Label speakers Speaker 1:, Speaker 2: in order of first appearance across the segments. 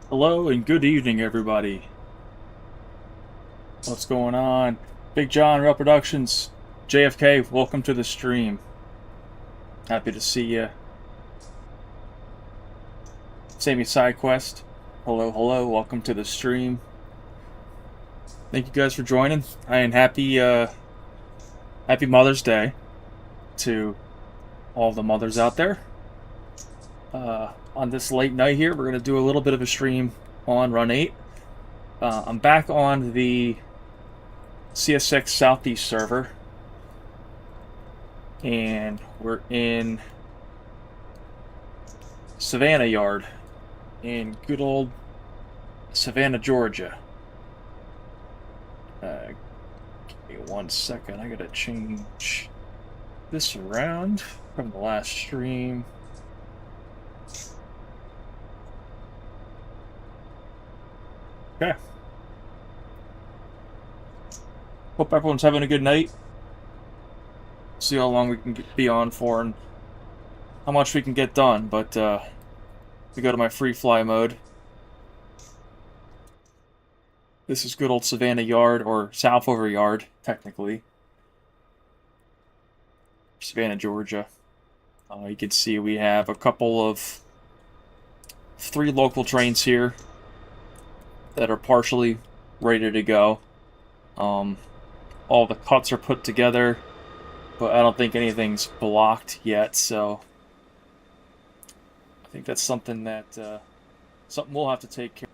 Speaker 1: Hello and good evening, everybody. What's going on? Big John, Real Productions, JFK, welcome to the stream. Happy to see you. Sammy SideQuest, hello, hello, welcome to the stream. Thank you guys for joining. And happy Mother's Day to all the mothers out there. On this late night here, we're going to do a little bit of a stream on Run8. I'm back on the CS6 Southeast server, and we're in Savannah Yard in good old Savannah, Georgia. Give me 1 second, I gotta change this around from the last stream. Okay. Hope everyone's having a good night. See how long we can be on for and how much we can get done, but we go to my free fly mode. This is good old Savannah Yard, or Southover Yard, technically. Savannah, Georgia. You can see we have a couple of 3 local trains here that are partially ready to go. All the cuts are put together, but I don't think anything's blocked yet, so I think that's something that something we'll have to take care of.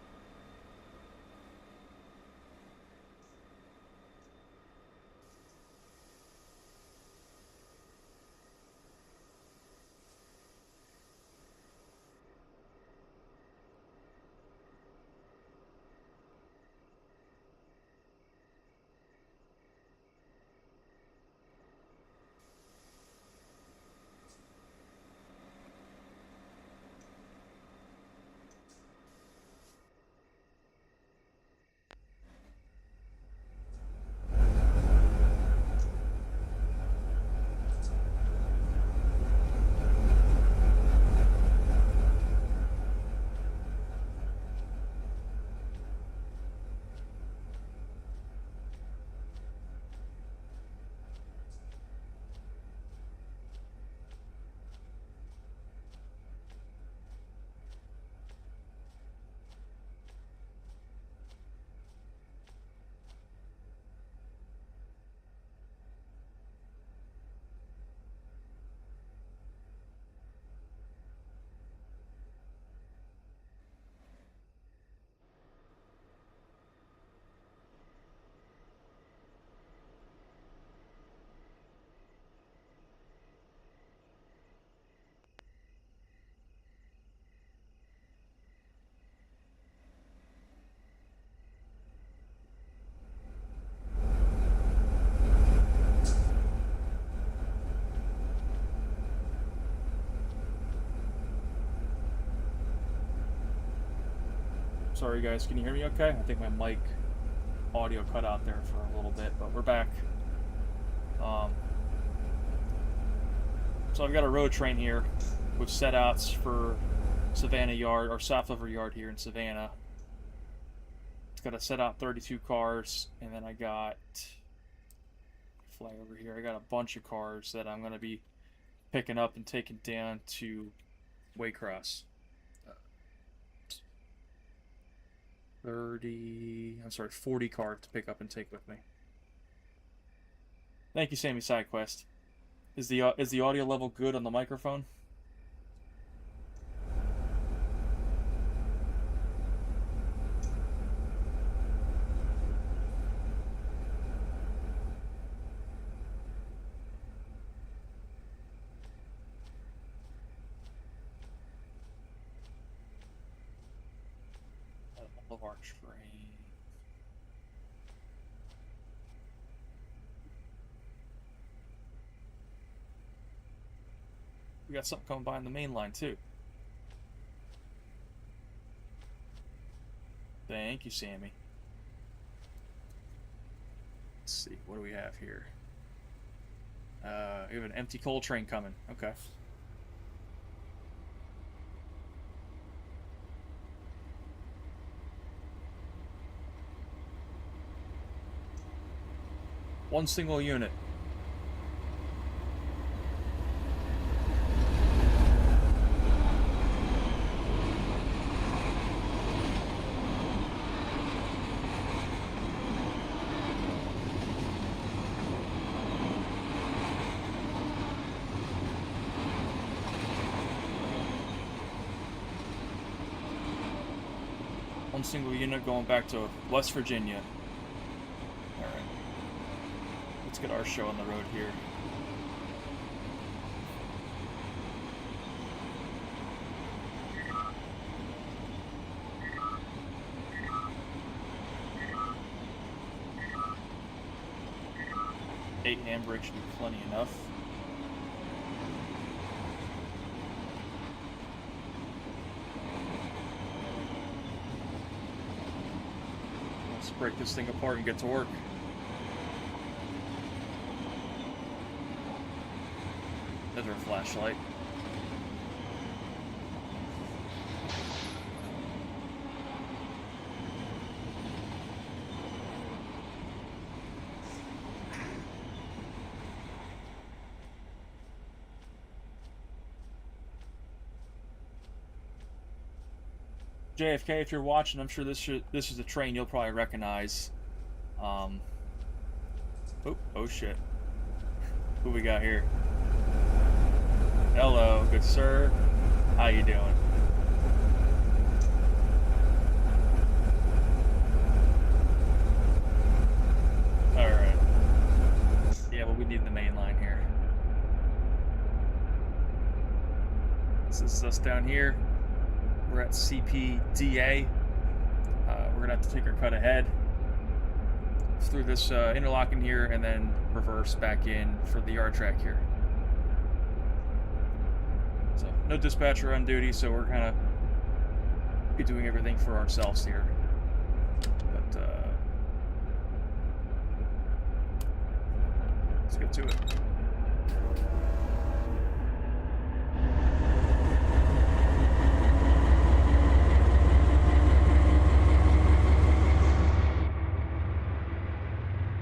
Speaker 1: Sorry guys, can you hear me okay? I think my mic audio cut out there for a little bit, but we're back. So I've got a road train here with setouts for Savannah Yard, or Southover Yard here in Savannah. It's got a set out 32 cars, and then I got, fly over here, I got a bunch of cars that I'm going to be picking up and taking down to Waycross. 40 cars to pick up and take with me. Thank you, Sammy SideQuest. Is the audio level good on the microphone? All of our train. We got something coming by on the main line too. Thank you, Sammy. Let's see, what do we have here? We have an empty coal train coming. Okay. One single unit. One single unit going back to West Virginia. Alright. Let's get our show on the road here. Eight handbrake should be plenty enough. Let's break this thing apart and get to work. There's our flashlight. JFK, if you're watching, I'm sure this is a train you'll probably recognize. Oh shit. Who we got here? Hello, good sir. How you doing? Alright. Yeah, well, we need the main line here. This is us down here. We're at CPDA. We're gonna have to take our cut ahead through this interlocking here and then reverse back in for the yard track here. So no dispatcher on duty, so we're kind of be doing everything for ourselves here. But let's get to it.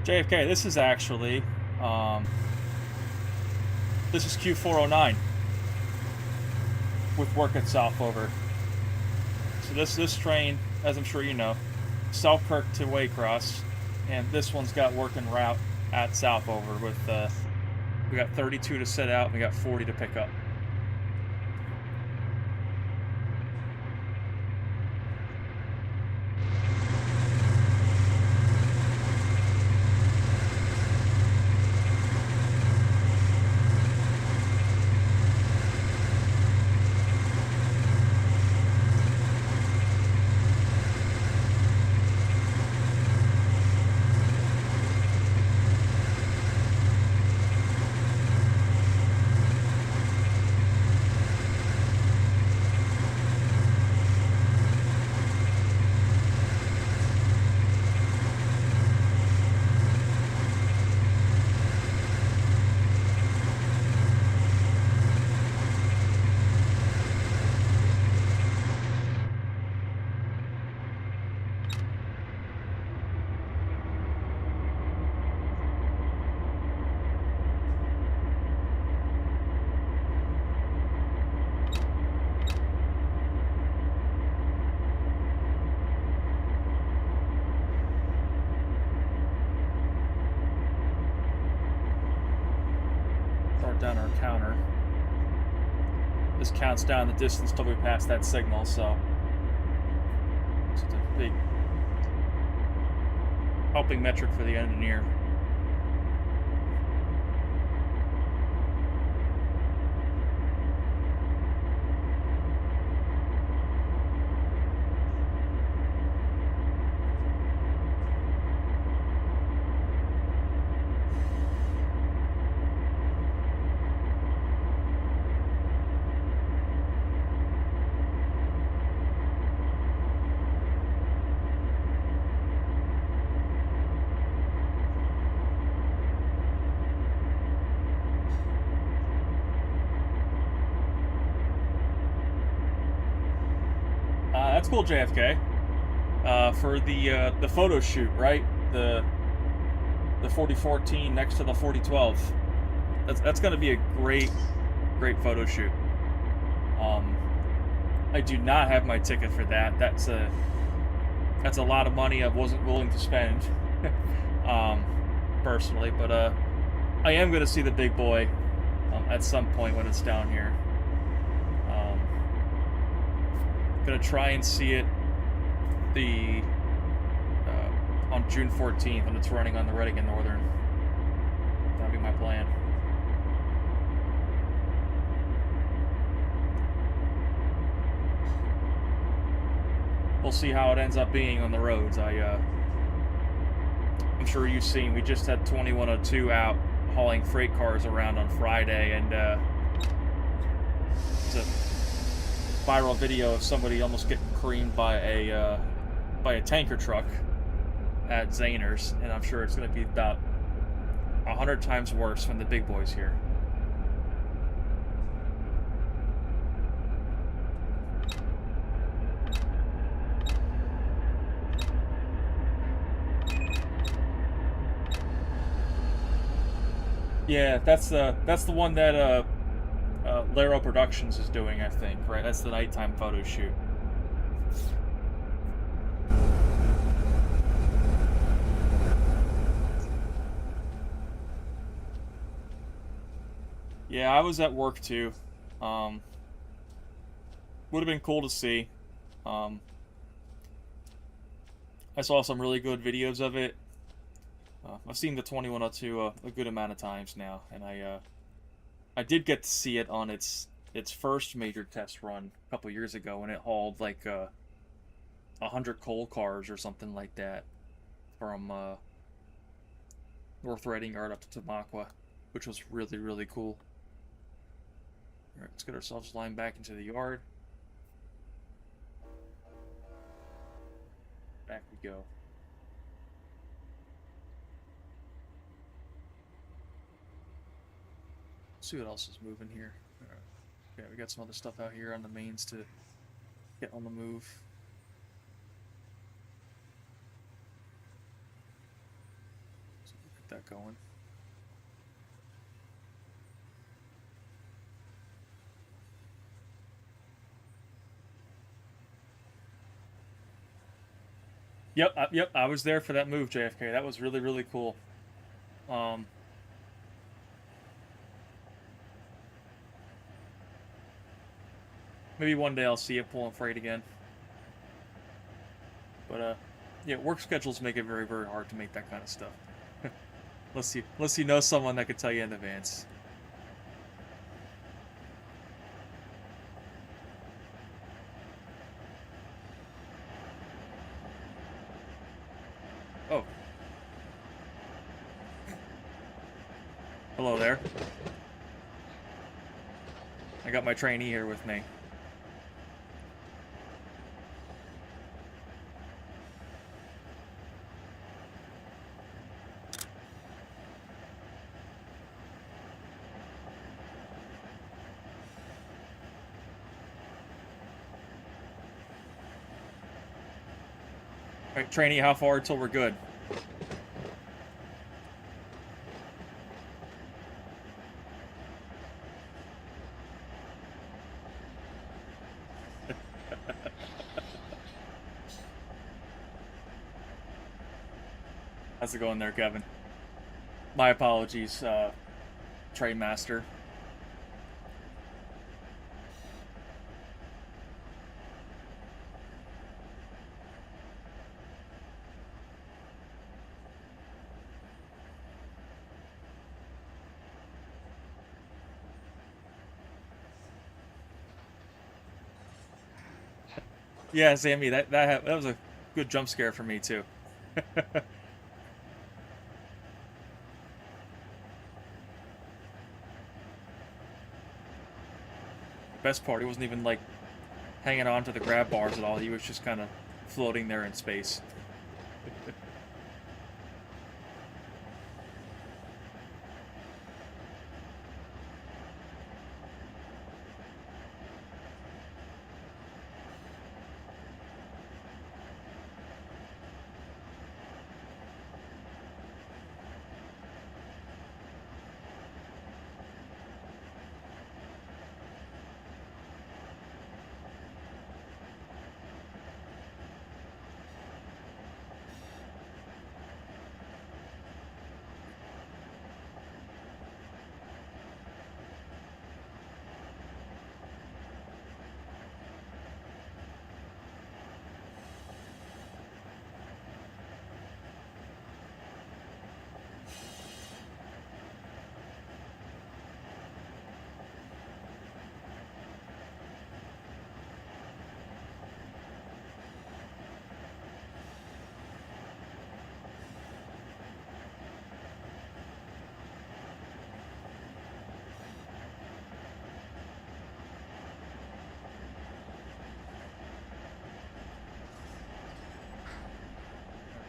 Speaker 1: JFK, this is actually, this is Q409 with work at Southover. So this train, as I'm sure you know, Selkirk to Waycross, and this one's got work en route at Southover with, we got 32 to set out, and we got 40 to pick up. Down our counter. This counts down the distance till we pass that signal, so it's a big helping metric for the engineer. That's cool, JFK. For the photo shoot, right? the 4014 next to the 4012. That's going to be a great photo shoot. I do not have my ticket for that. That's a lot of money I wasn't willing to spend, personally. But I am going to see the big boy at some point when it's down here. Gonna try and see it on June 14th when it's running on the Redding and Northern. That'll be my plan. We'll see how it ends up being on the roads. I'm sure you've seen, we just had 2102 out hauling freight cars around on Friday, and it's a viral video of somebody almost getting creamed by a tanker truck at Zahner's, and I'm sure it's going to be about 100 times worse when the big boy's here. Yeah, that's the one that Laro Productions is doing, I think, right? That's the nighttime photo shoot. Yeah, I was at work too. Would have been cool to see. I saw some really good videos of it. I've seen the 2102 a good amount of times now, and I did get to see it on its first major test run a couple years ago when it hauled like 100 coal cars or something like that from North Reading Yard up to Tamaqua, which was really, really cool. Alright, let's get ourselves lined back into the yard. Back we go. See what else is moving here. Alright. Okay, we got some other stuff out here on the mains to get on the move. So get that going. Yep, I was there for that move, JFK. That was really, really cool. Maybe one day I'll see it pulling freight again. But yeah, work schedules make it very, very hard to make that kind of stuff. Unless you know someone that could tell you in advance. Oh. Hello there. I got my trainee here with me. Alright, trainee, how far till we're good? How's it going there, Kevin? My apologies, train master. Yeah, Sammy, that was a good jump scare for me too. Best part, he wasn't even like hanging on to the grab bars at all. He was just kind of floating there in space.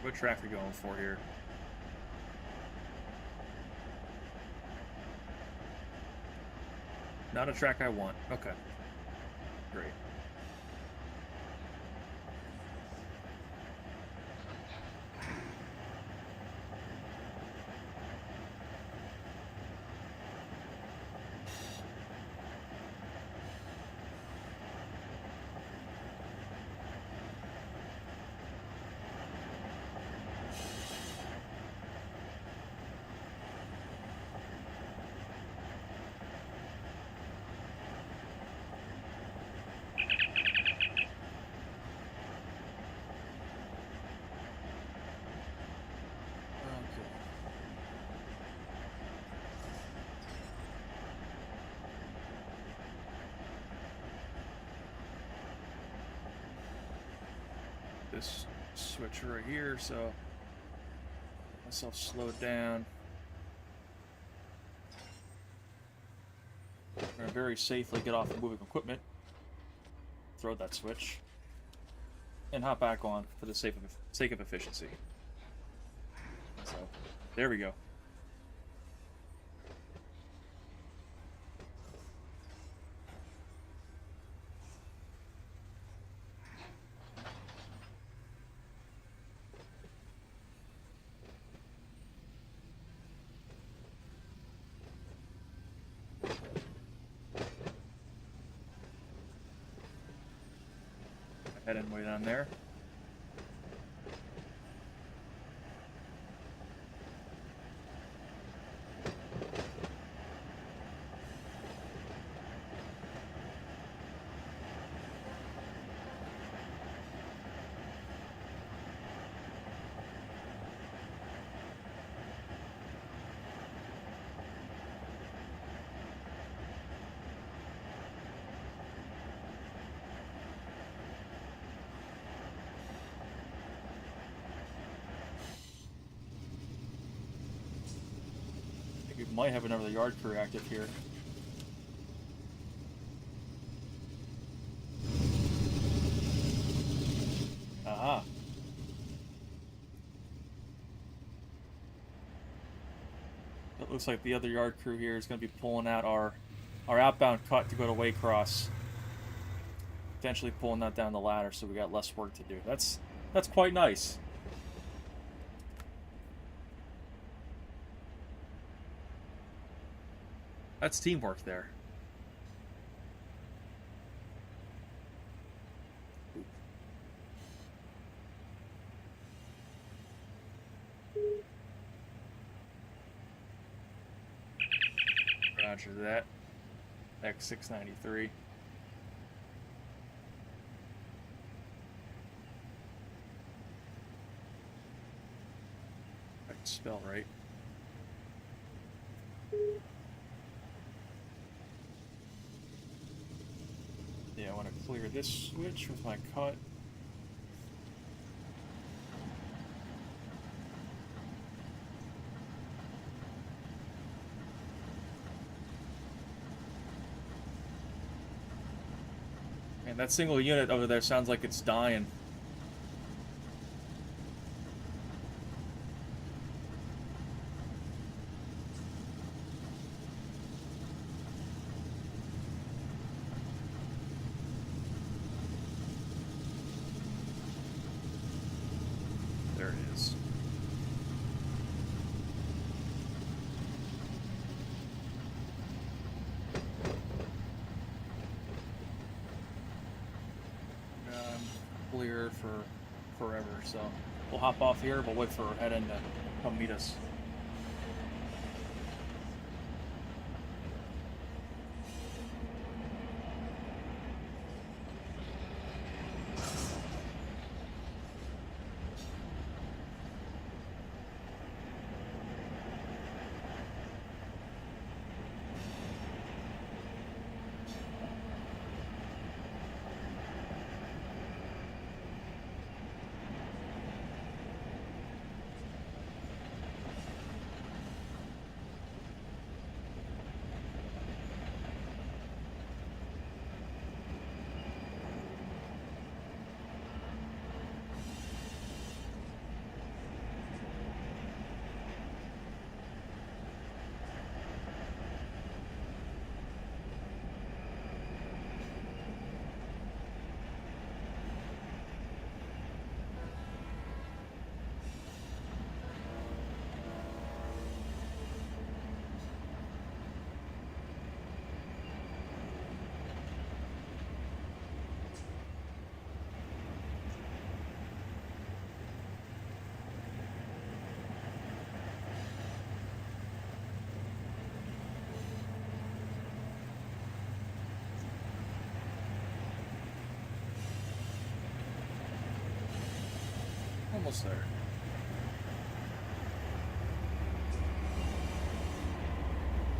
Speaker 1: What track are we going for here? Not a track I want. Okay. Great. This switch right here, so myself slowed down. I'm gonna very safely get off the moving equipment, throw that switch, and hop back on for the sake of efficiency. So, there we go. Head in way down there. We might have another yard crew active here. Aha. It looks like the other yard crew here is going to be pulling out our outbound cut to go to Waycross. Potentially pulling that down the ladder, so we got less work to do. That's quite nice. That's teamwork there. Roger that. X693. I can spell right. Yeah, I want to clear this switch with my cut. And that single unit over there sounds like it's dying. There it is. Clear for forever, so we'll hop off here. We'll wait for her head in to come meet us. Almost there.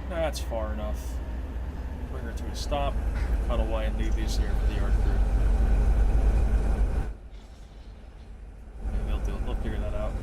Speaker 1: That's far enough. Bring her to a stop, cut away, and leave these here for the yard crew. Maybe they'll figure that out.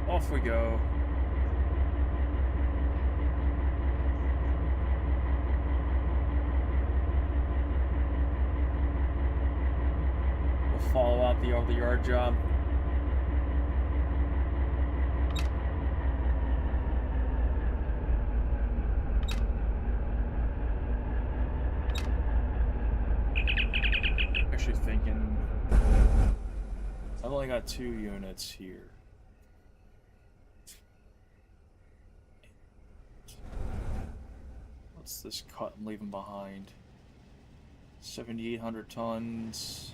Speaker 1: Off we go. We'll follow out the yard job. Actually thinking I've only got 2 units here. What's this cut and leaving behind? 7,800 tons.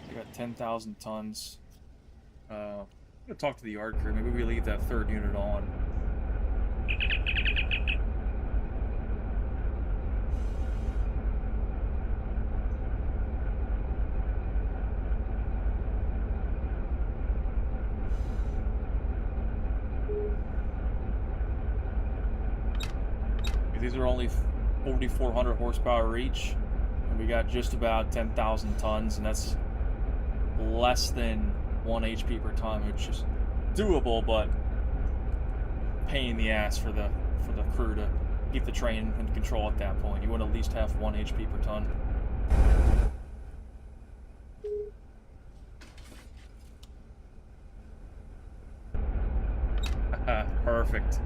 Speaker 1: I got 10,000 tons. I'm gonna talk to the yard crew. Maybe we leave that 3rd unit on. These are only 4,400 horsepower each, and we got just about 10,000 tons, and that's less than 1 HP per ton, which is doable, but pain in the ass for the crew to keep the train in control at that point. You want to at least have 1 HP per ton. Perfect.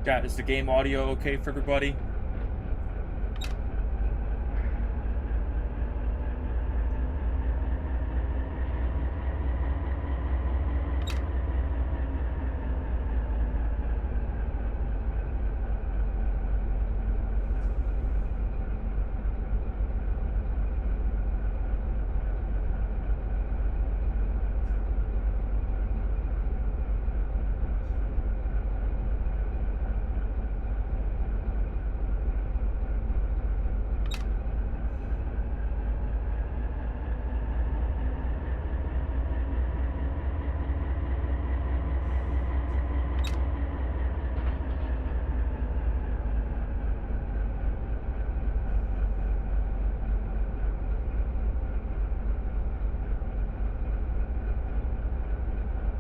Speaker 1: Chat, is the game audio okay for everybody?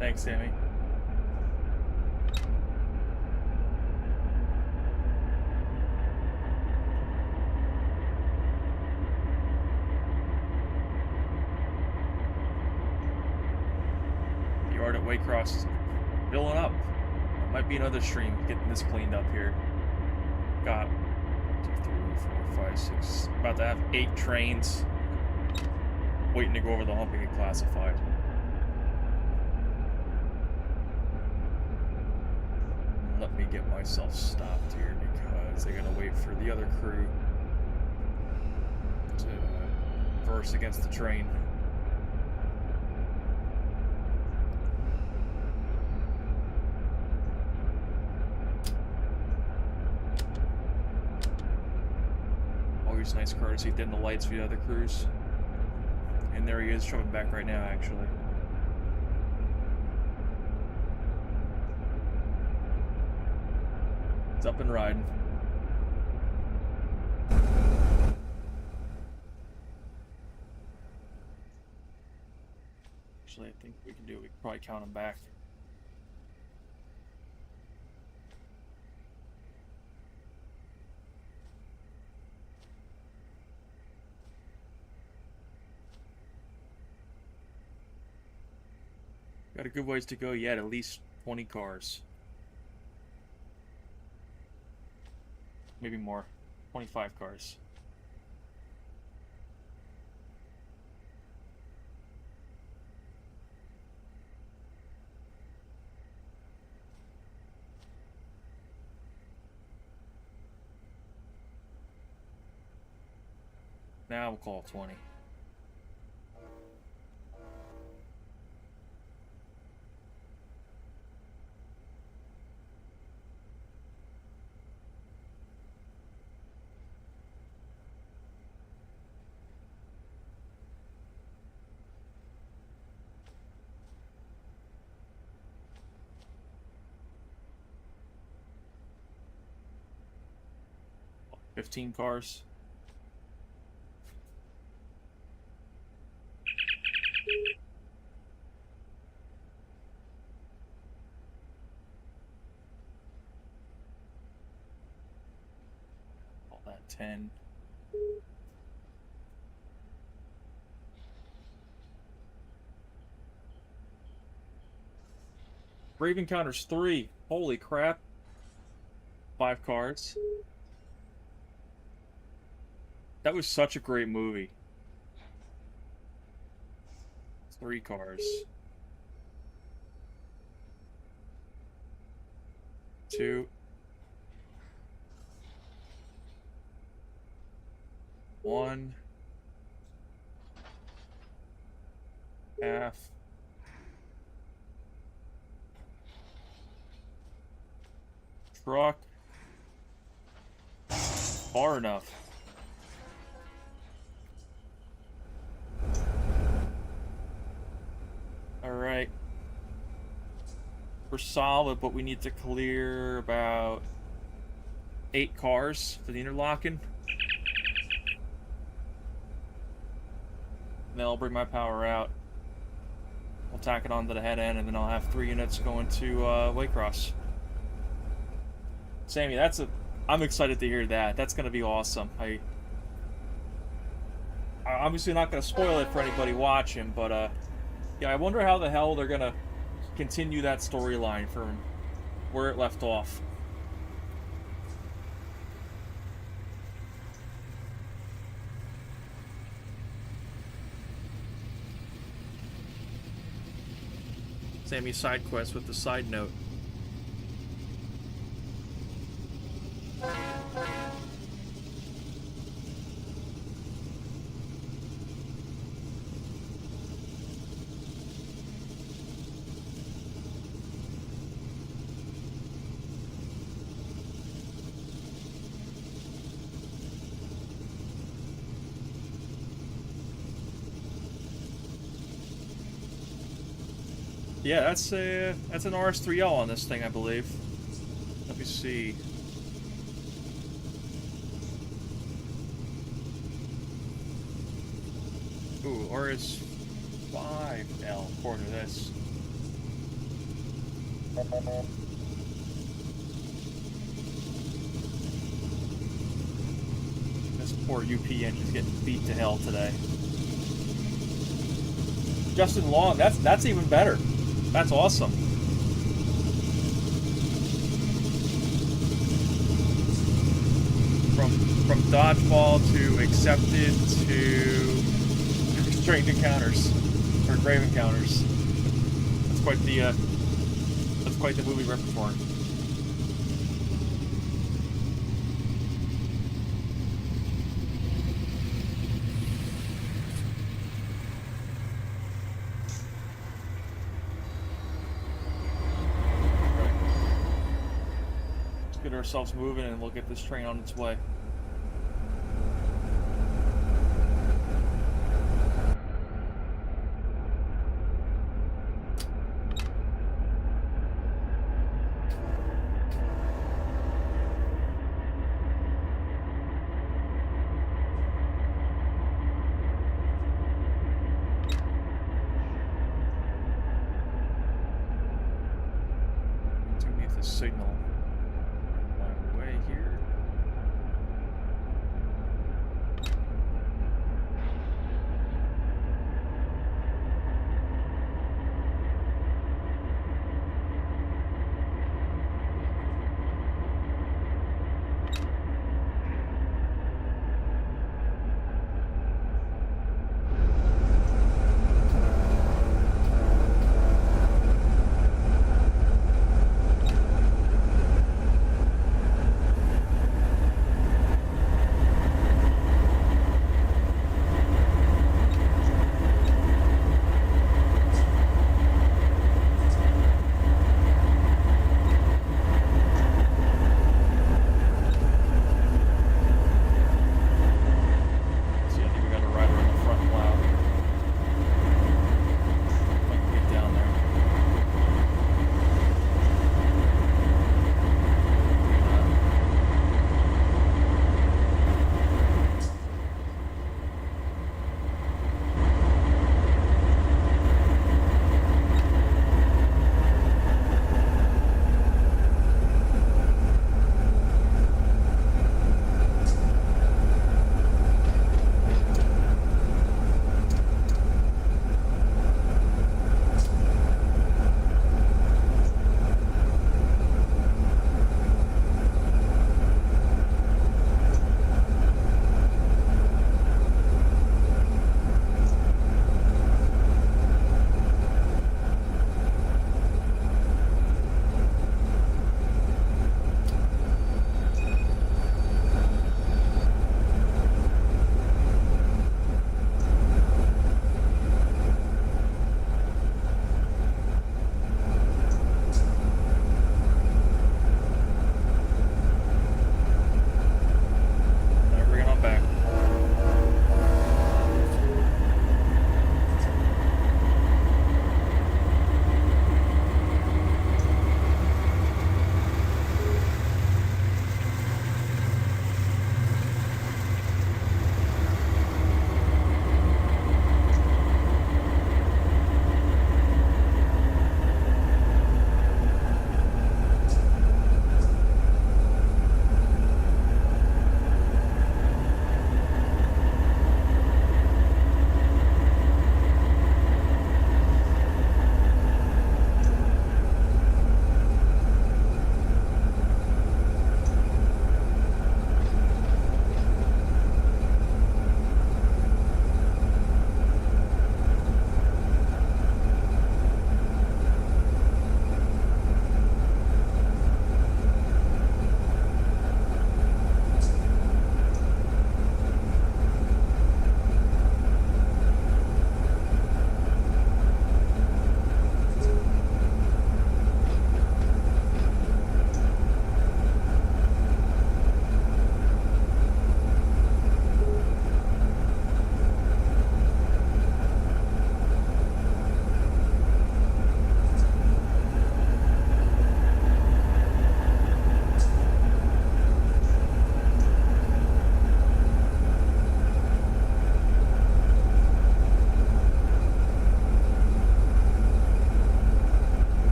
Speaker 1: Thanks, Sammy. The yard at Waycross is filling up. There might be another stream getting this cleaned up here. Got 2, 3, 4, 5, 6. About to have 8 trains waiting to go over the hump and get classified. Let me get myself stopped here because I gotta wait for the other crew to verse against the train. Always nice courtesy, dim the lights for the other crews. And there he is, shoving back right now, actually. It's up and riding. Actually, I think we can probably count them back. Got a good ways to go yet, at least 20 cars. Maybe more. 25 cars. Now we'll call it 20. Fifteen cars. All that 10. Raven counters 3. Holy crap. 5 cars. That was such a great movie. 3 cars. 2. 1. Half. Truck. Far enough. Alright. We're solid, but we need to clear about 8 cars for the interlocking. And then I'll bring my power out. We'll tack it onto the head end, and then I'll have 3 units going to Waycross. Sammy, I'm excited to hear that. That's going to be awesome. I'm obviously not going to spoil it for anybody watching, but yeah, I wonder how the hell they're going to continue that storyline from where it left off. Sammy's side quest with the side note. Yeah, that's an RS3L on this thing, I believe. Let me see. Ooh, RS5L, according to this. This poor UP engine's getting beat to hell today. Justin Long, that's even better. That's awesome. From dodgeball to accepted to restrained encounters or grave encounters. That's quite the movie repertoire. get ourselves moving and we'll get this train on its way. Signal my way here.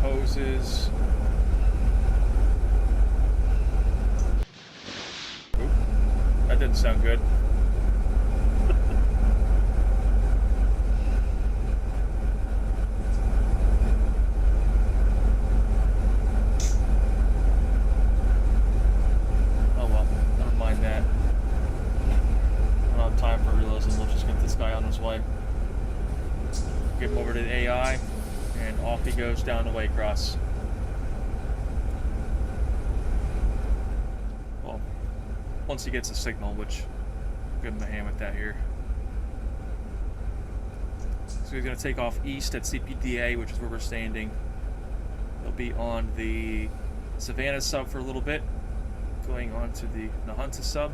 Speaker 1: hoses. Oop, that didn't sound good. off he goes down the Waycross. Well, once he gets a signal, which I'll give him a hand with that here. So he's going to take off east at CPDA, which is where we're standing. He'll be on the Savannah sub for a little bit, going on to the Nahunta sub.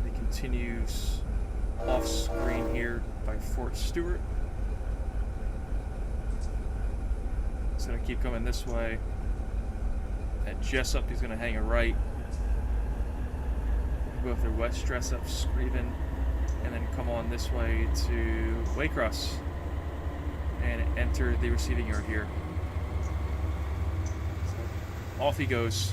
Speaker 1: He continues off screen here by Fort Stewart. He's going to keep coming this way. At Jessup, he's going to hang a right. Go through West Jessup, Screven, and then come on this way to Waycross and enter the receiving yard here. So off he goes.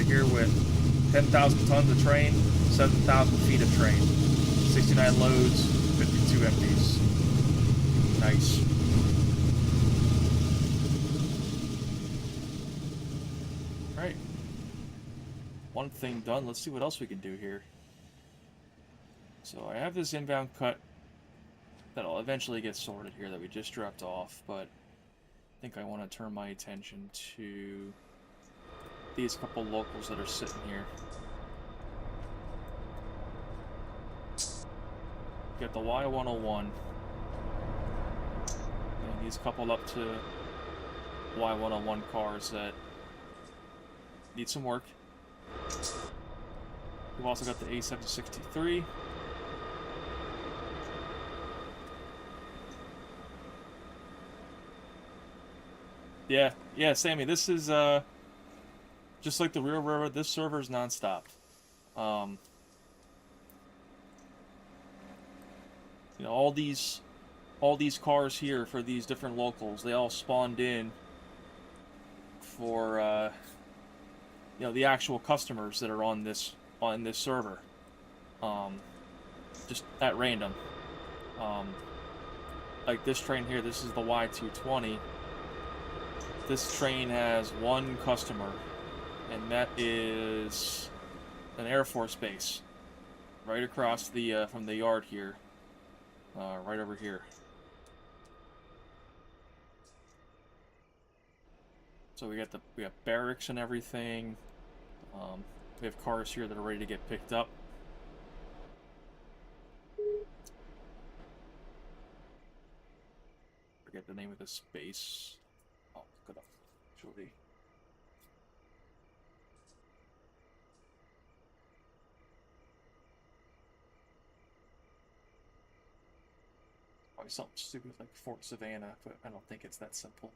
Speaker 1: Here with 10,000 tons of train, 7,000 feet of train, 69 loads, 52 empties. Nice. Alright. One thing done. Let's see what else we can do here. So I have this inbound cut that'll eventually get sorted here that we just dropped off, but I think I want to turn my attention to these couple locals that are sitting here. We got the Y101, and these coupled up to Y101 cars that need some work. We've also got the A763. Yeah, Sammy, this is just like the real railroad, this server is nonstop. You know, all these cars here for these different locals, they all spawned in for you know, the actual customers that are on this server. Just at random. Like this train here, this is the Y220. This train has one customer, and that is an Air Force base right across the from the yard here, right over here. So we got barracks and everything. We have cars here that are ready to get picked up. Forget the name of this base. Oh, look it up. Actually. Probably something stupid like Fort Savannah, but I don't think it's that simple.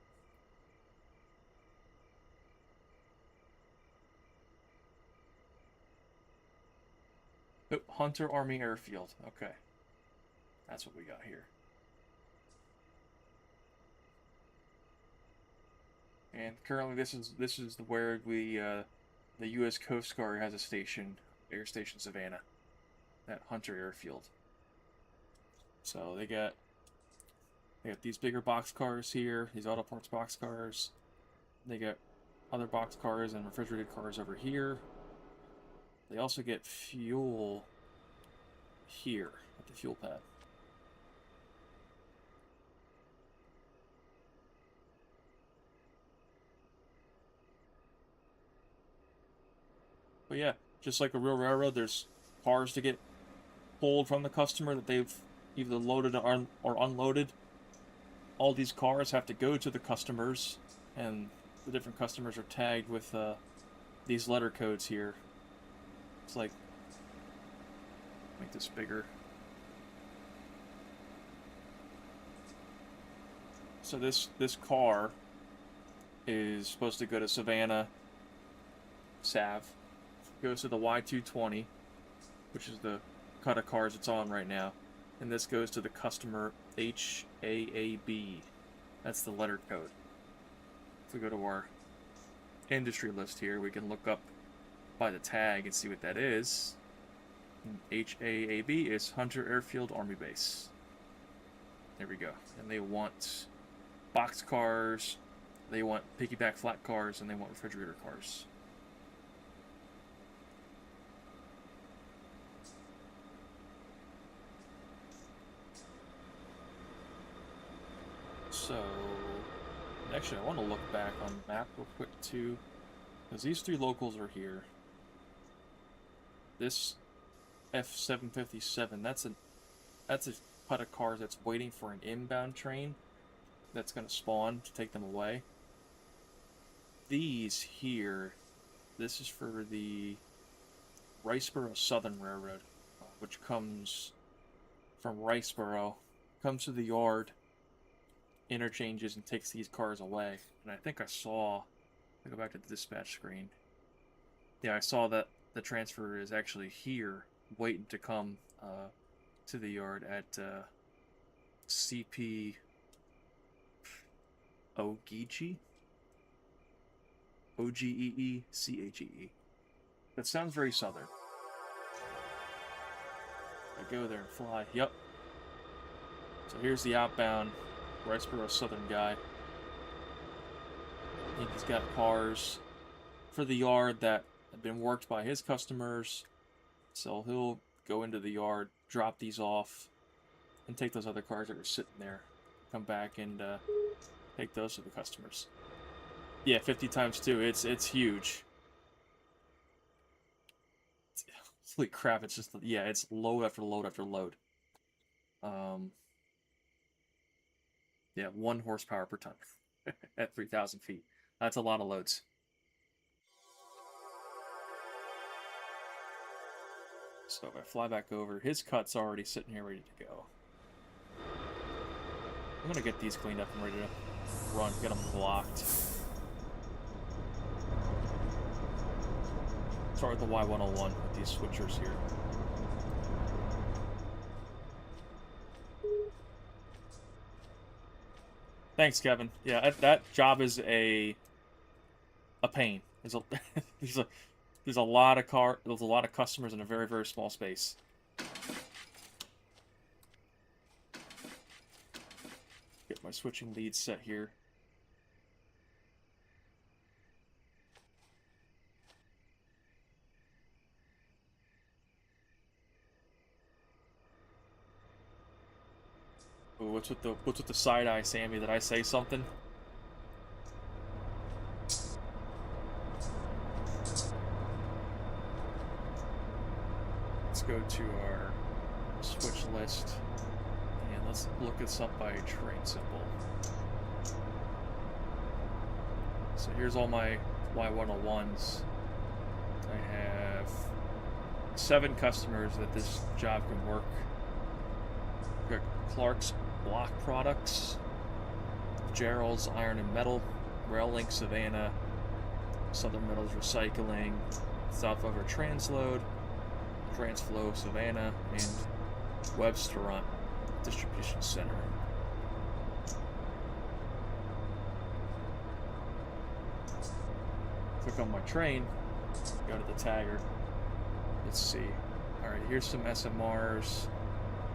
Speaker 1: Oh, Hunter Army Airfield. Okay. That's what we got here. And currently this is where the U.S. Coast Guard has a station, Air Station Savannah, at Hunter Airfield. So they got these bigger box cars here, these auto parts box cars. They got other box cars and refrigerated cars over here. They also get fuel here at the fuel pad. But yeah, just like a real railroad, there's cars to get pulled from the customer that they've either loaded or unloaded. All these cars have to go to the customers, and the different customers are tagged with these letter codes here. It's like, make this bigger. So this car is supposed to go to Savannah, Sav. Goes to the Y220, which is the cut of cars it's on right now. And this goes to the customer HAAB. That's the letter code. If we go to our industry list here, we can look up by the tag and see what that is. HAAB is Hunter Airfield Army Base. There we go. And they want box cars, they want piggyback flat cars, and they want refrigerator cars. So, actually, I want to look back on the map real quick too, because these three locals are here. This F757, that's a cut of cars that's waiting for an inbound train that's going to spawn to take them away. These here, this is for the Riceboro Southern Railroad, which comes from Riceboro, comes to the yard, interchanges, and takes these cars away. And I think I saw, I go back to the dispatch screen. Yeah, I saw that the transfer is actually here, waiting to come to the yard at CP Ogeechee? Ogeechee. That sounds very southern. I go there and fly. Yep. So here's the outbound Riceboro Southern guy. I think he's got cars for the yard that have been worked by his customers. So he'll go into the yard, drop these off, and take those other cars that are sitting there. Come back and take those to the customers. Yeah, 50 times 2. It's huge. Holy crap! It's just, yeah, it's load after load after load. Yeah, 1 horsepower per ton at 3,000 feet. That's a lot of loads. So if I fly back over, his cut's already sitting here ready to go. I'm gonna get these cleaned up and ready to run, get them blocked. Start with the Y101 with these switchers here. Thanks, Kevin. Yeah, that job is a pain. There's a lot of customers in a very, very small space. Get my switching leads set here. Ooh, what's with the side eye, Sammy? Did I say something? Let's go to our switch list and let's look this up by train symbol. So here's all my Y101s. I have 7 customers that this job can work. We've got Clark's Block Products, Gerald's Iron and Metal, Rail Link Savannah, Southern Metals Recycling, Southover Transload, Transflow Savannah, and Webster Distribution Center. Click on my train, go to the tagger. Let's see. Alright, here's some SMRs.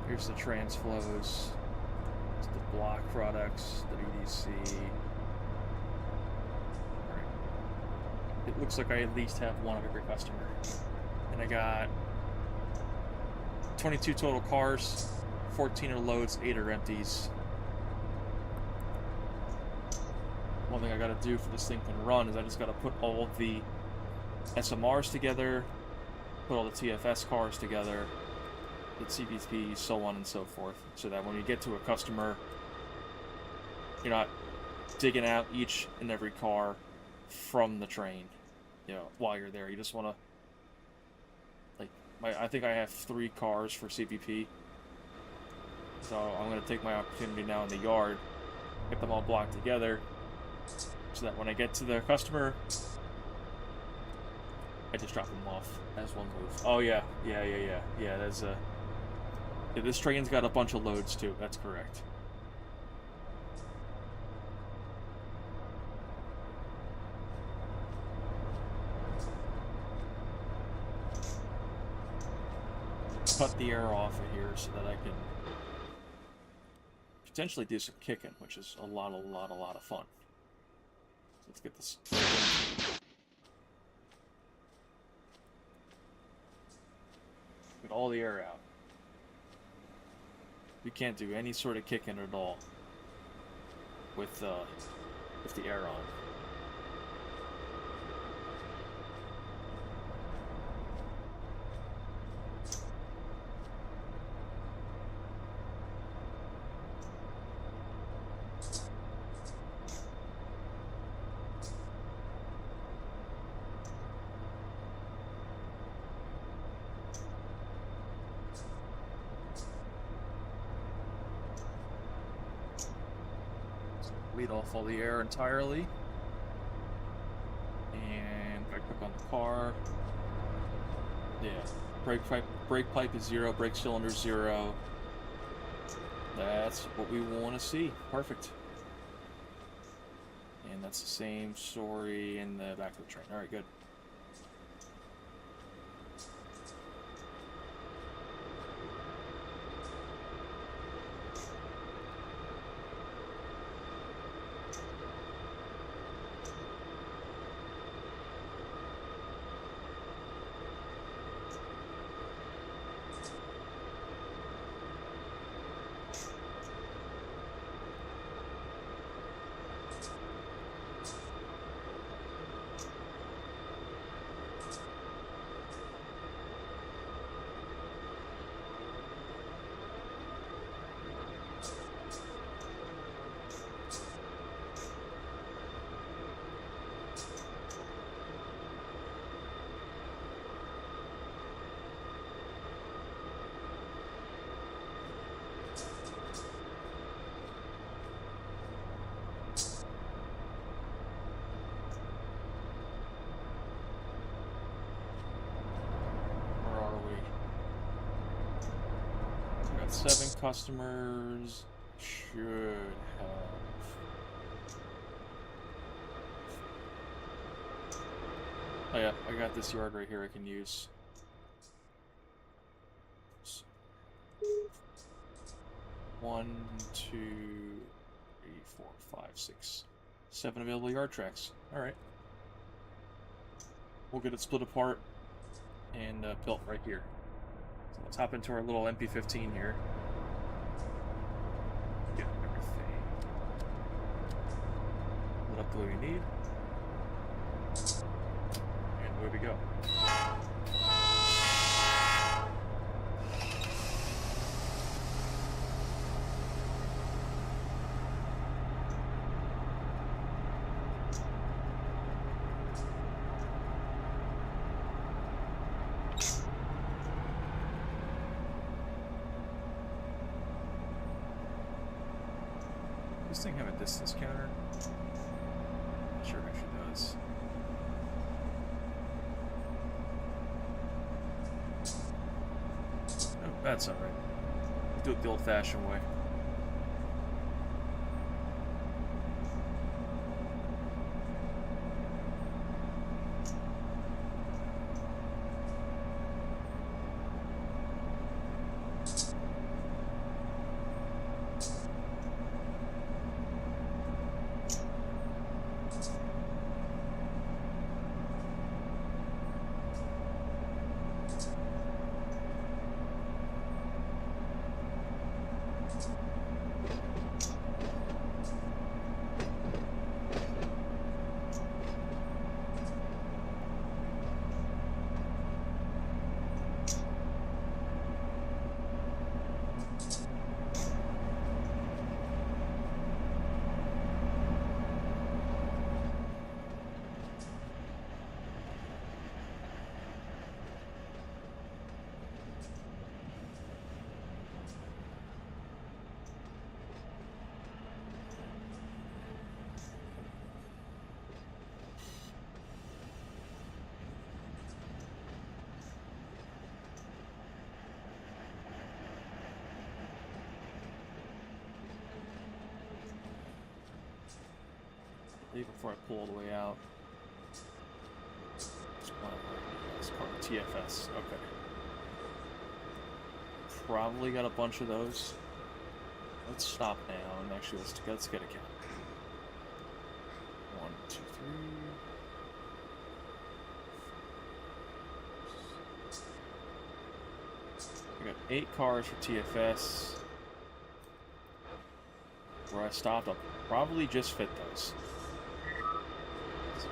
Speaker 1: Here's the Transflows. It's the Block Products, WDC. Alright. It looks like I at least have one of every customer. And I got 22 total cars, 14 are loads, 8 are empties. One thing I gotta do for this thing can run is I just gotta put all of the SMRs together, put all the TFS cars together, get CVP, so on and so forth, so that when you get to a customer, you're not digging out each and every car from the train, you know, while you're there. You just want to, like, I think I have 3 cars for CVP, so I'm going to take my opportunity now in the yard, get them all blocked together, so that when I get to the customer, I just drop them off as one move. Oh yeah, there's a... Yeah, this train's got a bunch of loads too, that's correct. Cut the air off of here so that I can potentially do some kicking, which is a lot of fun. Let's get this. Get all the air out. We can't do any sort of kicking at all with the air on. Lead off all the air entirely, and if I click on the car, yeah, brake pipe is 0, brake cylinder 0. That's what we want to see. Perfect. And that's the same story in the back of the train. All right, good. Where are we? We got 7 customers. Should have. Oh yeah, I got this yard right here I can use. 1, 2, 3, 4, 5, 6, 7 available yard tracks. Alright. We'll get it split apart and built right here. So let's hop into our little MP15 here. Get everything lit up the way we need. And away we go. Does this thing have a distance counter? Sure, it actually does. No, that's alright. Do it the old-fashioned way. Leave before I pull all the way out. It's called TFS. Okay. Probably got a bunch of those. Let's stop now and actually let's get a count. 1, 2, 3. I got 8 cars for TFS. Where I stopped, I'll probably just fit those. So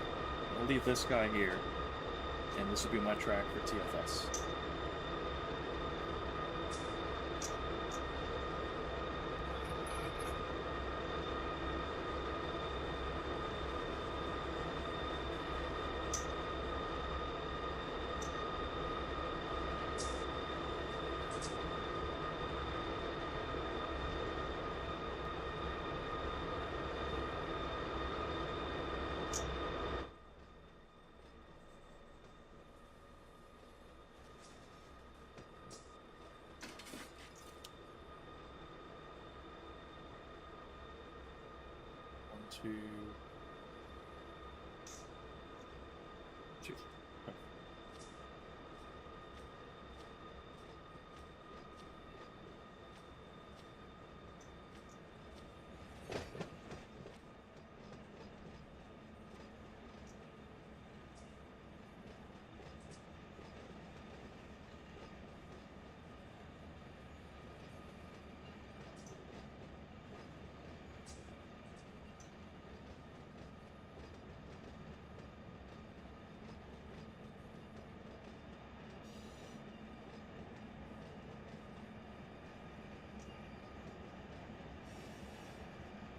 Speaker 1: I'll leave this guy here, and this will be my track for TFS. Two.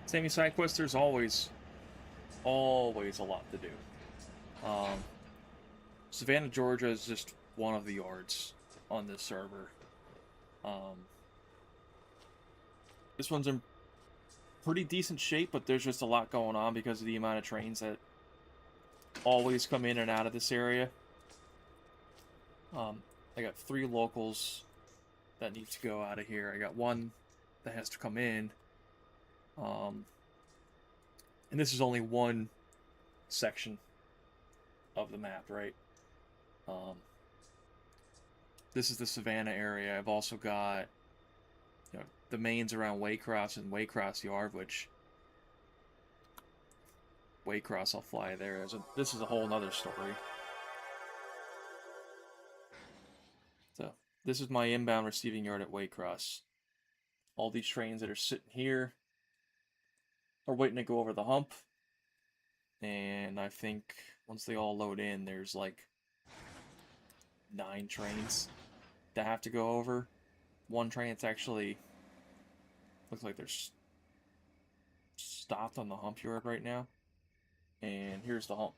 Speaker 1: Sammy side quest, there's always a lot to do. Savannah, Georgia is just one of the yards on this server. This one's in pretty decent shape, but there's just a lot going on because of the amount of trains that always come in and out of this area. I got 3 locals that need to go out of here. I got 1 that has to come in. And this is only one section of the map, right? This is the Savannah area. I've also got, you know, the mains around Waycross and Waycross Yard, which Waycross I'll fly there. This is a whole nother story. So this is my inbound receiving yard at Waycross. All these trains that are sitting here are waiting to go over the hump. And I think once they all load in, there's like 9 trains that have to go over. 1 train that's actually looks like they're stopped on the hump yard right now. And here's the hump.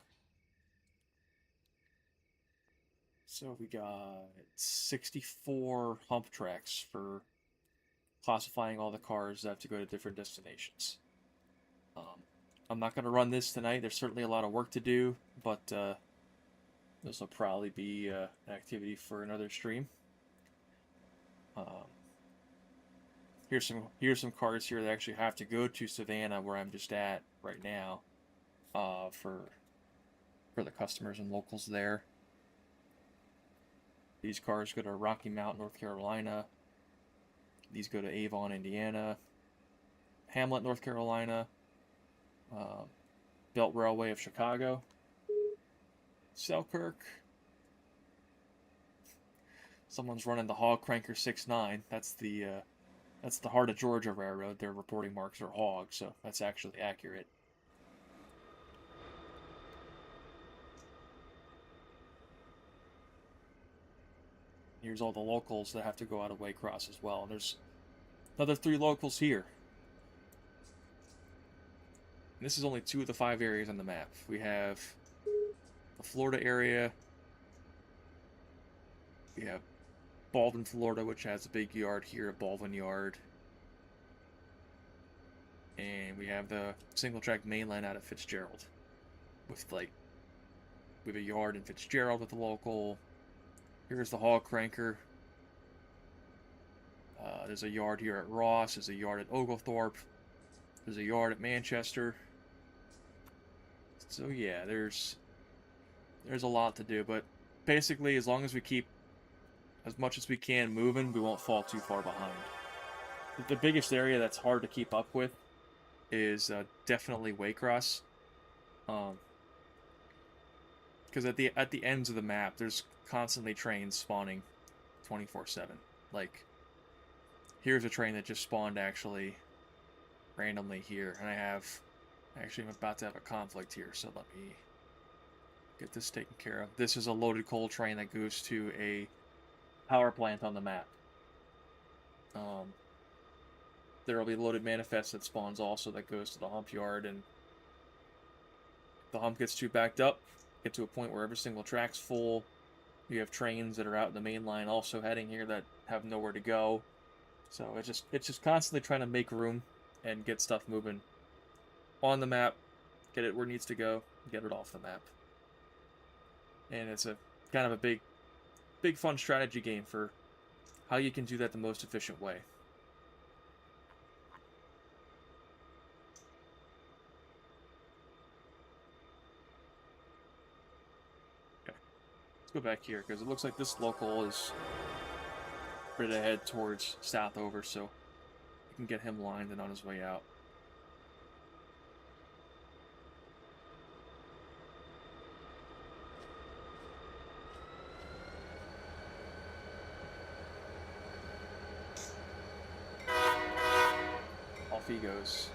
Speaker 1: So we got 64 hump tracks for classifying all the cars that have to go to different destinations. I'm not going to run this tonight. There's certainly a lot of work to do, but this will probably be an activity for another stream. Here's some cars here that actually have to go to Savannah, where I'm just at right now, for the customers and locals there. These cars go to Rocky Mount, North Carolina. These go to Avon, Indiana. Hamlet, North Carolina. Belt Railway of Chicago. Selkirk. Someone's running the Hog Cranker 6-9. That's the Heart of Georgia Railroad. Their reporting marks are hog, so that's actually accurate. Here's all the locals that have to go out of Waycross as well. And there's another 3 locals here. And this is only 2 of the 5 areas on the map. We have the Florida area. We have Baldwin, Florida, which has a big yard here at Baldwin Yard. And we have the single track mainline out of Fitzgerald. We have a yard in Fitzgerald with the local. Here's the Hog Cranker. There's a yard here at Ross. There's a yard at Oglethorpe. There's a yard at Manchester. So yeah, there's a lot to do, but basically, as long as we keep as much as we can moving, we won't fall too far behind. The biggest area that's hard to keep up with is definitely Waycross, because at the ends of the map, there's constantly trains spawning 24/7. Like, here's a train that just spawned actually randomly here, and I'm about to have a conflict here, so let me get this taken care of. This is a loaded coal train that goes to a power plant on the map. There will be loaded manifest that spawns also that goes to the hump yard, and if the hump gets too backed up, get to a point where every single track's full. You have trains that are out in the main line also heading here that have nowhere to go. So it's just constantly trying to make room and get stuff moving on the map, get it where it needs to go, get it off the map. And it's a kind of a big fun strategy game for how you can do that the most efficient way. Okay, let's go back here because it looks like this local is ready to head towards Southover, so we can get him lined and on his way out. Off he goes.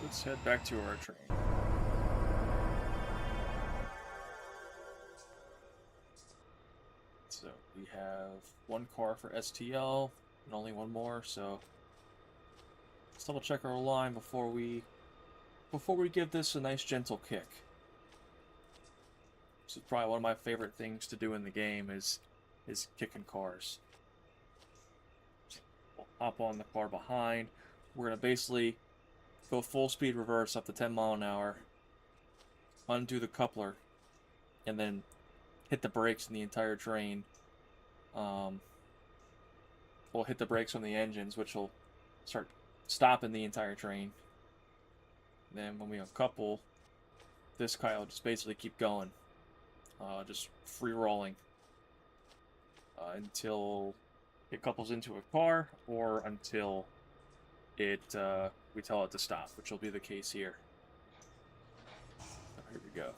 Speaker 1: Let's head back to our train. So we have one car for STL and only one more, so let's double check our line before we give this a nice gentle kick. This is probably one of my favorite things to do in the game is kicking cars. So we'll hop on the car behind. We're gonna basically go full speed reverse up to 10 mile an hour, undo the coupler, and then hit the brakes in the entire train. We'll hit the brakes on the engines, which will start stopping the entire train. Then when we uncouple, this guy will just basically keep going, just free rolling until it couples into a car or until we tell it to stop, which will be the case here. So here we go.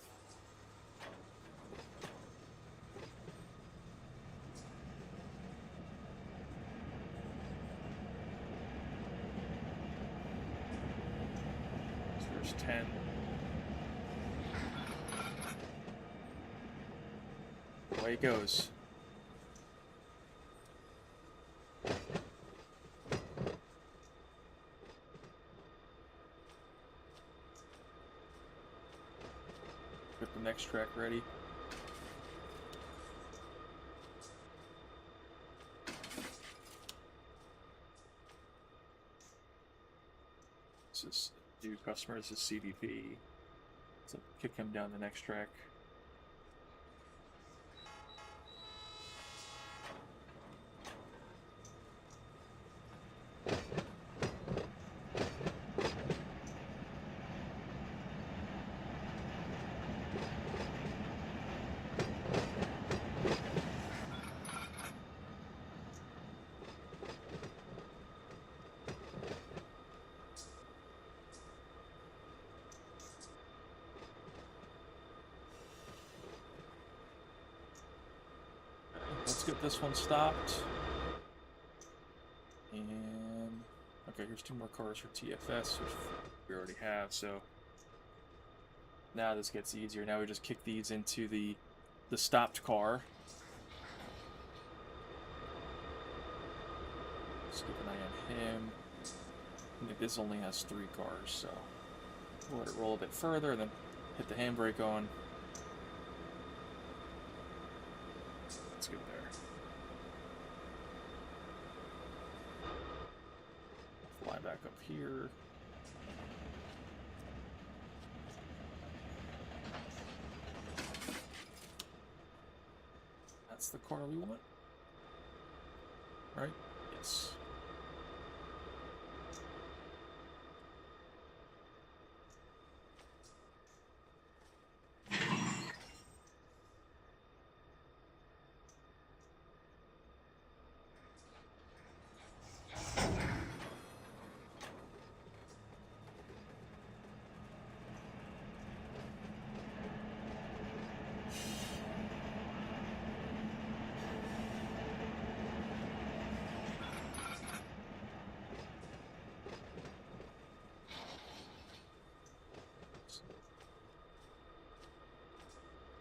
Speaker 1: So there's 10. Away it goes. Get the next track ready. This is new customer. This is CDP. So kick him down the next track. Let's get this one stopped. And okay, here's 2 more cars for TFS, which we already have, so now this gets easier. Now we just kick these into the stopped car. Let's keep an eye on him. This only has 3 cars, so we'll let it roll a bit further, then hit the handbrake on. Let's get there. Fly back up here. That's the car we want. Right? Yes.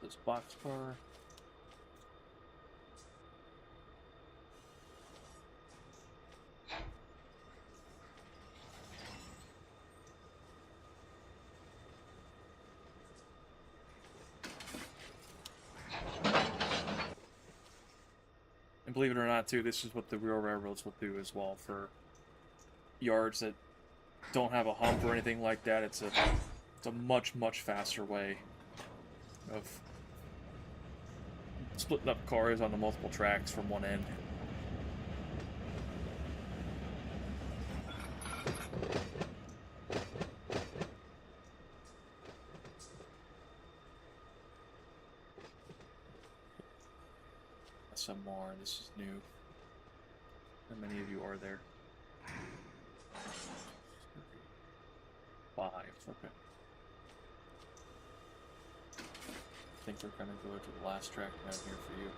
Speaker 1: This boxcar. And believe it or not, too, this is what the real railroads will do as well for yards that don't have a hump or anything like that. It's a much faster way of splitting up cars onto multiple tracks from one end. Some more. This is new. How many of you are there? 5. Okay. I think we're gonna go to the last track down here for you.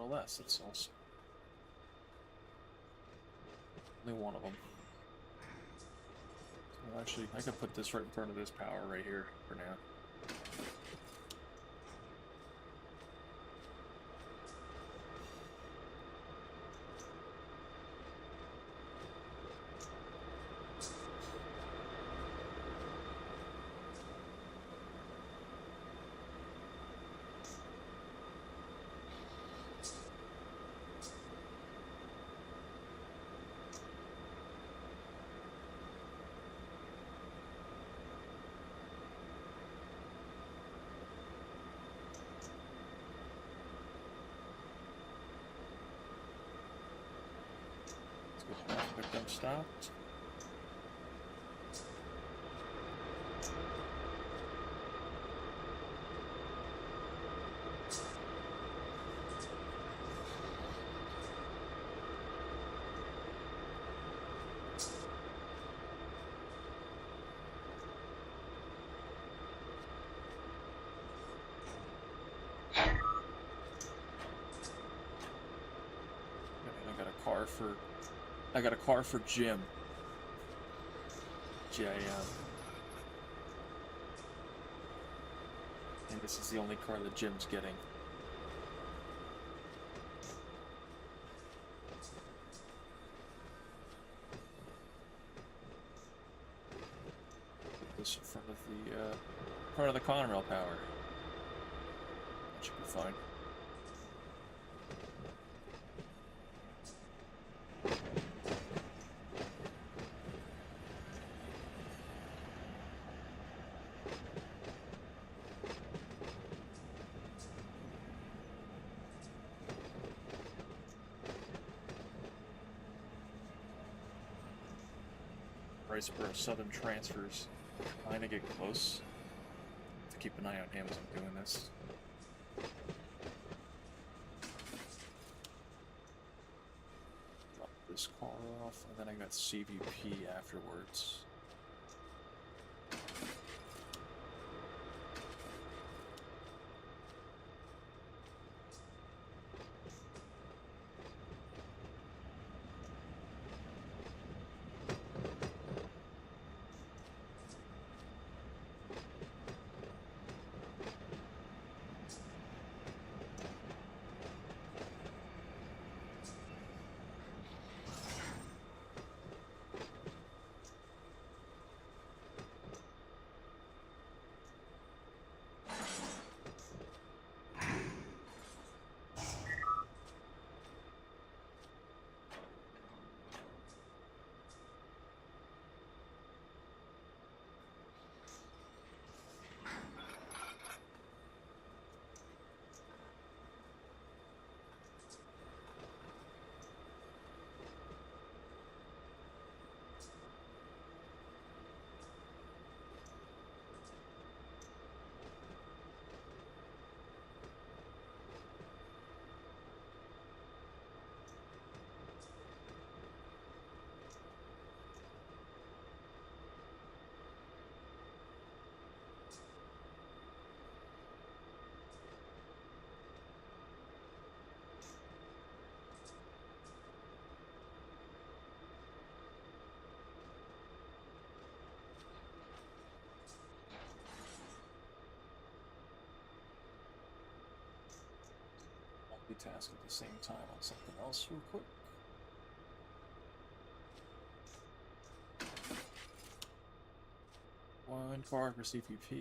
Speaker 1: Less, it's also only one of them. So actually, I can put this right in front of this power right here for now. Get them stopped. I got a car for Jim. J-I-M. And this is the only car that Jim's getting. Put this in front of the Conrail power. That should be fine. Riceboro Southern transfers. Trying to get close. To keep an eye on him as I'm doing this. this car off, and then I got CVP afterwards. Task at the same time on something else real quick. One car for CVP.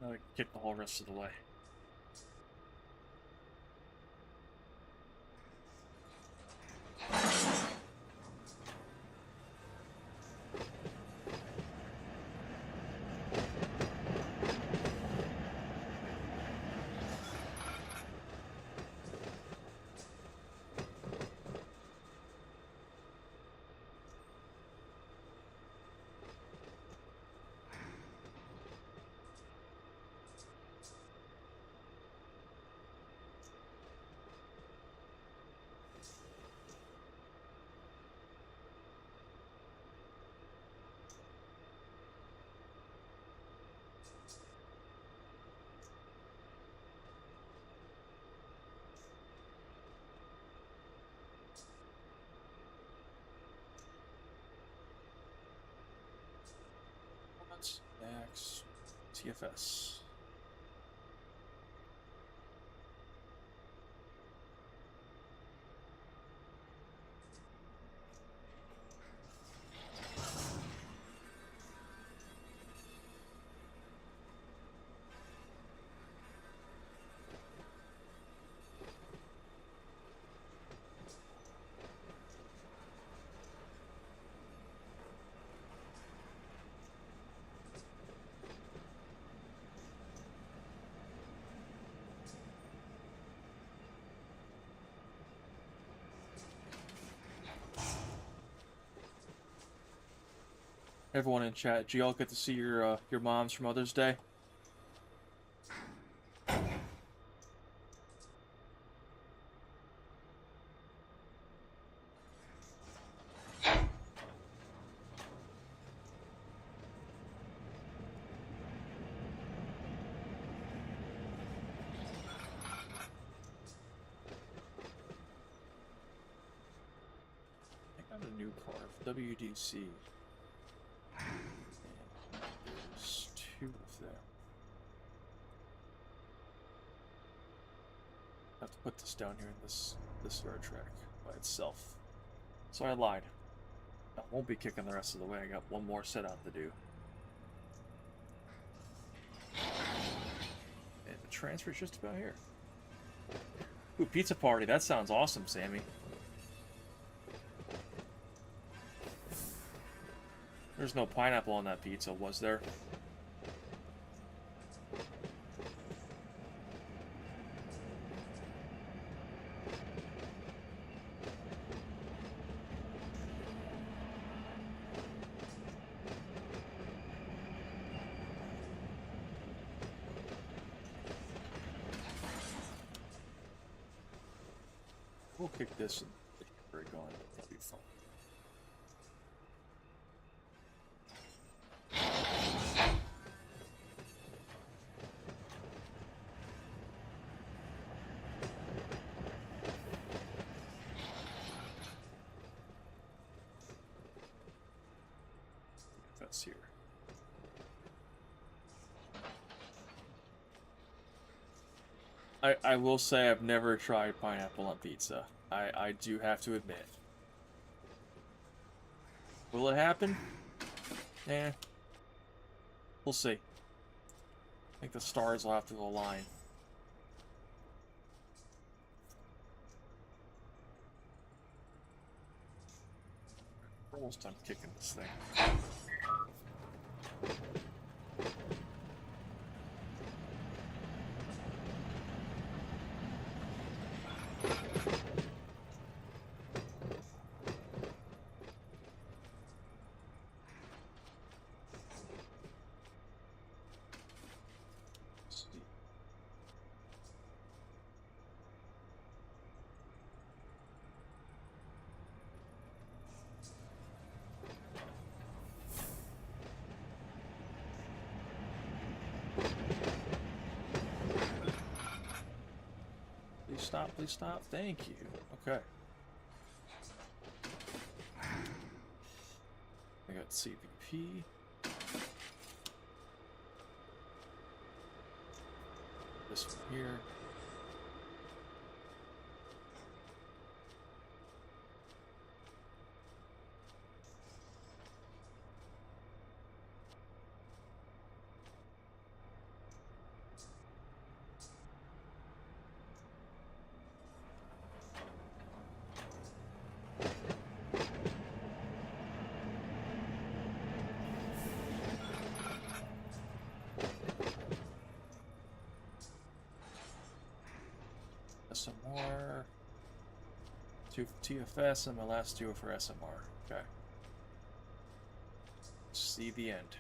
Speaker 1: Now I can get the whole rest of the way. Max TFS. Everyone in chat, did y'all get to see your moms for Mother's Day? I got a new car, WDC. There's two of them. I have to put this down here in this yard track by itself. So I lied. I won't be kicking the rest of the way. I got one more set out to do. And the transfer's just about here. Ooh, pizza party. That sounds awesome, Sammy. There's no pineapple on that pizza, was there? We'll kick this and break. going. That'll be fun. That's here. I will say I've never tried pineapple on pizza. I do have to admit. Will it happen? Eh. We'll see. I think the stars will have to align. Almost done kicking this thing. Stop, please stop. Thank you. Okay. I got CVP. This one here. Some more. 2 for TFS, and my last 2 are for SMR. Okay. See the end.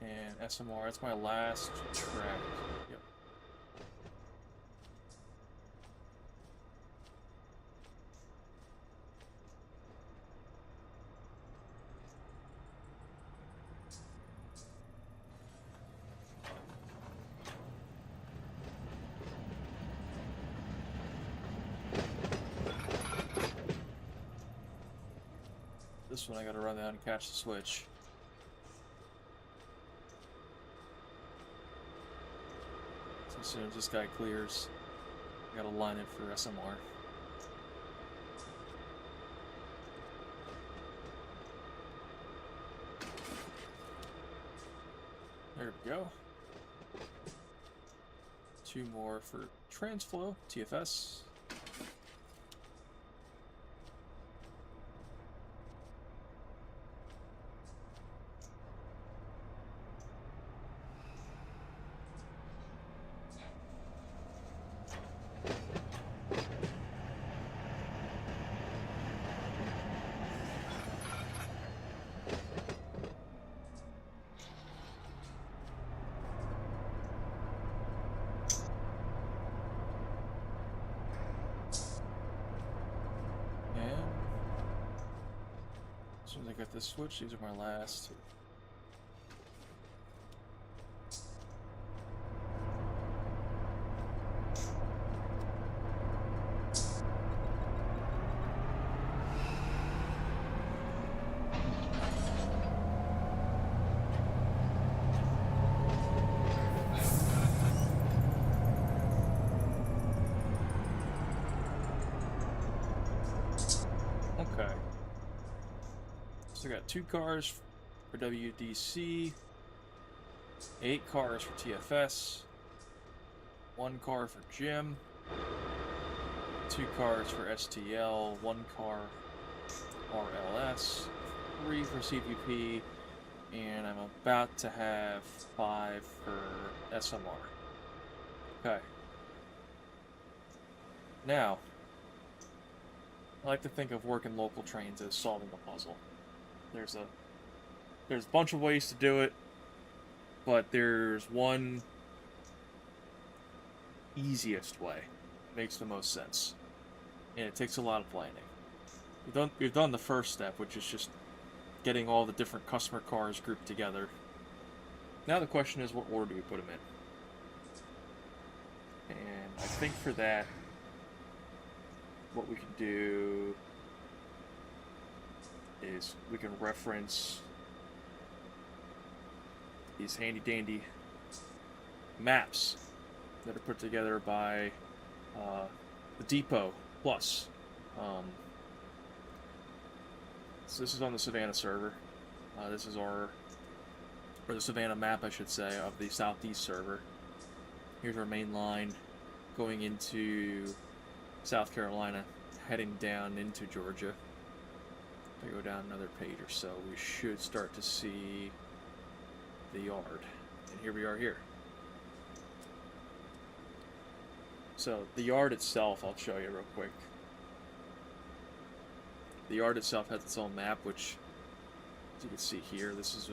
Speaker 1: And SMR, that's my last track. Yep. This one I gotta run down and catch the switch. So as soon as this guy clears, I gotta line it for SMR. There we go. 2 more for Transflow, TFS. As soon as I get this switch, these are my last 2. Okay. So I got 2 cars for WDC, 8 cars for TFS, 1 car for Gym, 2 cars for STL, 1 car RLS, 3 for CVP, and I'm about to have 5 for SMR. Okay. Now, I like to think of working local trains as solving a puzzle. There's a bunch of ways to do it, but there's one easiest way. Makes the most sense. And it takes a lot of planning. we've done the first step, which is just getting all the different customer cars grouped together. Now the question is, what order do we put them in? And I think for that, what we can do is we can reference these handy dandy maps that are put together by the Depot Plus. So this is on the Savannah server. This is or the Savannah map, I should say, of the Southeast server. Here's our main line going into South Carolina, heading down into Georgia. If I go down another page or so, we should start to see the yard. And here we are here. So the yard itself, I'll show you real quick. The yard itself has its own map, which, as you can see here, this is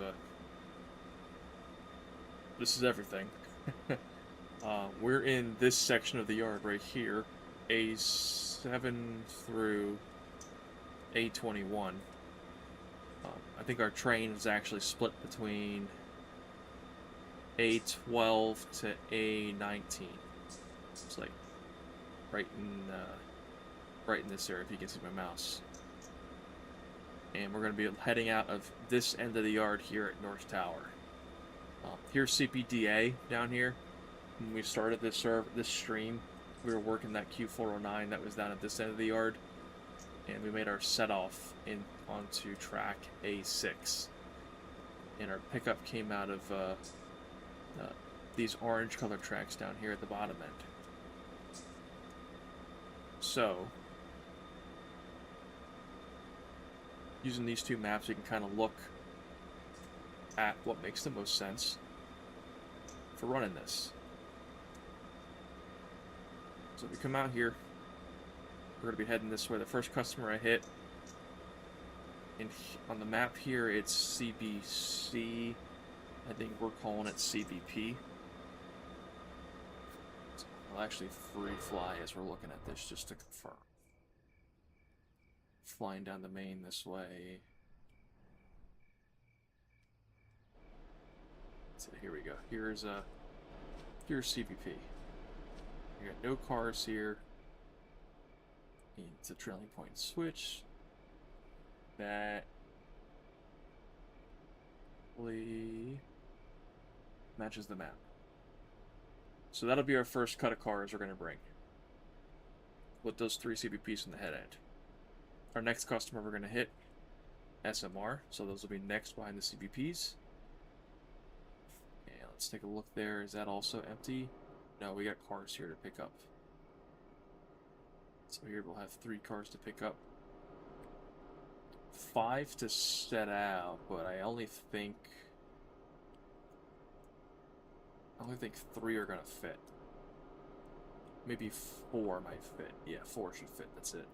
Speaker 1: everything. We're in this section of the yard right here, A7 through A21. I think our train is actually split between A12 to A19. It's like right in this area, if you can see my mouse. And we're going to be heading out of this end of the yard here at North Tower. Here's CPDA down here. When we started this stream, we were working that Q409 that was down at this end of the yard, and we made our set off onto track A6. And our pickup came out of these orange colored tracks down here at the bottom end. So, using these two maps, you can kind of look at what makes the most sense for running this. So we come out here, we're going to be heading this way. The first customer I hit, and on the map here it's CBC. I think we're calling it CBP. So I'll actually free fly as we're looking at this just to confirm. Flying down the main this way. So here we go. Here's CBP. We got no cars here. It's a trailing point switch. That matches the map. So that'll be our first cut of cars we're going to bring, with those 3 CBPs in the head end. Our next customer we're going to hit, SMR, so those will be next behind the CBPs. And let's take a look there. Is that also empty? No, we got cars here to pick up. So here we'll have 3 cars to pick up. 5 to set out, but I only think 3 are gonna fit. Maybe 4 might fit. Yeah, 4 should fit. That's it.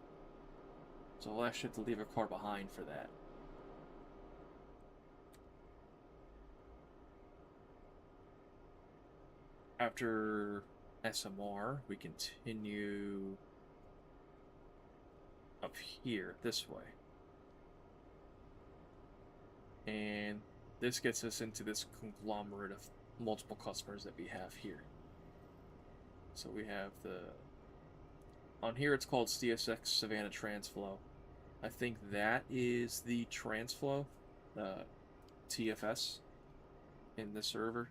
Speaker 1: So I'll actually have to leave a car behind for that. After SMR, we continue up here, this way. And this gets us into this conglomerate of multiple customers that we have here. So we have on here it's called CSX Savannah Transflow. I think that is the Transflow, TFS, in this server.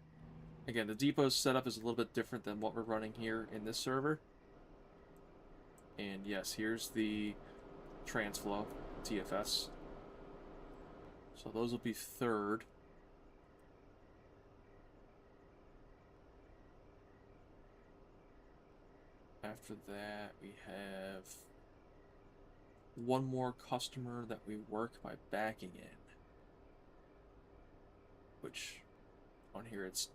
Speaker 1: Again, the depot's setup is a little bit different than what we're running here in this server. And yes, here's the Transflow, TFS. So those will be third. After that, we have one more customer that we work by backing in. Which, on here it's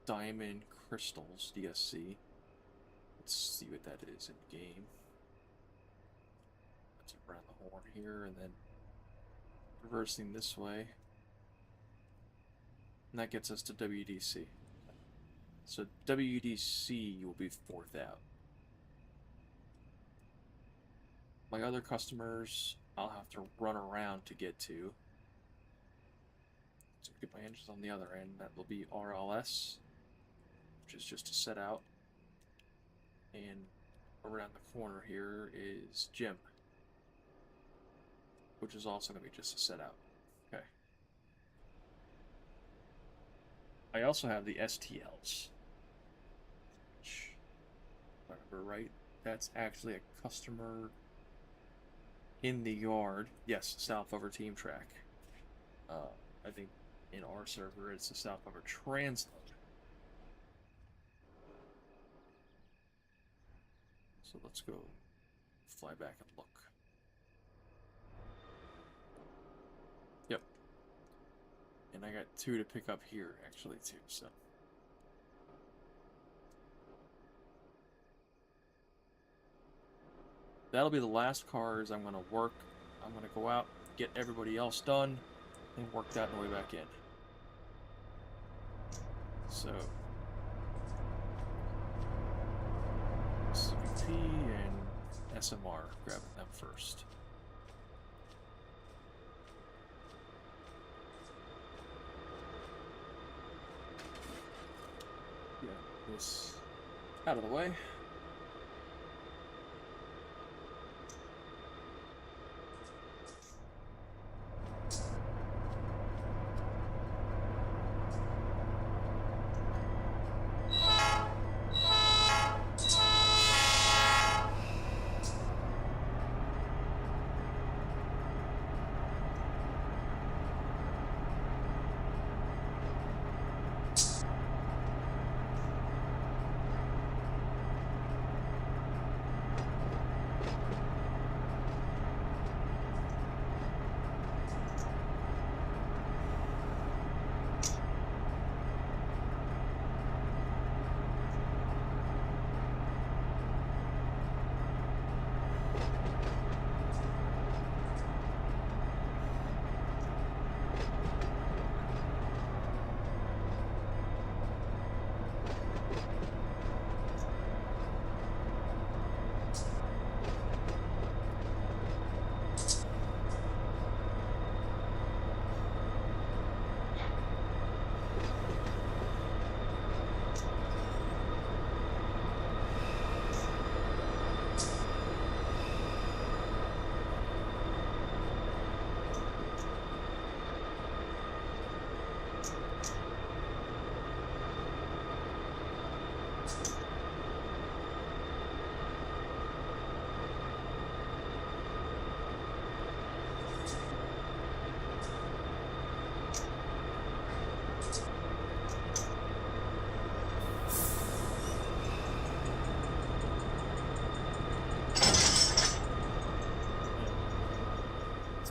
Speaker 1: Diamond Crystals, DSC. Let's see what that is in game. Let's around the horn here and then reversing this way. And that gets us to WDC. So WDC will be 4th out. My other customers, I'll have to run around to get to. So get my engines on the other end. That will be RLS, which is just a set out. And around the corner here is Jim, which is also going to be just a set out. Okay. I also have the STLs, which, if I remember right, that's actually a customer in the yard. Yes, Southover team track. I think in our server it's a Southover transload. So let's go fly back and look. Yep. And I got 2 to pick up here, actually, too, so. That'll be the last cars I'm going to work. I'm going to go out, get everybody else done, and work that on the way back in. So, CVT and SMR, grabbing them first. Yeah, this out of the way.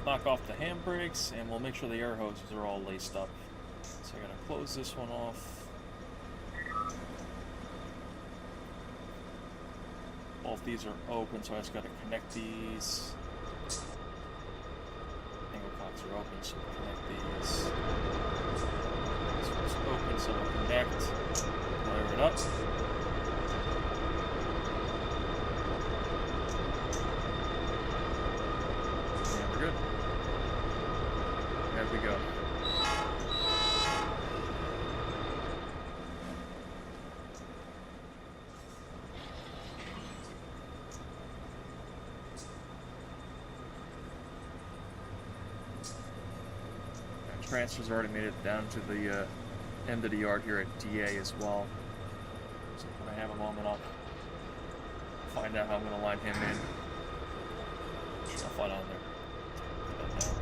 Speaker 1: Knock off the handbrakes, and we'll make sure the air hoses are all laced up. So I gotta close this one off. Both these are open, so I just gotta connect these. Angle cocks are open, so we'll connect these. This one's open, so we'll connect. Wire it up. And we're good. There we go. Transfer's already made it down to the end of the yard here at DA as well. So when I have a moment, I'll find out how I'm going to line him in. I'll fly down there. Put that down.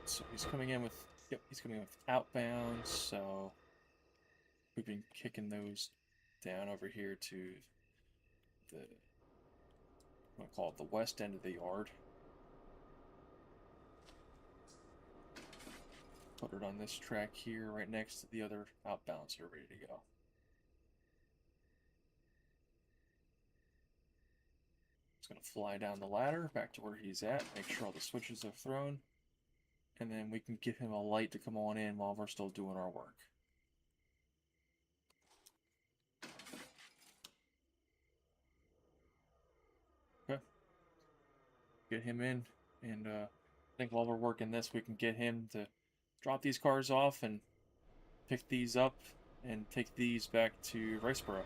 Speaker 1: So he's coming in with, yep, he's coming in with outbounds, so we've been kicking those down over here to the, I'm going to call it the west end of the yard. Put it on this track here, right next to the other outbounds that are ready to go. Just going to fly down the ladder back to where he's at, make sure all the switches are thrown, and then we can give him a light to come on in while we're still doing our work. get him in, and I think while we're working this, we can get him to drop these cars off and pick these up and take these back to Riceboro.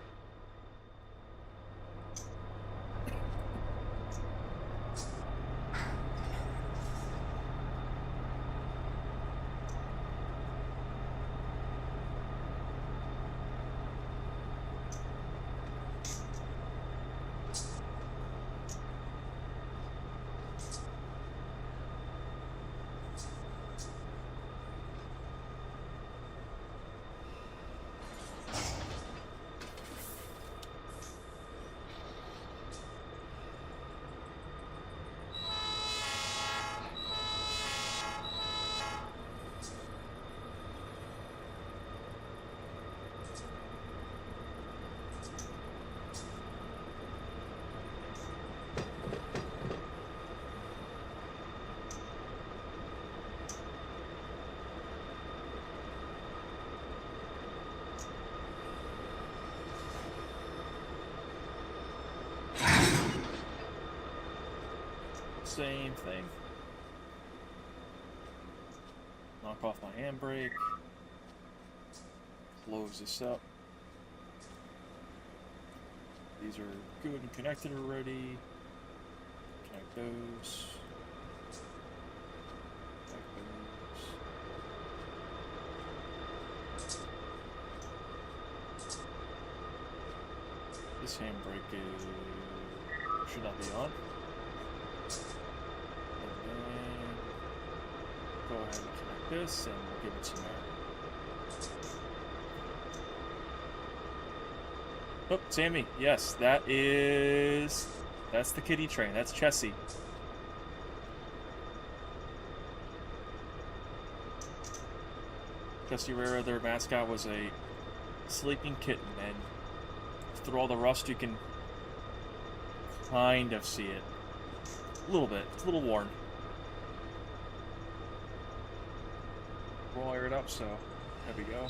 Speaker 1: Same thing. Knock off my handbrake. Close this up. These are good and connected already. Connect those. Connect those. This handbrake should not be on. Go ahead and connect this, and we'll give it some air. Oh, Sammy, yes, that's the kitty train. That's Chessie. Chessie Rara, their mascot, was a sleeping kitten, and through all the rust, you can kind of see it. A little bit. It's a little worn. We'll air it up, so there we go.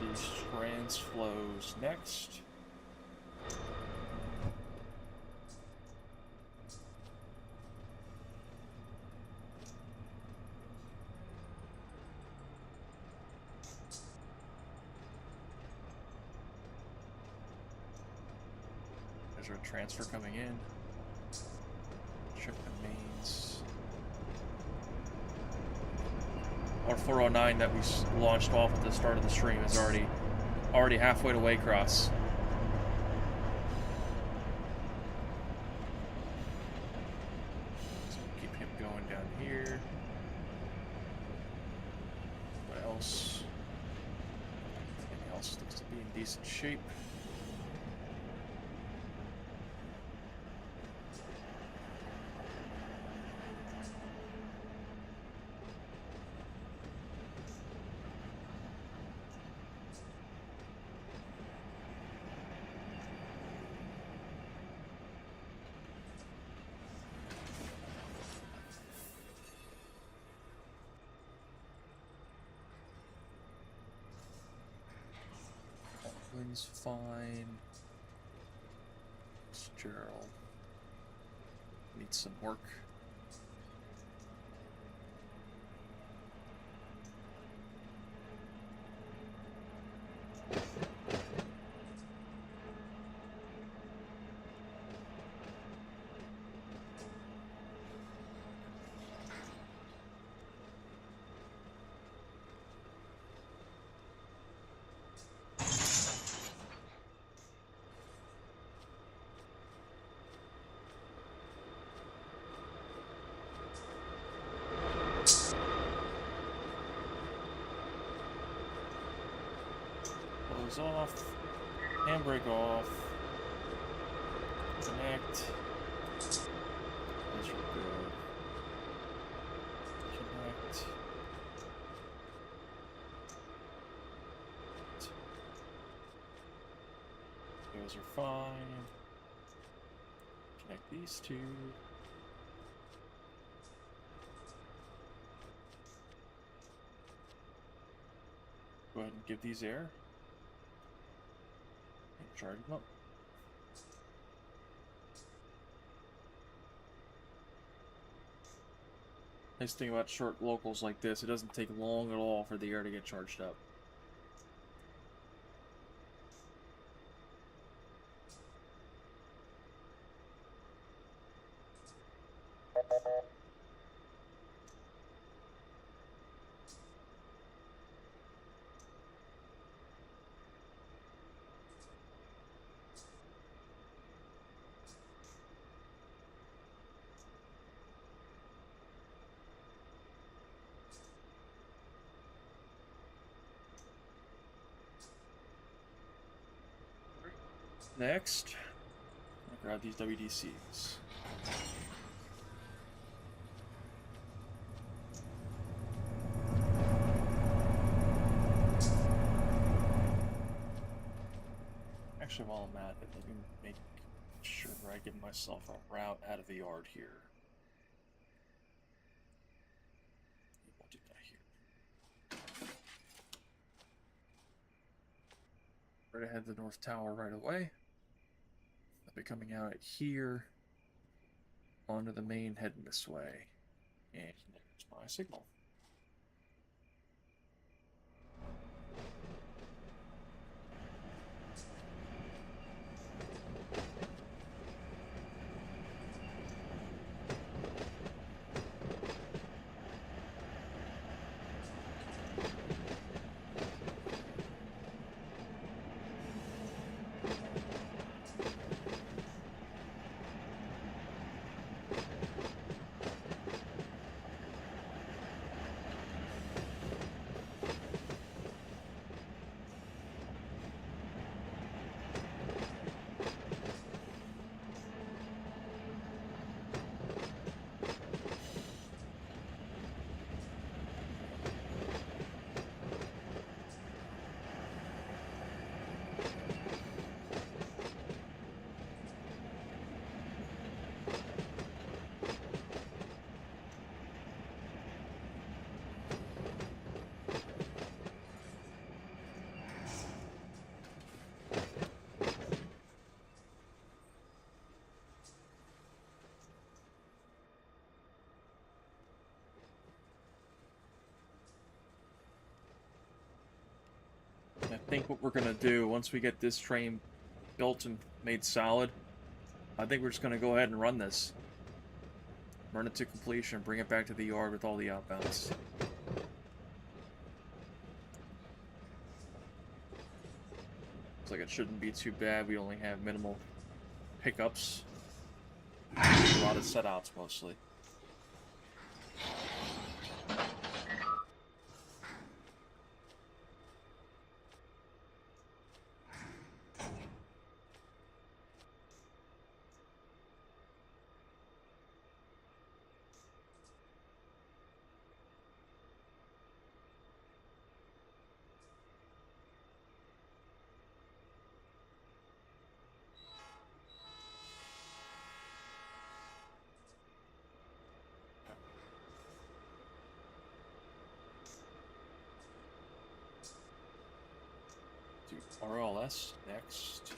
Speaker 1: These trans flows next. There's our transfer coming in. Shipment mains. Our 409 that we launched off at the start of the stream is already halfway to Waycross. So keep him going down here. What else? Everything else looks to be in decent shape. Wind's fine. Gerald needs some work. Off, handbrake off, connect, those are good, connect, those are fine, These two. Go ahead and give these air. And charge them up. Nice thing about short locals like this, it doesn't take long at all for the air to get charged up. Next, I'll grab these WDCs. Actually, while I'm at it, let me make sure I give myself a route out of the yard here. We'll do that here. Right ahead to the North Tower right away. I'll be coming out here onto the main heading this way. And there's my signal. I think what we're going to do, once we get this train built and made solid, I think we're just going to go ahead and run this. Run it to completion, bring it back to the yard with all the outbounds. Looks like it shouldn't be too bad. We only have minimal pickups. A lot of setouts mostly. Do RLS next.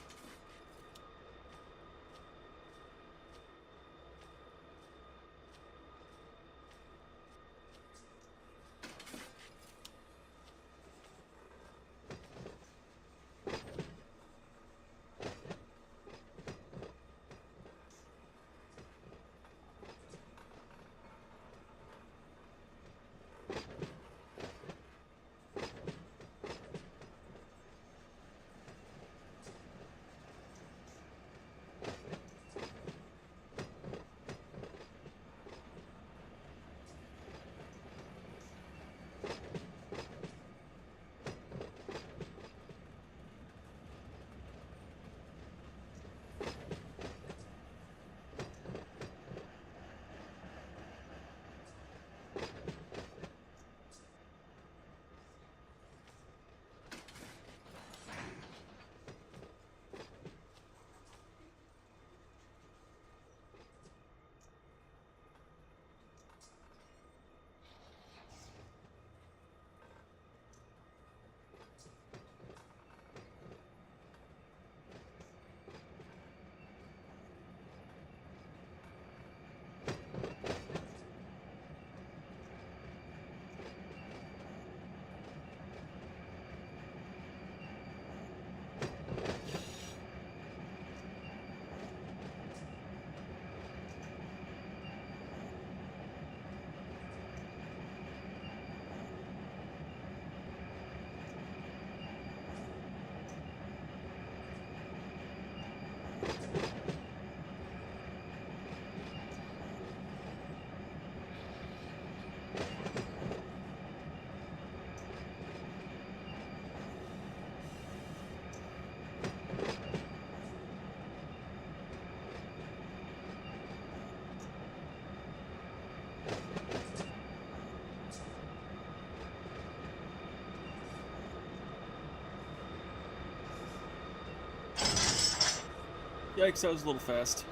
Speaker 1: Yikes, that was a little fast.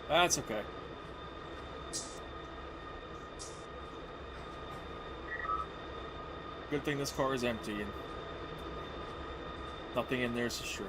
Speaker 1: That's okay. Good thing this car is empty and nothing in there is destroyed.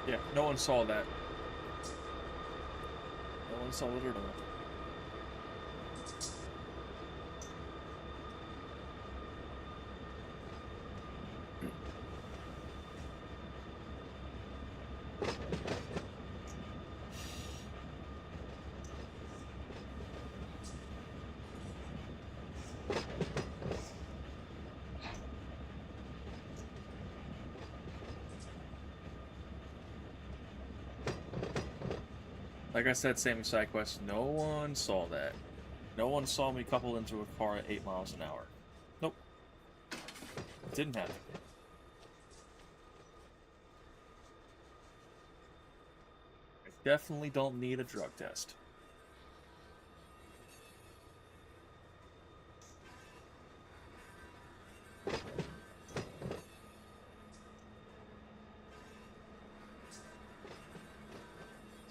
Speaker 1: Yeah, no one saw that. No one saw it at all. Like I said, same side quest. No one saw that. No one saw me coupled into a car at 8 miles an hour. Nope. It didn't happen. I definitely don't need a drug test.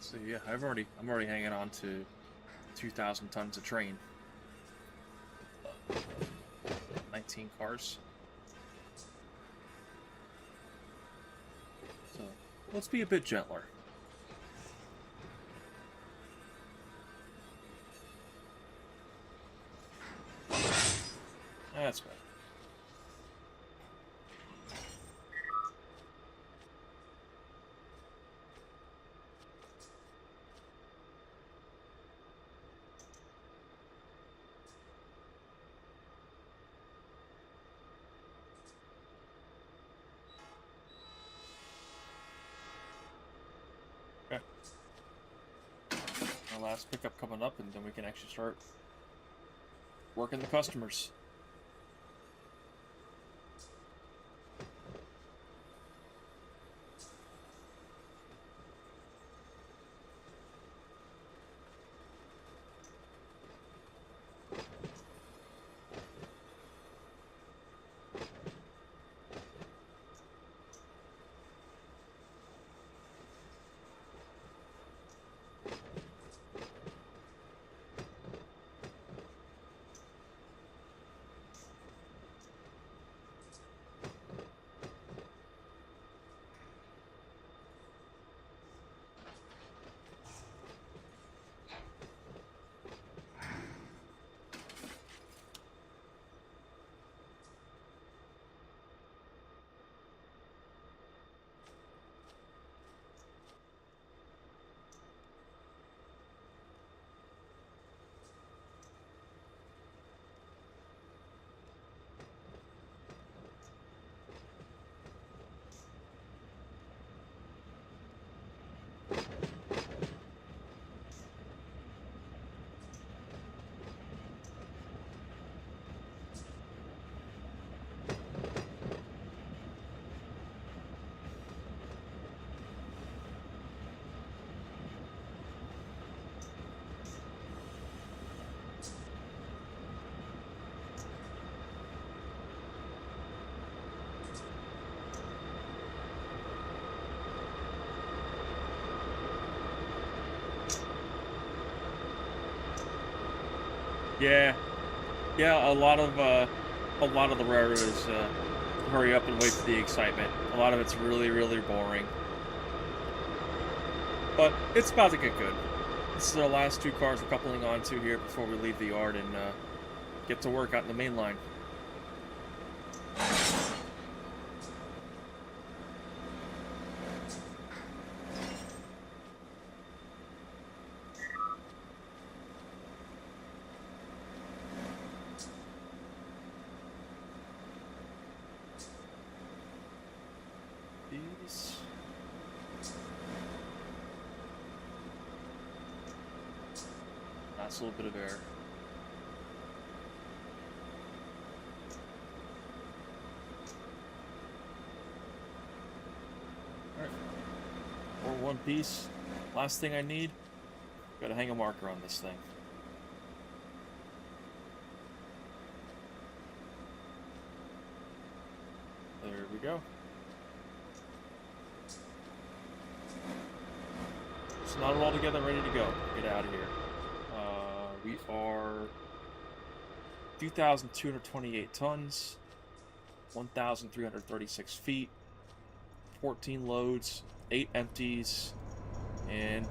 Speaker 1: So yeah, I'm already hanging on to 2,000 tons of train. 19 cars. So let's be a bit gentler. That's better. Okay. Our last pickup coming up, and then we can actually start working the customers. Yeah, yeah. A lot of the railroad is hurry up and wait for the excitement. A lot of it's really, really boring. But it's about to get good. This is the last 2 cars we're coupling onto here before we leave the yard and get to work out in the main line. last little bit of air. Alright. Or one piece. Last thing I need. Gotta hang a marker on this thing. There we go. It's not all together, ready to go. Get out of here. We are 2,228 tons, 1,336 feet, 14 loads, 8 empties, and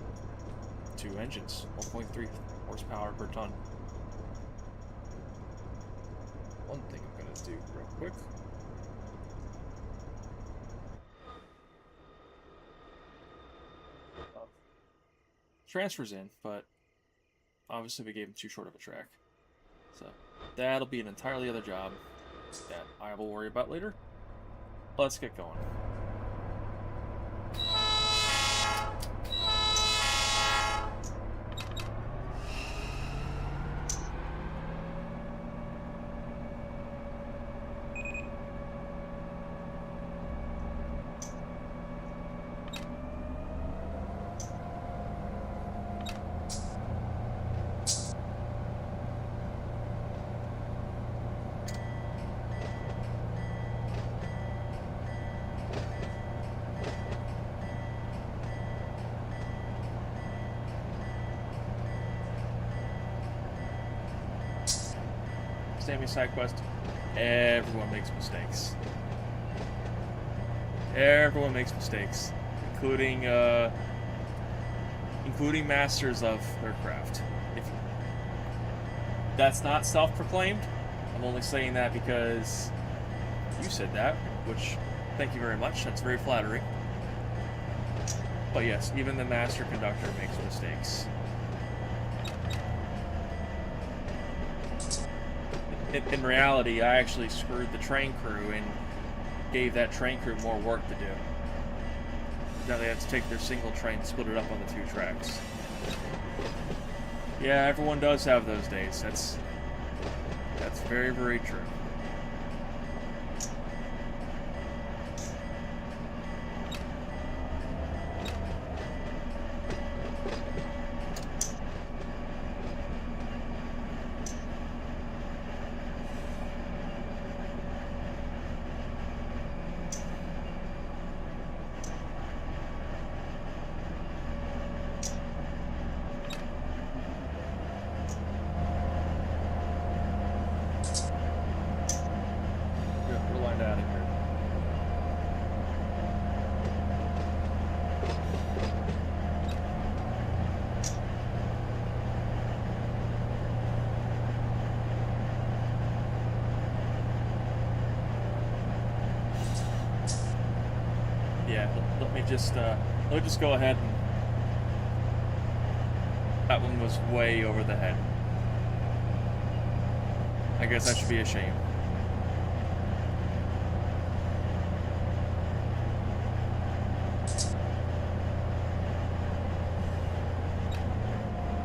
Speaker 1: 2 engines, 1.3 horsepower per ton. One thing I'm going to do real quick. Transfers in, but obviously we gave him too short of a track. So that'll be an entirely other job that I will worry about later. Let's get going. Sammy side quest. Everyone makes mistakes. Everyone makes mistakes, including masters of their craft. That's not self-proclaimed. I'm only saying that because you said that, which thank you very much. That's very flattering. But yes, even the master conductor makes mistakes. In reality, I actually screwed the train crew and gave that train crew more work to do. Now they have to take their single train, split it up on the 2 tracks. Yeah, everyone does have those days. That's very, very true. Let me just go ahead and... That one was way over the head. I guess that should be a shame.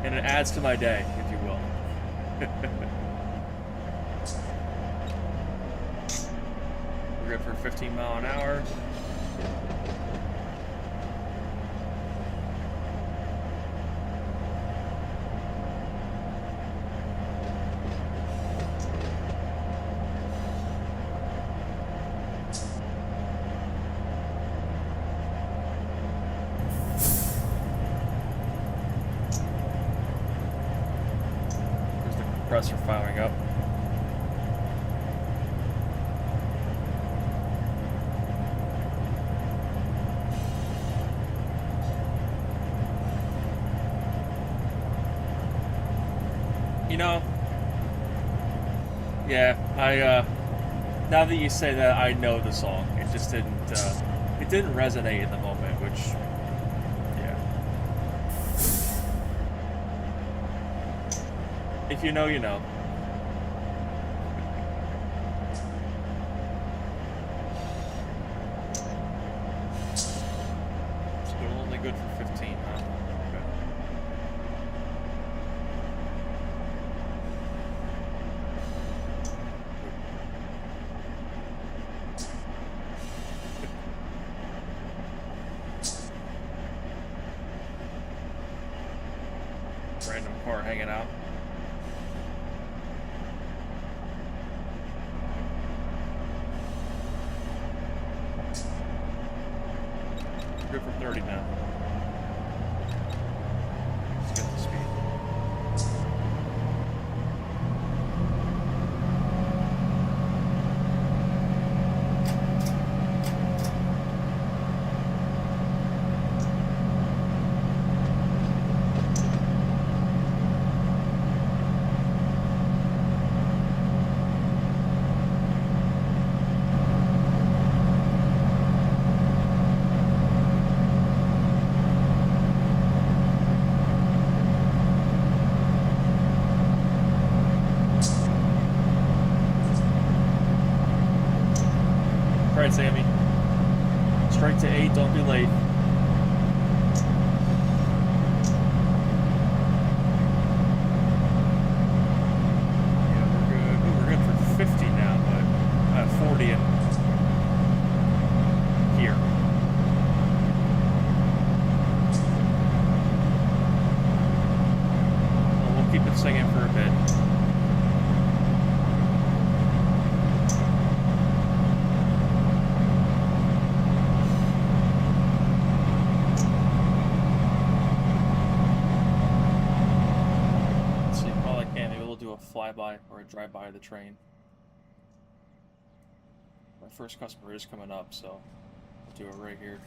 Speaker 1: And it adds to my day, if you will. We're good for 15 mile an hour. Compressor firing up. You know, yeah, now that you say that, I know the song. It just didn't resonate in the moment, which, yeah. If you know, you know. Still only good for 15, huh? Okay. car hanging out. Good for 30 now. Let's get the speed. Alright, Sammy. Straight to 8, don't be late. Yeah, we're good. Ooh, we're good for 50 now, but 40 in here. Well, we'll keep it singing for a bit. Flyby or a drive-by of the train. My first customer is coming up, so I'll do it right here.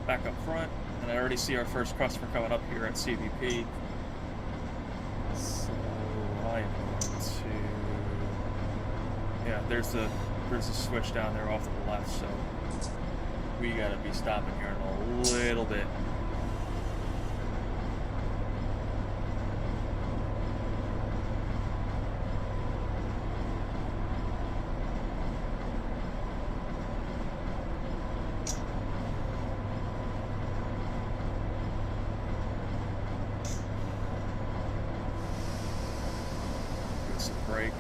Speaker 1: Back up front, and I already see our first customer coming up here at CVP. So I am going to, yeah, there's the switch down there off to the left. So we gotta be stopping here in a little bit. Break.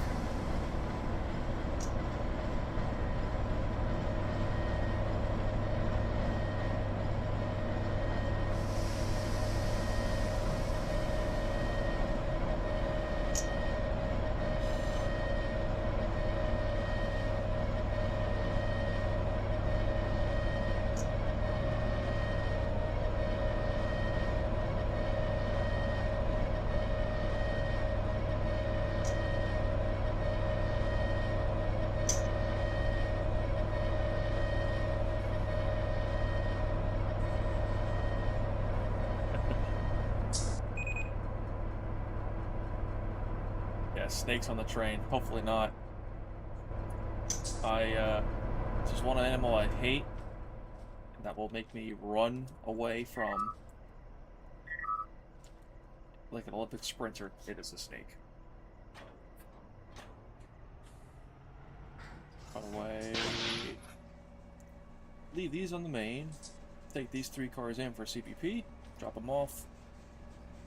Speaker 1: Yeah, snakes on the train. Hopefully not. Just one animal I hate, and that will make me run away from, like an Olympic sprinter. It is a snake. Run away. Leave these on the main. Take these 3 cars in for CPP. Drop them off.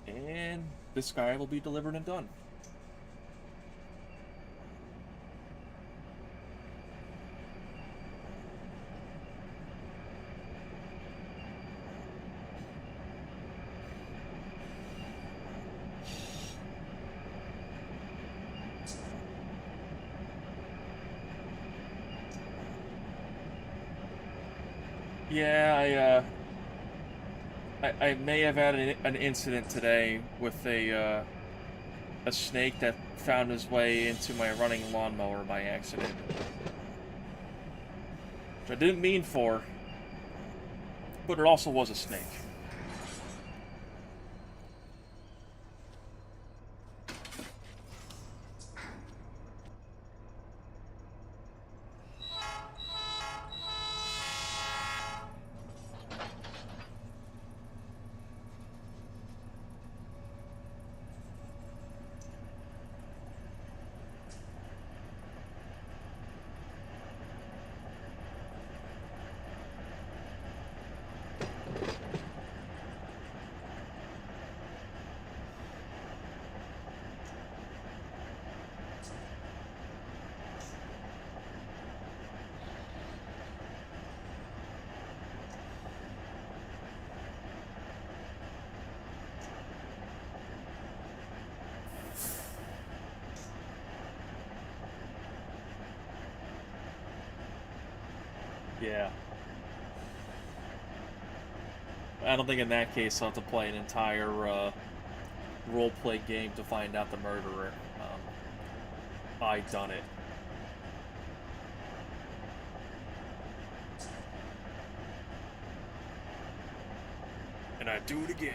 Speaker 1: And this guy will be delivered and done. Yeah, I may have had an incident today with a snake that found his way into my running lawnmower by accident. Which I didn't mean for, but it also was a snake. Yeah. I don't think in that case I'll have to play an entire role-play game to find out the murderer. I done it. And I do it again.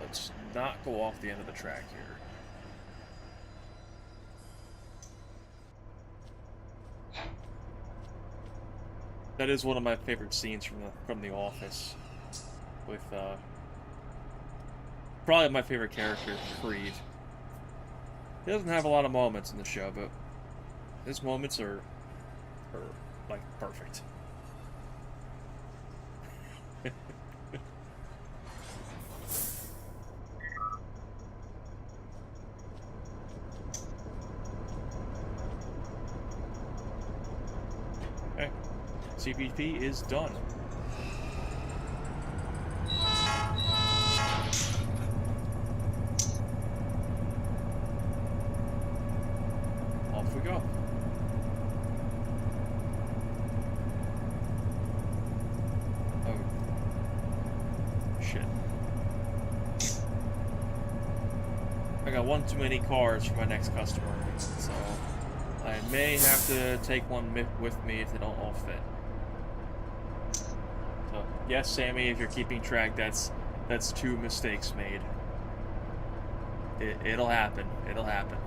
Speaker 1: Let's not go off the end of the track here. That is one of my favorite scenes from The Office, with probably my favorite character, Creed. He doesn't have a lot of moments in the show, but his moments are like perfect. Okay, CPP is done. Off we go. I got one too many cars for my next customer, so I may have to take one with me if they don't all fit. So, yes, Sammy, if you're keeping track, that's 2 mistakes made. It'll happen. It'll happen.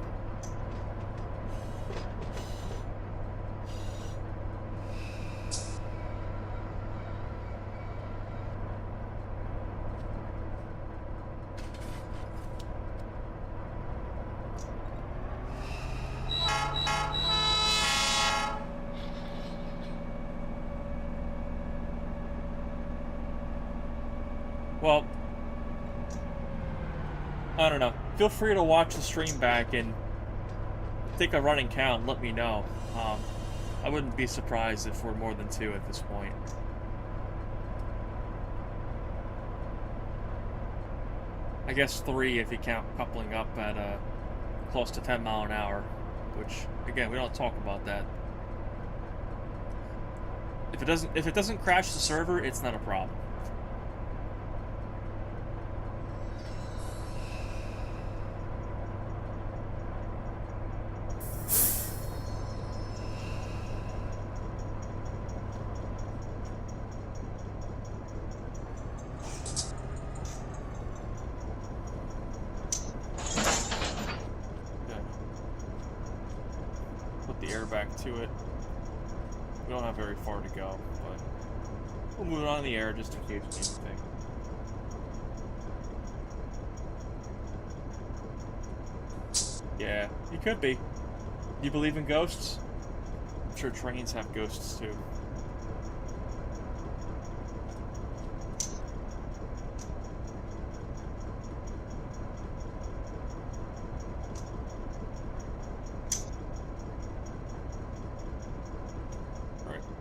Speaker 1: Well, I don't know. Feel free to watch the stream back and take a running count and let me know. I wouldn't be surprised if we're more than 2 at this point. I guess 3 if you count coupling up at close to 10 mile an hour, which again we don't talk about that. If it doesn't crash the server, it's not a problem. To it. We don't have very far to go, but we'll move it on in the air just in case we need anything. Yeah, you could be. You believe in ghosts? I'm sure trains have ghosts too.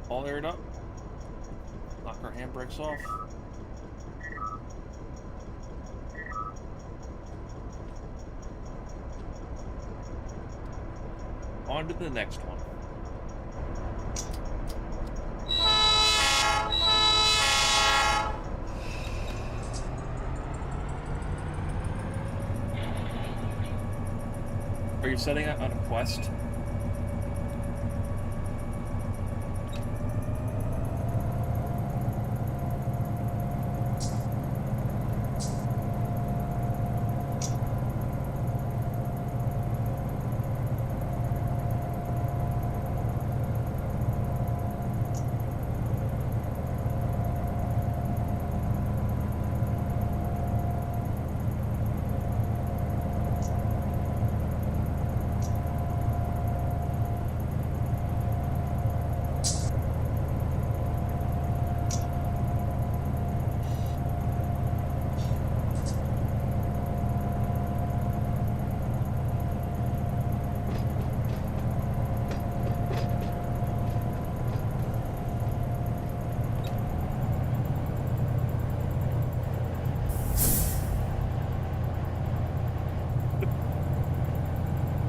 Speaker 1: All aired up. Knock our handbrakes off. On to the next one. Are you setting it on a quest?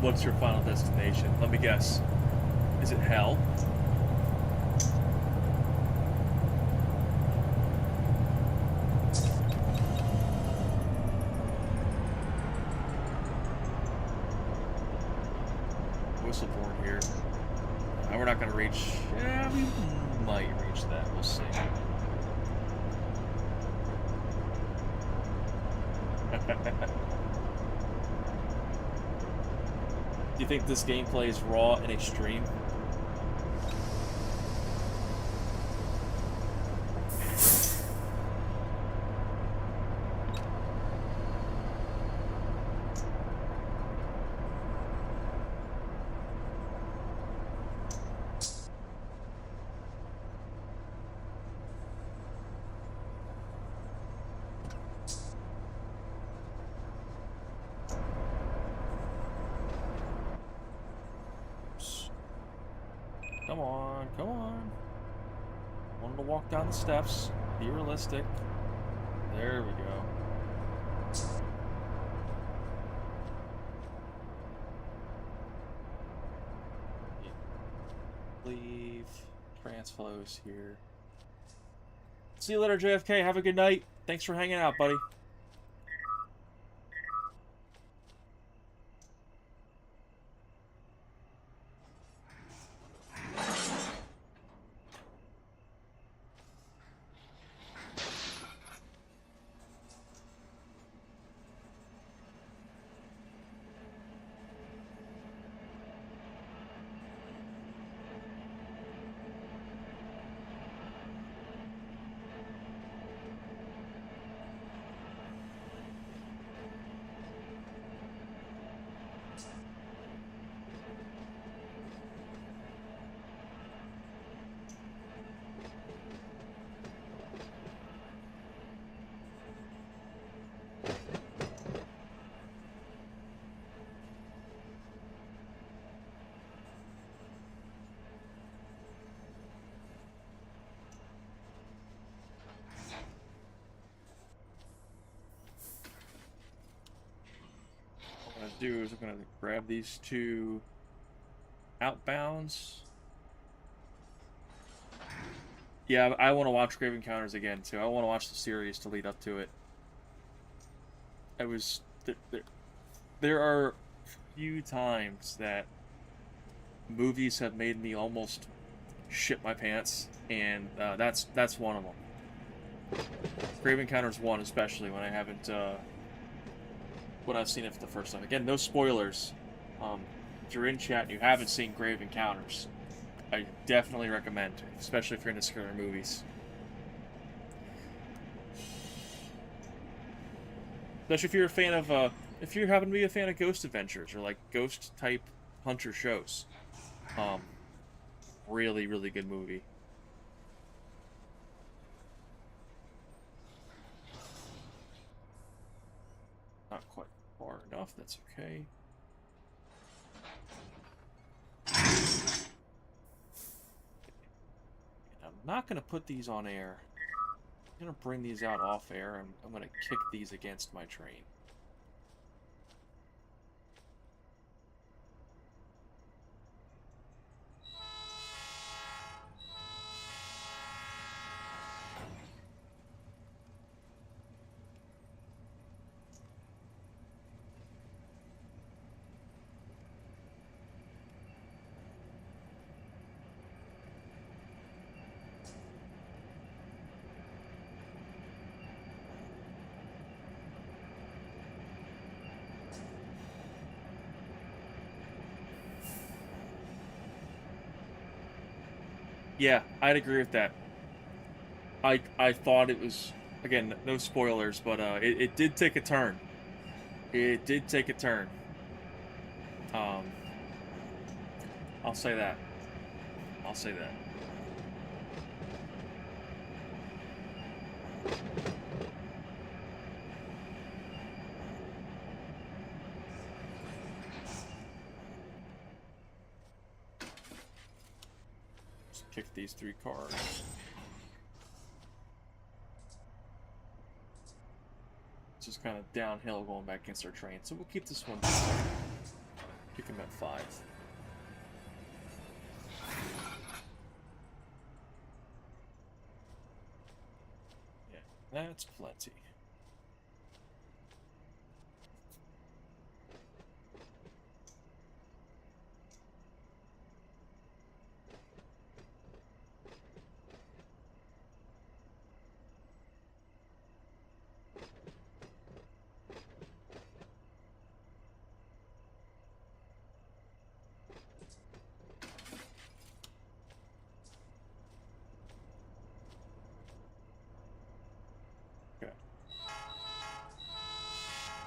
Speaker 1: What's your final destination? Let me guess. Is it hell? Whistleboard here. We're not gonna reach. Yeah, we might reach that. We'll see. Do you think this gameplay is raw and extreme? Come on, come on. I wanted to walk down the steps. Be realistic. There we go. Leave. Transflows here. See you later, JFK. Have a good night. Thanks for hanging out, buddy. Do is I'm gonna grab these two outbounds. Yeah, I want to watch Grave Encounters again too. I want to watch the series to lead up to it. I was there are few times that movies have made me almost shit my pants, and that's one of them. Grave Encounters 1 especially, when I haven't when I've seen it for the first time. Again, no spoilers. If you're in chat and you haven't seen Grave Encounters, I definitely recommend, especially if you're into scary movies. Especially if you're a fan of, if you happen to be a fan of Ghost Adventures or like Ghost type hunter shows. Really, really good movie. Not quite far enough, that's okay. I'm not going to put these on air. I'm going to bring these out off air, and I'm going to kick these against my train. Yeah, I'd agree with that. I thought it was, again, no spoilers, but it did take a turn. It did take a turn. I'll say that. I'll say that. Just kick these 3 cars. It's just kind of downhill going back against our train, so we'll keep this one. Pick him at 5. Yeah, that's plenty.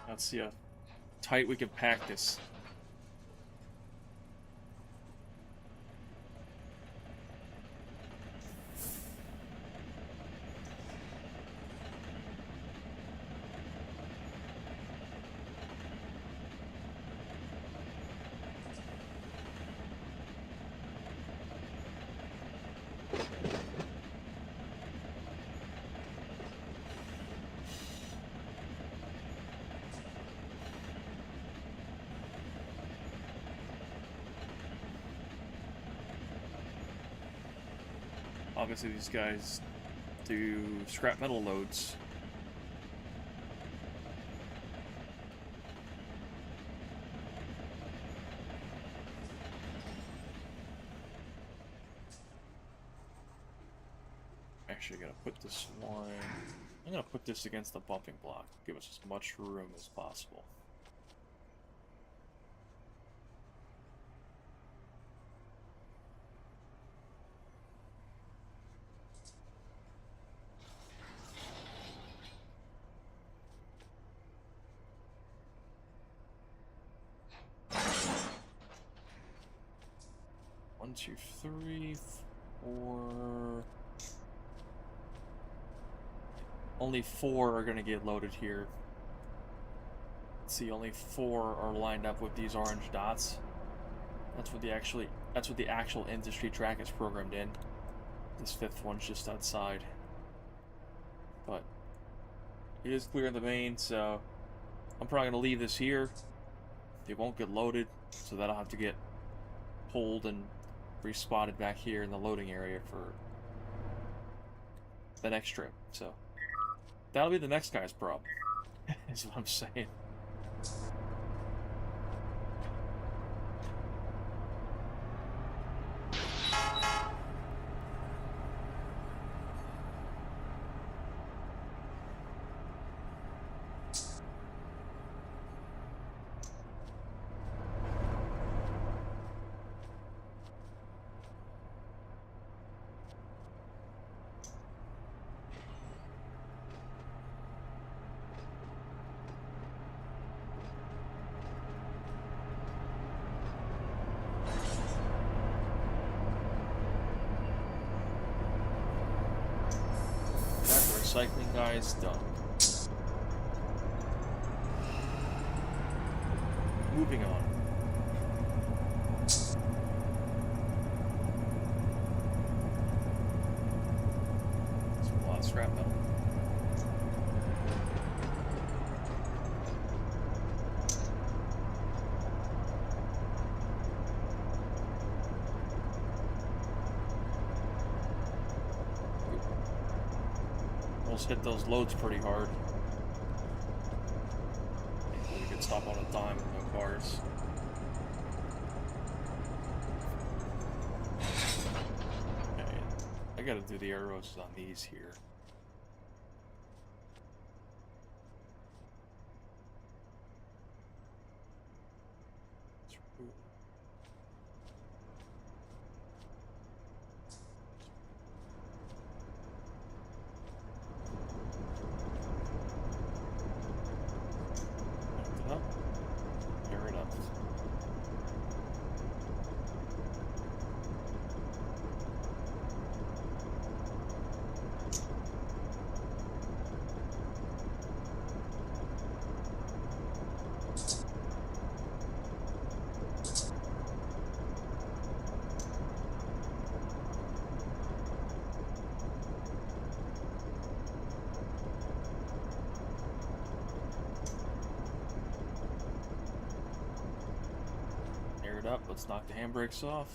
Speaker 1: Let's see how tight we can pack this. Obviously, these guys do scrap metal loads. Actually, I gotta put this one. I'm gonna put this against the bumping block. Give us as much room as possible. One, two, three, four. Only 4 are gonna get loaded here. Let's see, only 4 are lined up with these orange dots. That's what the actual industry track is programmed in. This 5th one's just outside. But it is clear in the main, so I'm probably gonna leave this here. They won't get loaded, so that'll have to get pulled and respotted back here in the loading area for the next trip. So that'll be the next guy's problem, is what I'm saying. Recycling guy's done. Moving on. That's a lot of scrap metal. Hit those loads pretty hard. We could stop on a dime with no cars. Okay, I gotta do the arrows on these here. fired up. Let's knock the handbrakes off.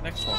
Speaker 1: Next one.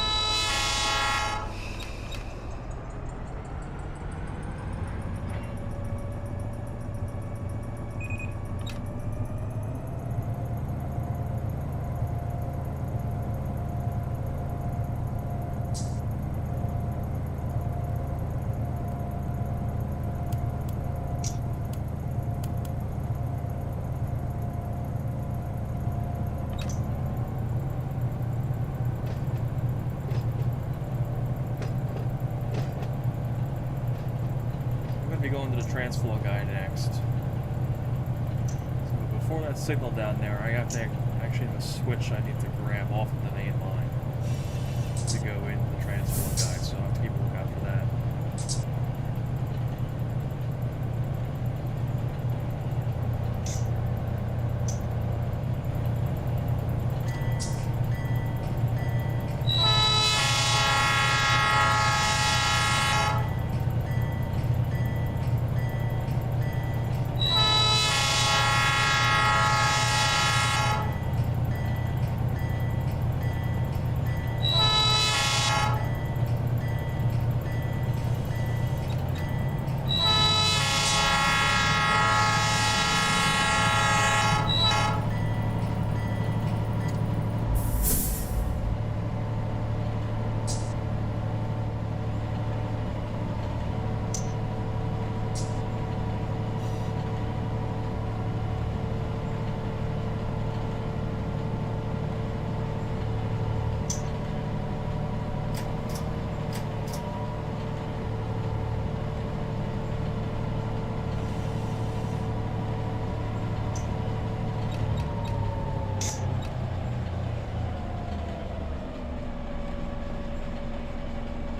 Speaker 1: Be going to the transflow guy next. So before that signal down there, I have to actually have a switch I need to grab off of the main line to go into the transflow guy, so I have to keep a lookout for that.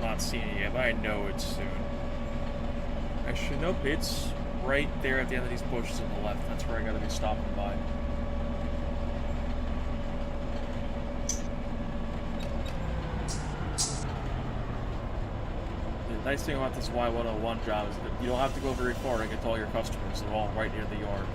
Speaker 1: Not seeing it yet, but I know it's soon. Actually, nope, it's right there at the end of these bushes on the left. That's where I gotta be stopping by. The nice thing about this Y101 job is that you don't have to go very far to get to all your customers. They're all right near the yard.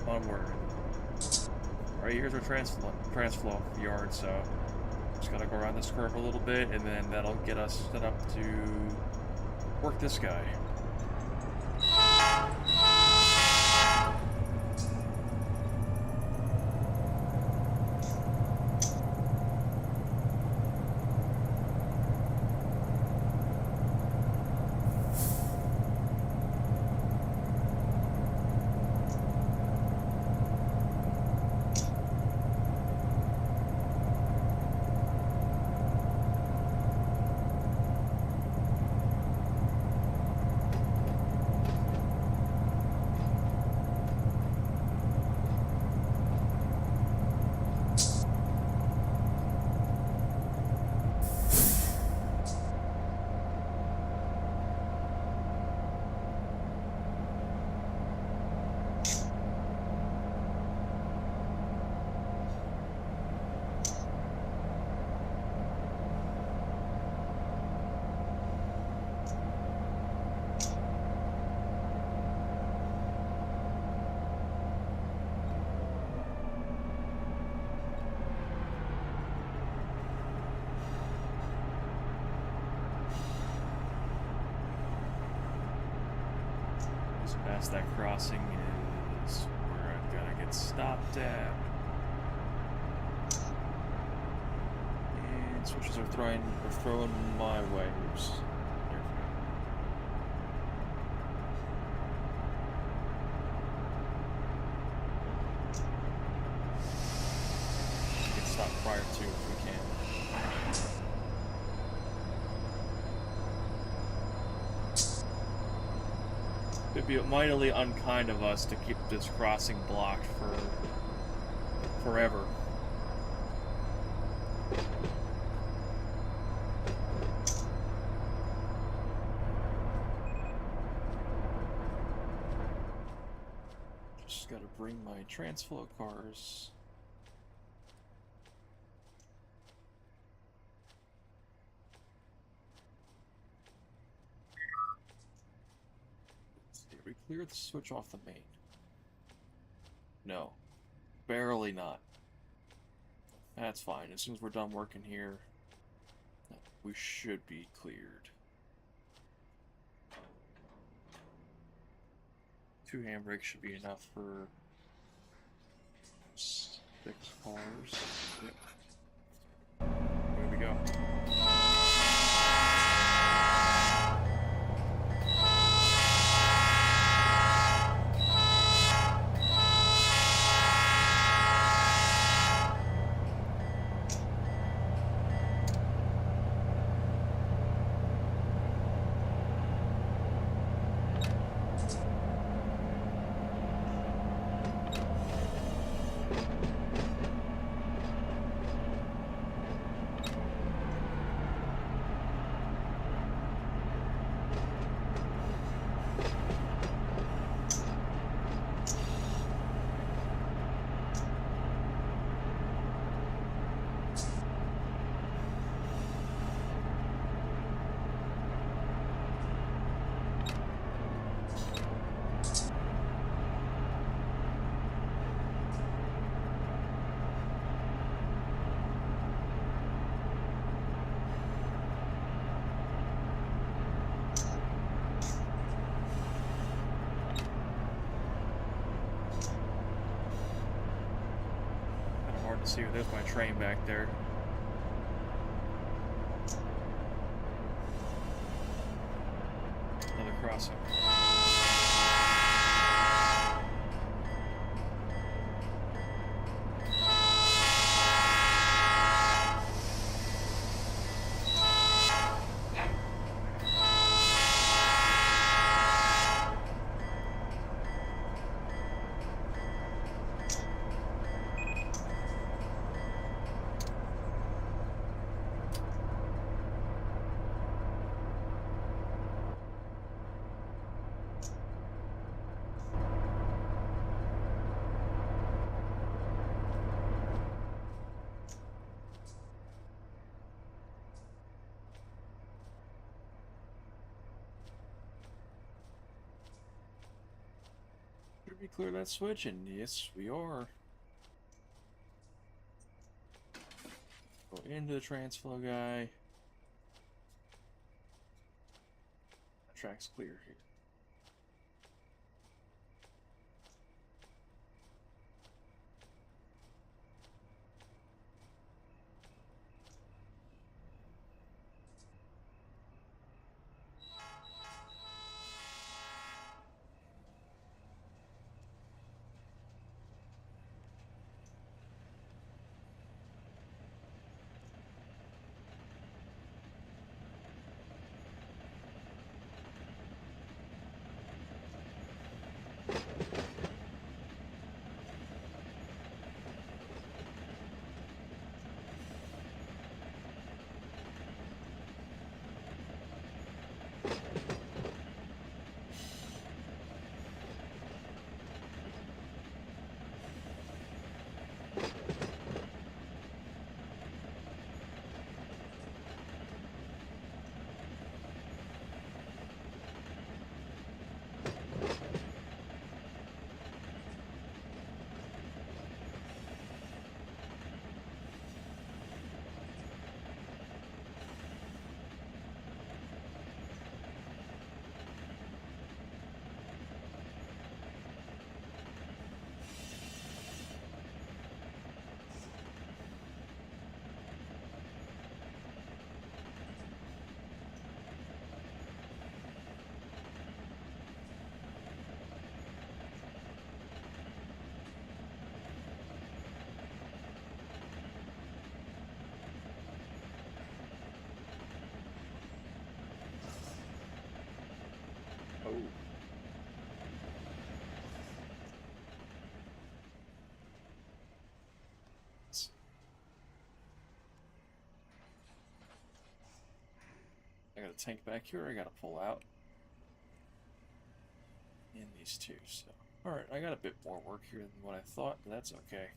Speaker 1: Onward. Alright, here's our transflow yard, so just gotta go around this curve a little bit, and then that'll get us set up to work this guy. past that crossing is where I'm gonna get stopped at. And switches are throwing my waves. There we go. Get stopped prior to if we can. It'd be mightily unkind of us to keep this crossing blocked for forever. Just gotta bring my transflow cars. Did we clear the switch off the main? No. Barely not. That's fine. As soon as we're done working here, we should be cleared. 2 handbrakes should be enough for 6 cars. Yep. There we go. See, there's my train back there. Another crossing. Did we clear that switch? And yes, we are. Go into the transflow guy. That track's clear here. tank back here I gotta pull out. And these two, so. Alright, I got a bit more work here than what I thought, but that's okay.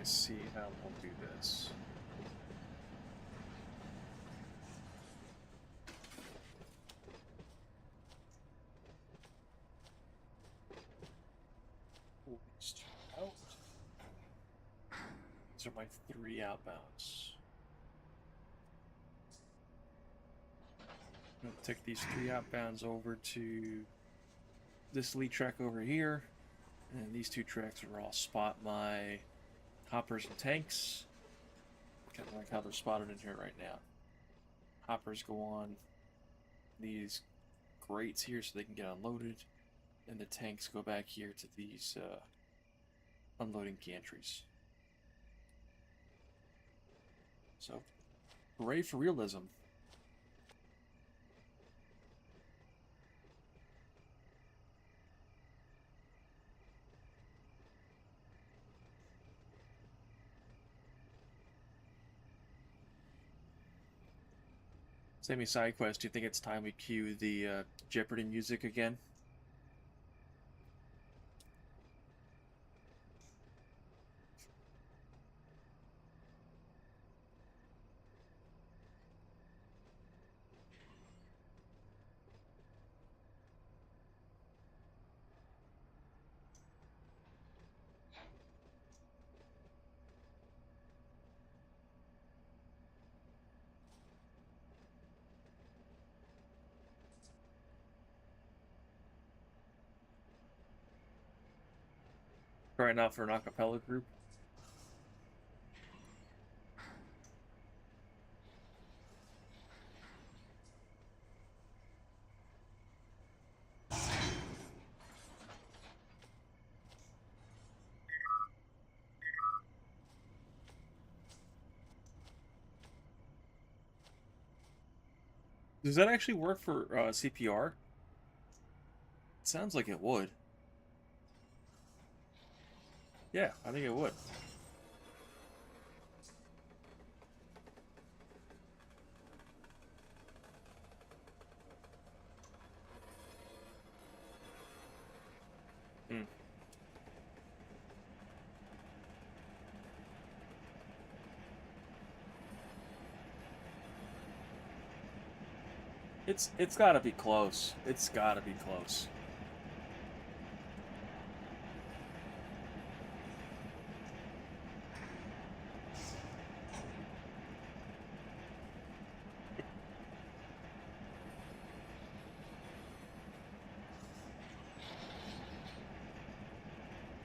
Speaker 1: See how we'll do this. Pull these two out. These are my 3 outbounds. I'm gonna take these 3 outbounds over to this lead track over here, and these 2 tracks are all spot my hoppers and tanks. Kind of like how they're spotted in here right now. Hoppers go on these grates here so they can get unloaded, and the tanks go back here to these unloading gantries. So, hooray for realism. Sammy side quest, do you think it's time we cue the Jeopardy music again? Trying out for an acapella group. Does that actually work for CPR? It sounds like it would. Yeah, I think it would. Hmm. It's gotta be close. It's gotta be close.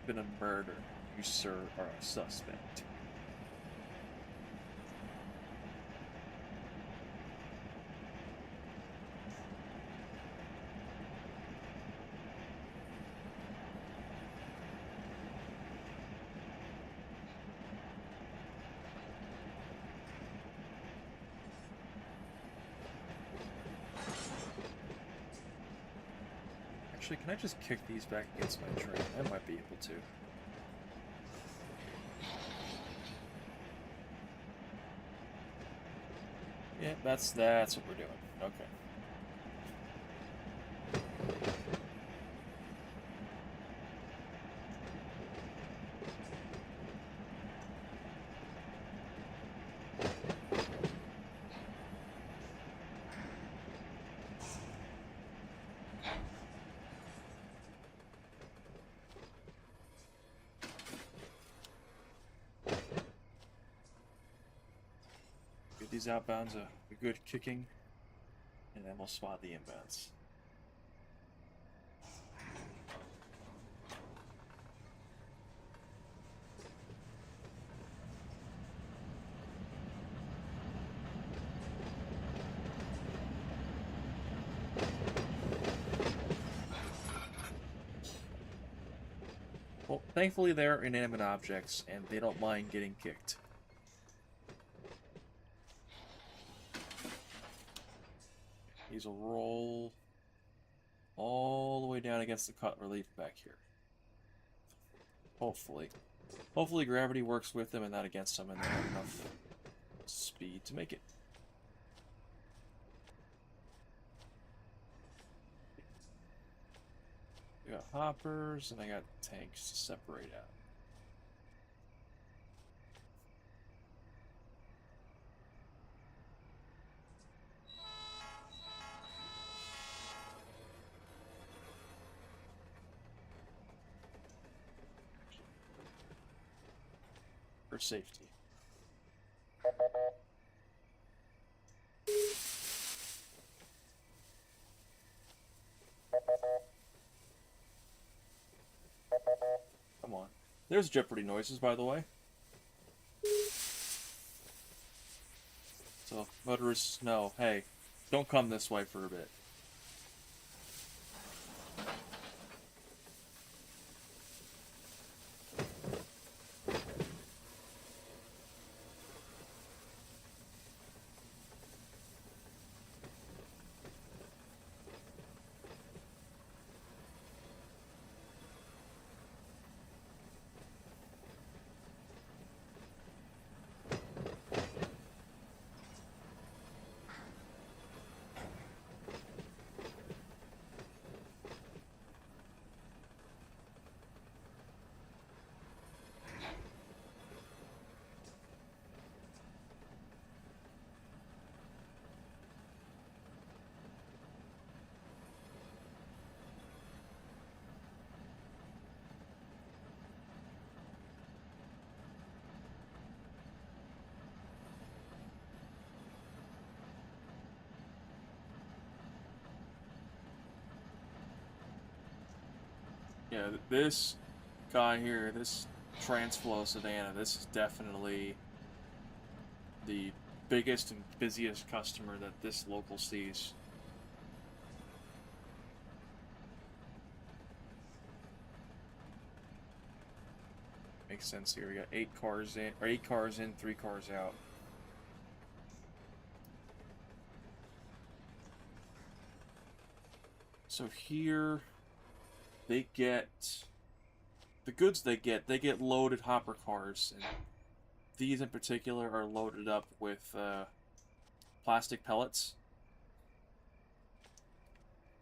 Speaker 1: Been a murder. You, sir, are a suspect. Actually, can I just kick these back against my train? I might be able to. Yeah, that's what we're doing. Okay. Give these outbounds a good kicking, and then we'll spot the inbounds. Well, thankfully they're inanimate objects, and they don't mind getting kicked. These will roll all the way down against the cut relief back here. Hopefully. Hopefully gravity works with them and not against them, and they have enough speed to make it. I got hoppers, and I got tanks to separate out. For safety. Come on. There's Jeopardy noises, by the way. So, motorists know, hey, don't come this way for a bit. Yeah, this guy here, this Transflow Savannah, this is definitely the biggest and busiest customer that this local sees. Makes sense here. We got 8 cars in, 3 cars out. So here, they get the goods they get loaded hopper cars, and these in particular are loaded up with plastic pellets.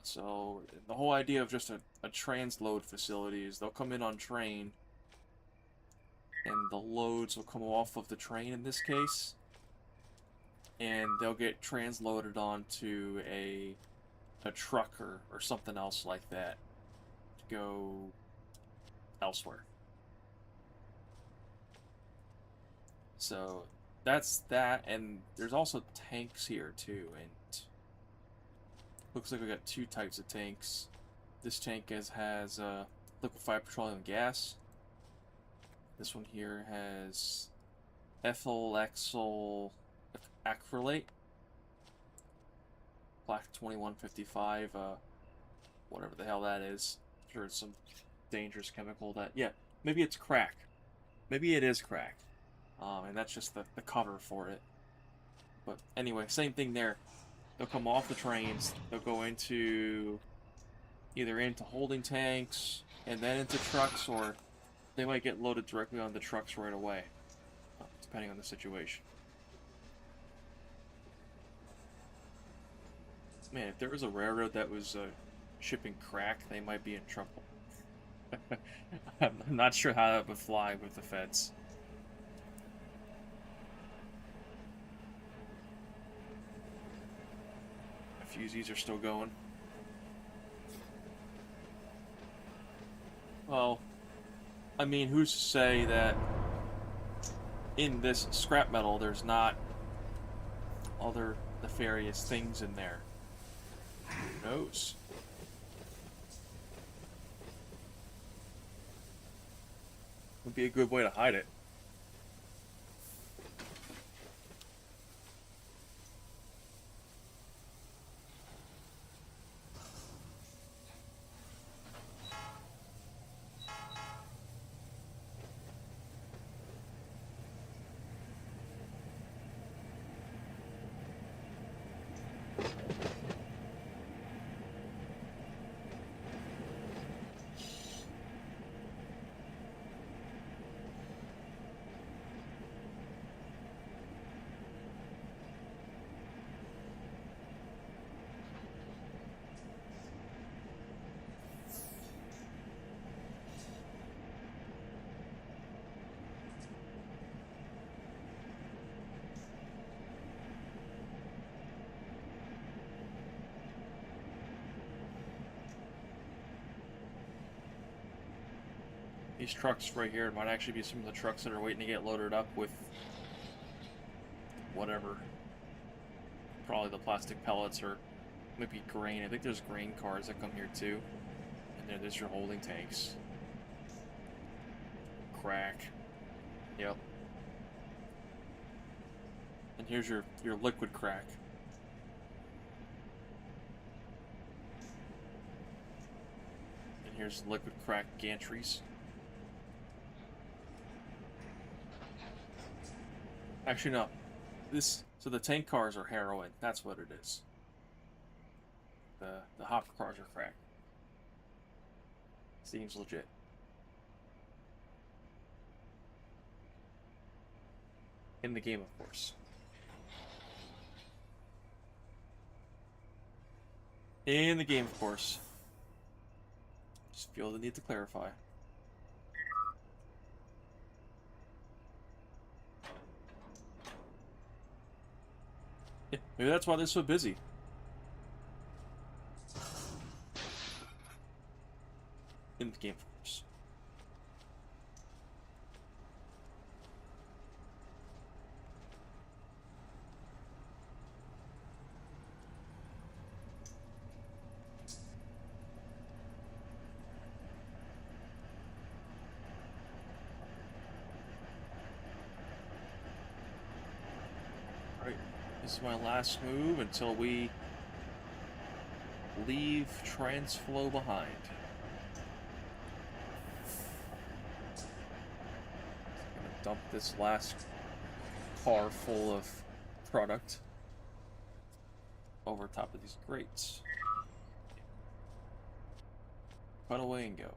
Speaker 1: So the whole idea of just a transload facility is they'll come in on train, and the loads will come off of the train in this case, and they'll get transloaded onto a truck or something else like that to go elsewhere. So that's that, and there's also tanks here too, and looks like we got 2 types of tanks. This tank has liquefied petroleum gas. This one here has ethyl acrylate, black 2155, whatever the hell that is. I'm sure it's some dangerous chemical that, yeah, maybe it's crack. Maybe it is crack. And that's just the cover for it. But anyway, same thing there. They'll come off the trains, they'll go into either into holding tanks and then into trucks, or they might get loaded directly on the trucks right away, depending on the situation. Man, if there was a railroad that was shipping crack, they might be in trouble. I'm not sure how that would fly with the feds. The fusees are still going. Well, I mean, who's to say that in this scrap metal there's not other nefarious things in there? Who knows? Would be a good way to hide it. These trucks right here might actually be some of the trucks that are waiting to get loaded up with whatever. Probably the plastic pellets, or maybe grain. I think there's grain cars that come here too. And there's your holding tanks. Crack. Yep. And here's your liquid crack. And here's liquid crack gantries. Actually, no. So the tank cars are heroin. That's what it is. The hopper cars are crack. Seems legit. In the game, of course. In the game, of course. Just feel the need to clarify. Yeah, maybe that's why they're so busy. In the game, of course. Alright, this is my last move until we leave Transflow behind. Dump this last car full of product over top of these grates. Cut away and go.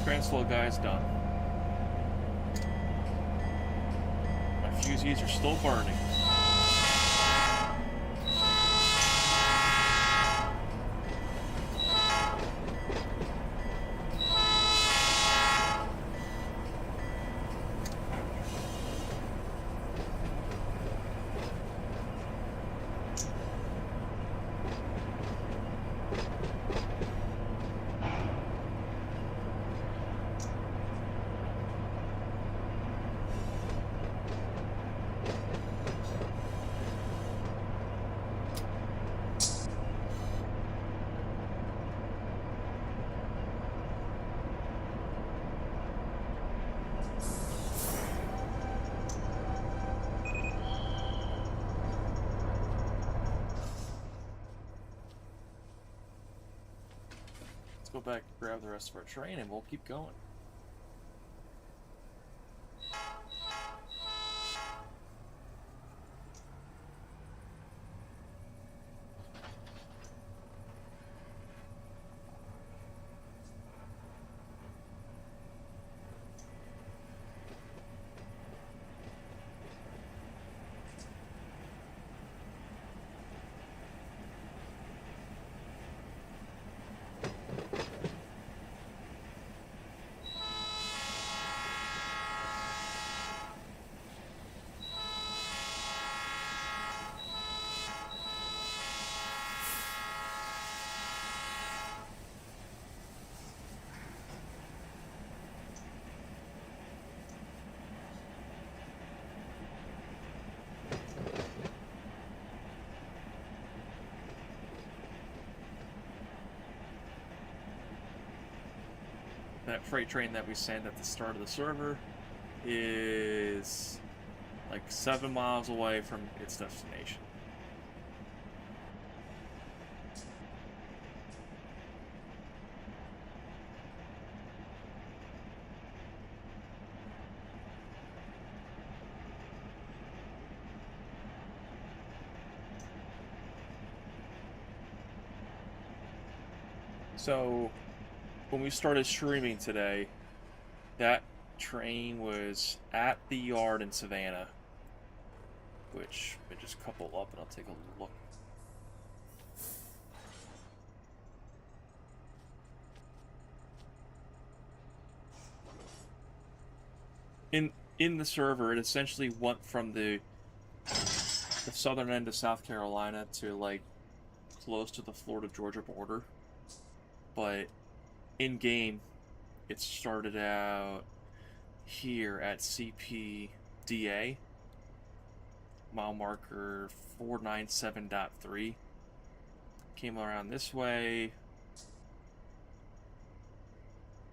Speaker 1: Transflow guy's done. My fusees are still burning. go back and grab the rest of our train and we'll keep going. That freight train that we sent at the start of the server is like 7 miles away from its destination. So when we started streaming today, that train was at the yard in Savannah, which I just couple up and I'll take a look. In the server, it essentially went from the southern end of South Carolina to like close to the Florida-Georgia border, but in game, it started out here at CPDA, mile marker 497.3. Came around this way,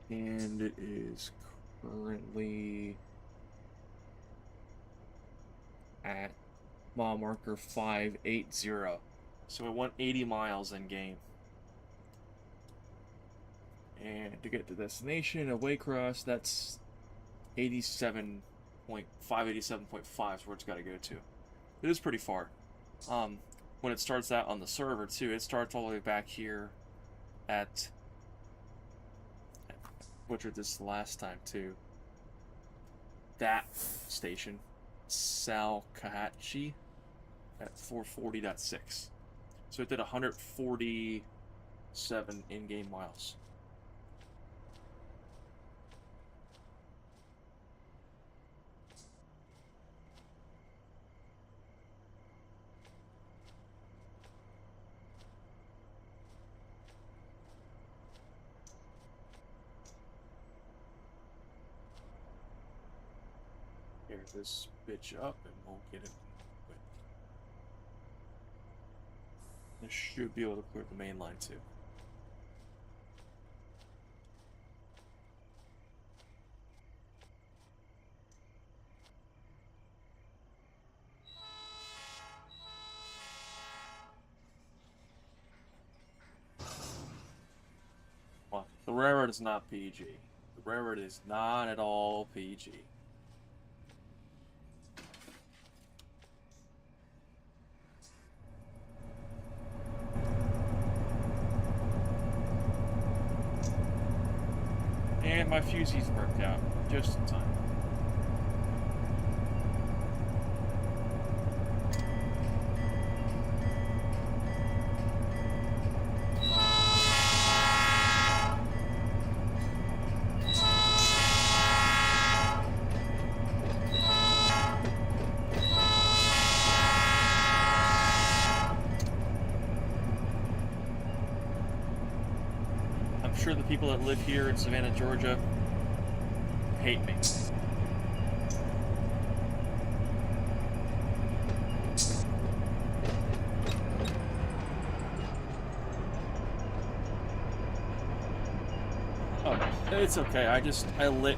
Speaker 1: and it is currently at mile marker 580. So it went 80 miles in game. And to get to destination at Waycross, that's 87.5 is where it's got to go to. It is pretty far. When it starts out on the server too, it starts all the way back here at butchered this last time too. That station, Salcahatchee, at 440.6. So it did 147 in-game miles. This bitch up and we'll get it quick. This should be able to clear the main line too. Well, the railroad is not PG. The railroad is not at all PG. And my fusees worked out just in time. I'm sure the people that live here in Savannah, Georgia, hate me. Oh, it's okay. I lit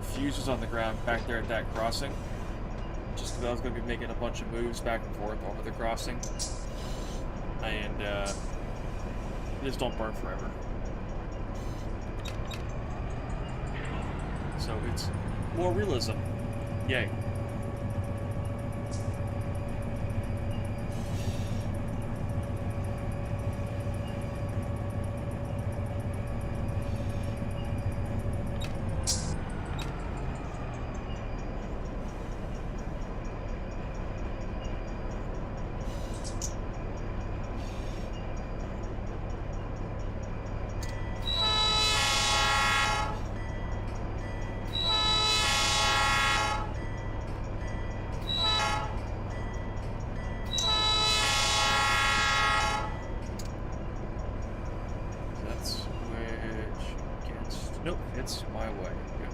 Speaker 1: fuses on the ground back there at that crossing, just because I was going to be making a bunch of moves back and forth over the crossing, and just don't burn forever. So it's more realism. Yay. Nope, it's my way. Good.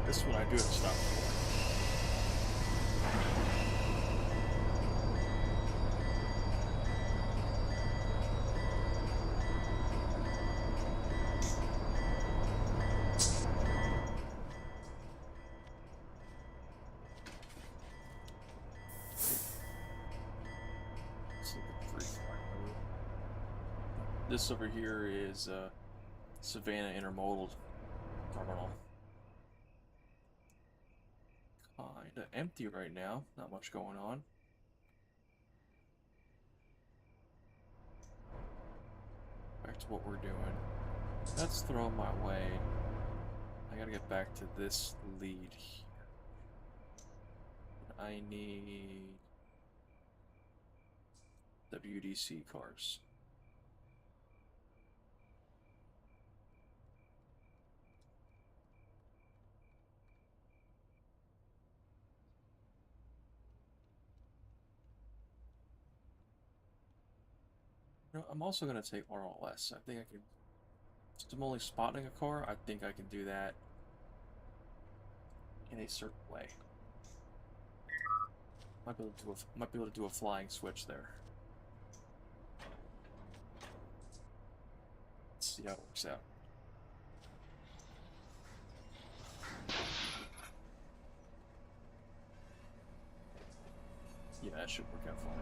Speaker 1: This one I do have to stop for. Let's look at free flight mode. This over here is Savannah Intermodal Terminal. Kinda empty right now, not much going on. Back to what we're doing. Let's throw my way. I gotta get back to this lead here. I need WDC cars. No, I'm also going to take RLS. I think I can... Since I'm only spotting a car, I think I can do that in a certain way. Might be able to do a flying switch there. Let's see how it works out. Yeah, that should work out fine.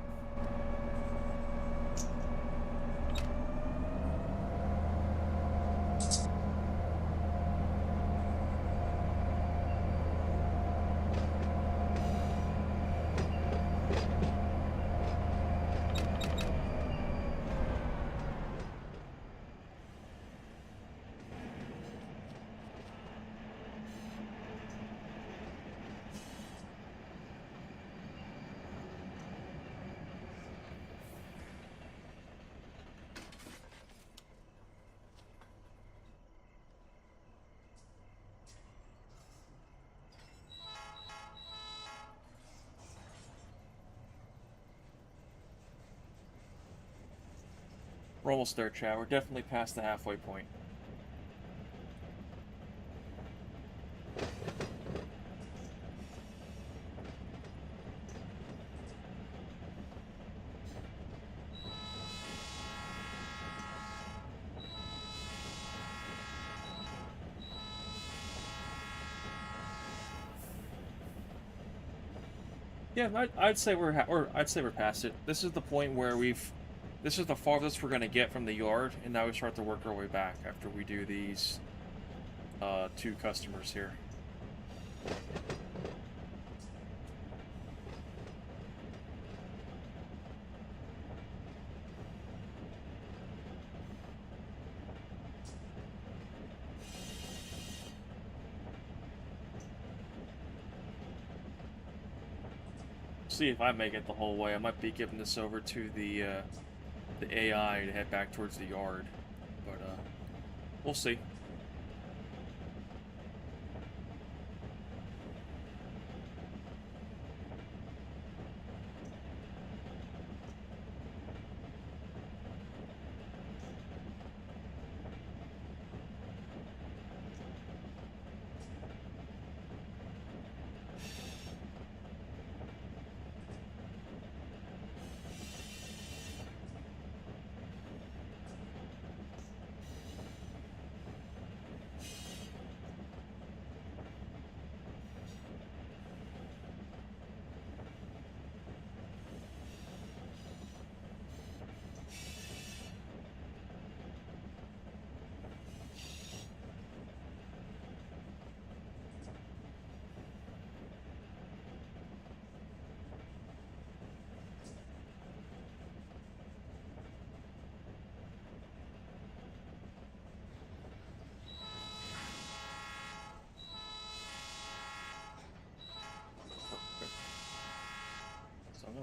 Speaker 1: We're almost there, Chad. We're definitely past the halfway point. Yeah, I'd say we're past it. This is the point where this is the farthest we're gonna get from the yard, and now we start to work our way back after we do these two customers here. See if I make it the whole way. I might be giving this over to the AI to head back towards the yard, but we'll see.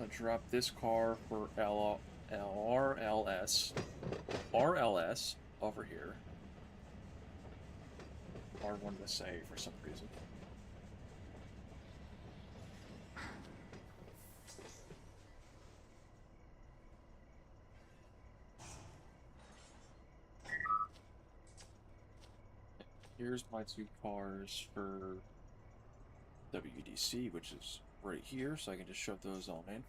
Speaker 1: gonna drop this car for RLS over here. Hard one to say for some reason. Here's my two cars for WDC, which is right here, so I can just shove those all in.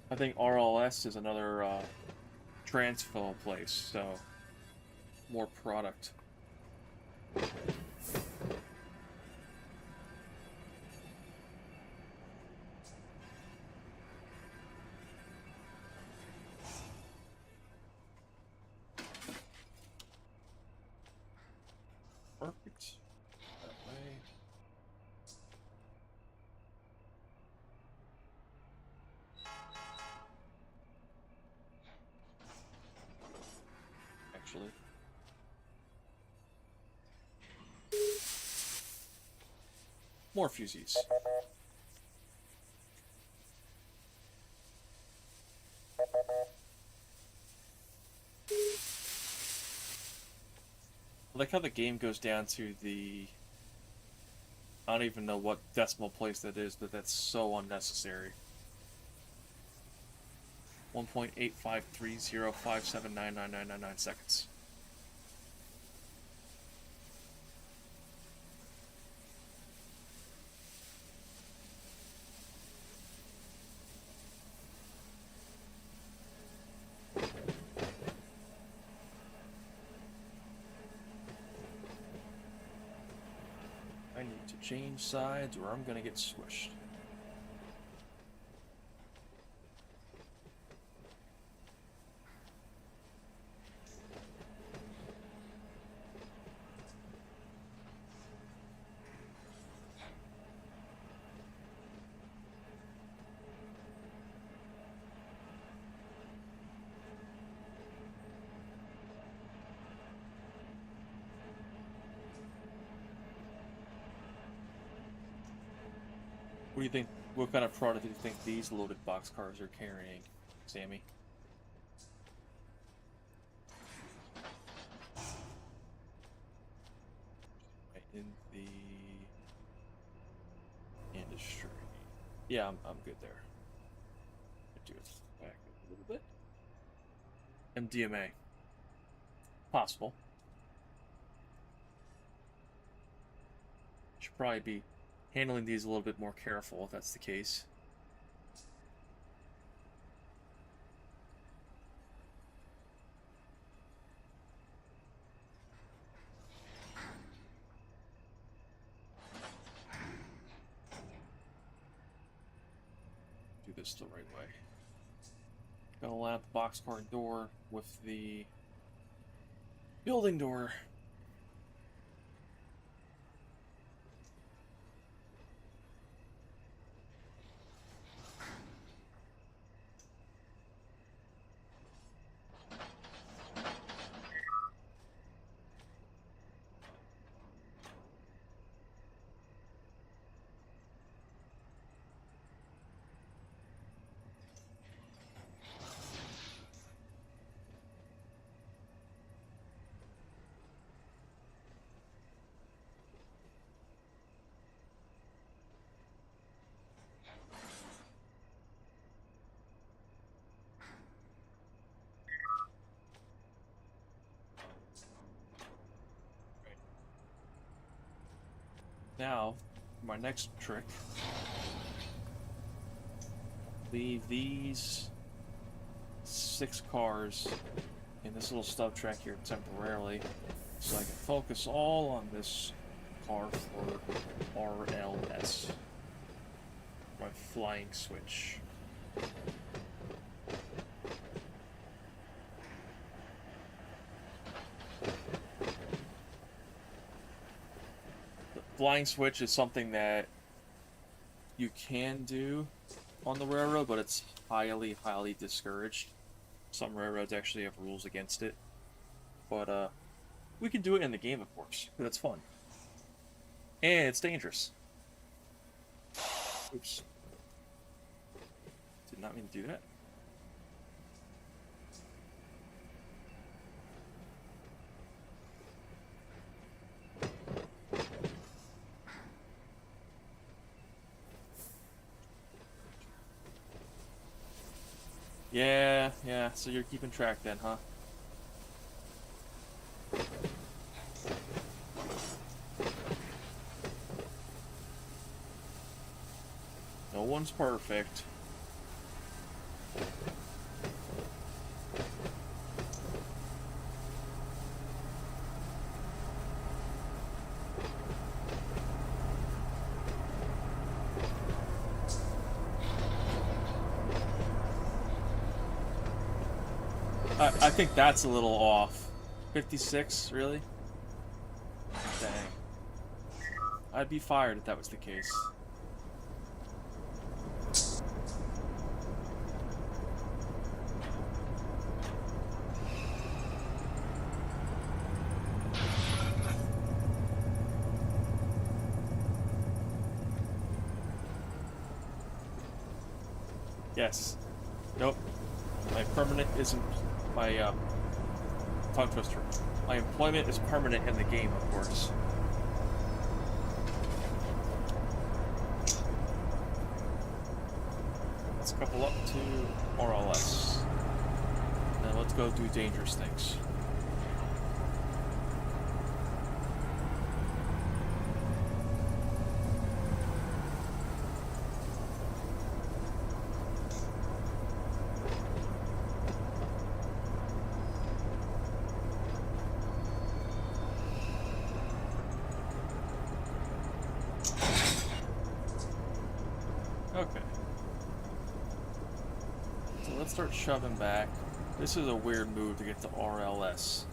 Speaker 1: I think RLS is another transfer place, so more product. Perfect. That way. Actually. More fusees. I like how the game goes down to the... I don't even know what decimal place that is, but that's so unnecessary. 1.85305799999 seconds. I need to change sides or I'm gonna get squished. What do you think? What kind of product do you think these loaded boxcars are carrying, Sammy? Right in the industry. Yeah, I'm good there. Do it back a little bit. MDMA. Possible. Should probably be handling these a little bit more careful if that's the case. Do this the right way. Gonna line up the boxcar door with the building door. Now, my next trick, leave these 6 cars in this little stub track here temporarily, so I can focus all on this car for RLS, my flying switch. Flying switch is something that you can do on the railroad, but it's highly, highly discouraged. Some railroads actually have rules against it. But we can do it in the game, of course. But it's fun. And it's dangerous. Oops. Did not mean to do that. Yeah, so you're keeping track then, huh? No one's perfect. I think that's a little off. 56, really? Dang. I'd be fired if that was the case. Yes. Nope. My permanent isn't my tongue twister. My employment is permanent in the game, of course. Let's couple up to RLS. Now let's go do dangerous things. Okay. So let's start shoving back. This is a weird move to get to RLS.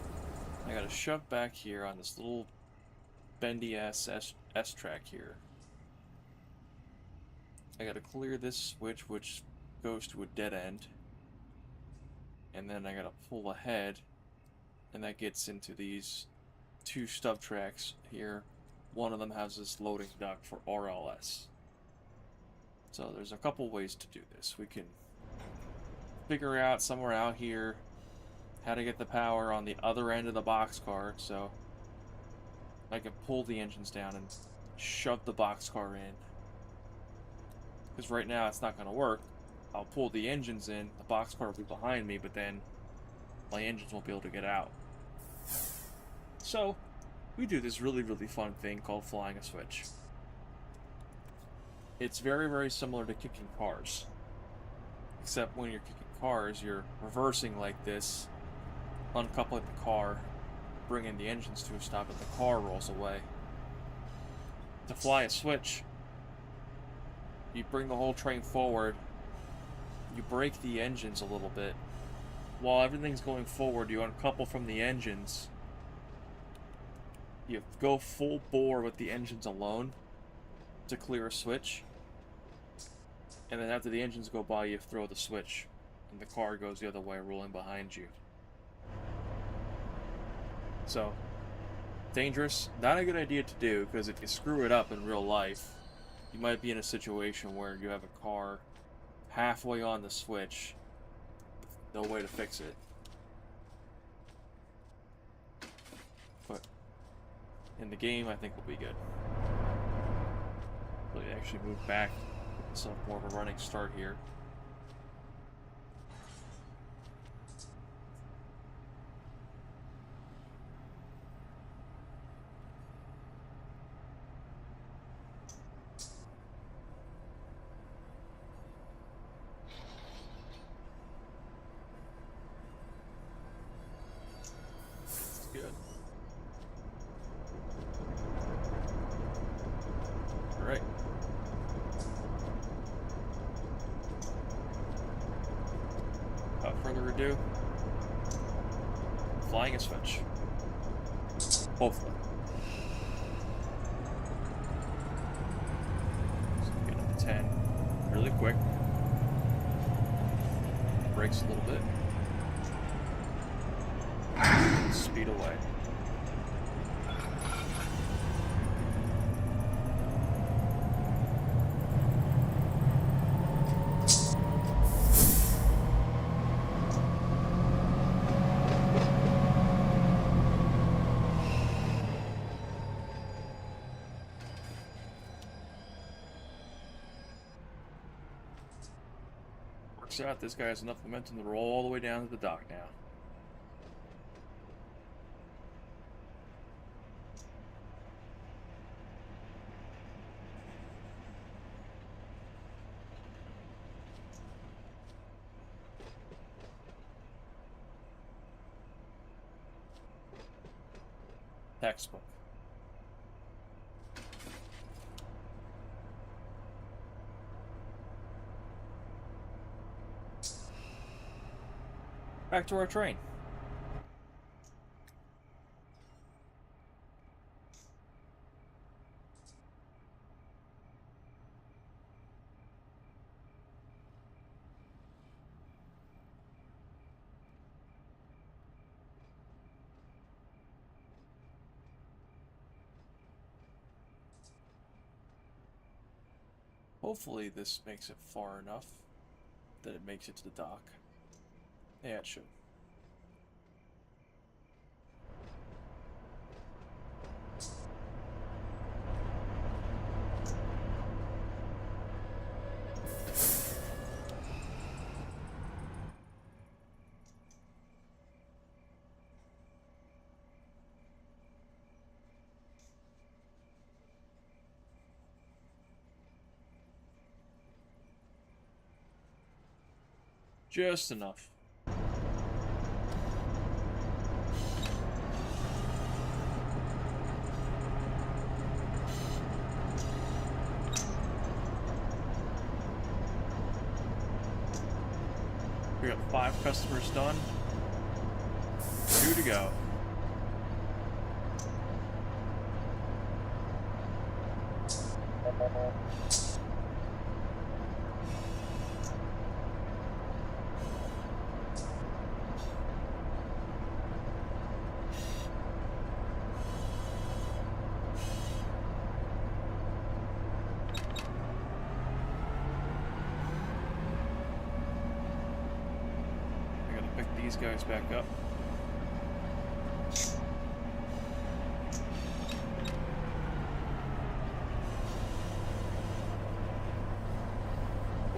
Speaker 1: I gotta shove back here on this little bendy ass S track here. I gotta clear this switch, which goes to a dead end. And then I gotta pull ahead, and that gets into these two stub tracks here. One of them has this loading dock for RLS. So there's a couple ways to do this. We can figure out somewhere out here how to get the power on the other end of the boxcar, so I can pull the engines down and shove the boxcar in. Because right now it's not going to work. I'll pull the engines in, the boxcar will be behind me, but then my engines won't be able to get out. So we do this really, really fun thing called flying a switch. It's very, very similar to kicking cars. Except when you're kicking cars, you're reversing like this, uncoupling the car, bringing the engines to a stop, and the car rolls away. To fly a switch, you bring the whole train forward, you brake the engines a little bit. While everything's going forward, you uncouple from the engines. You go full bore with the engines alone to clear a switch, and then after the engines go by, you throw the switch and the car goes the other way, rolling behind you. So dangerous, not a good idea to do, because if you screw it up in real life, you might be in a situation where you have a car halfway on the switch, no way to fix it. But in the game, I think we'll be good. Really actually move back, get myself more of a running start here. That's good. All right. Without further ado, flying a switch. Hopefully. So get up to 10 really quick. Brakes a little bit. speed away. Works out, this guy has enough momentum to roll all the way down to the dock now. Textbook. Back to our train. Hopefully this makes it far enough that it makes it to the dock. Yeah, it should. Just enough. We got 5 customers done. 2 to go. These guys back up.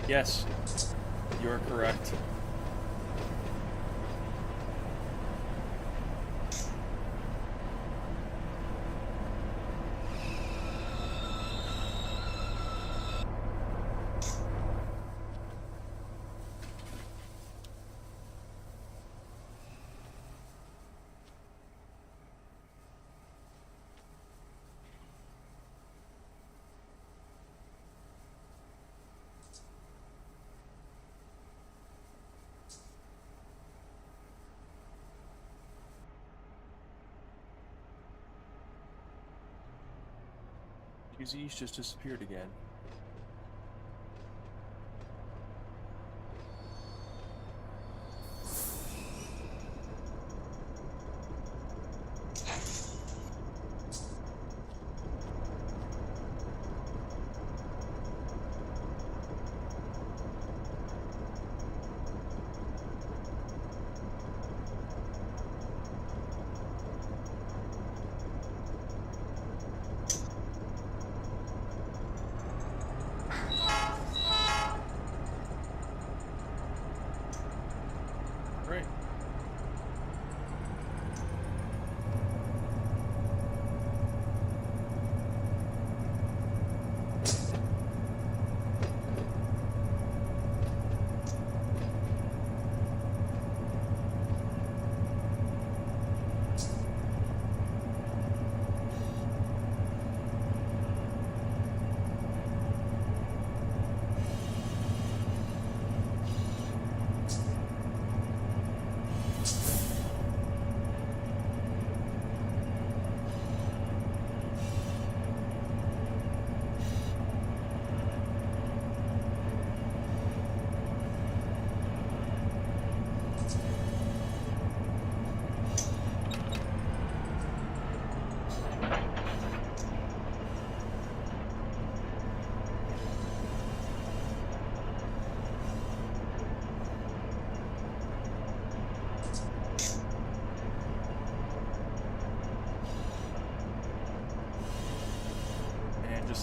Speaker 1: Yes, you're correct. QZ's just disappeared again.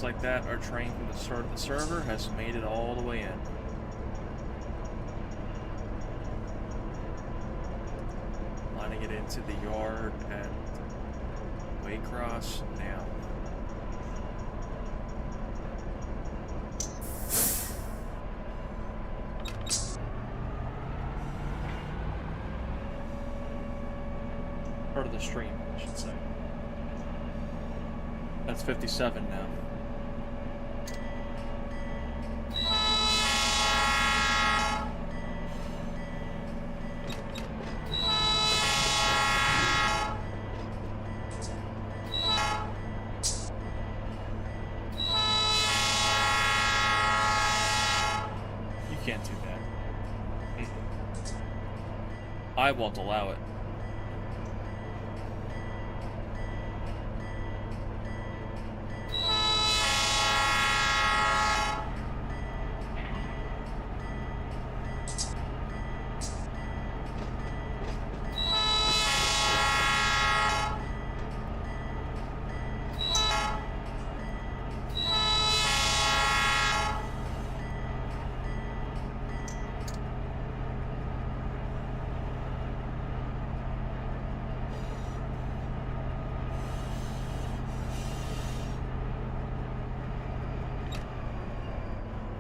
Speaker 1: just like that, our train from the start of the server has made it all the way in. Lining it into the yard at Waycross now. Part of the stream, I should say. That's 57 now. You can't do that. I won't allow it.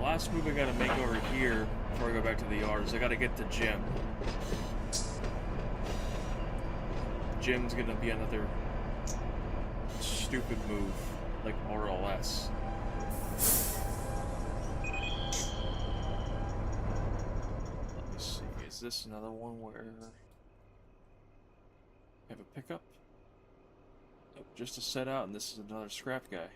Speaker 1: Last move I gotta make over here before I go back to the yard is I gotta get to Jim. Jim's gonna be another stupid move, like RLS. Let me see, is this another one where I have a pickup? Nope, just a set out, and this is another scrap guy.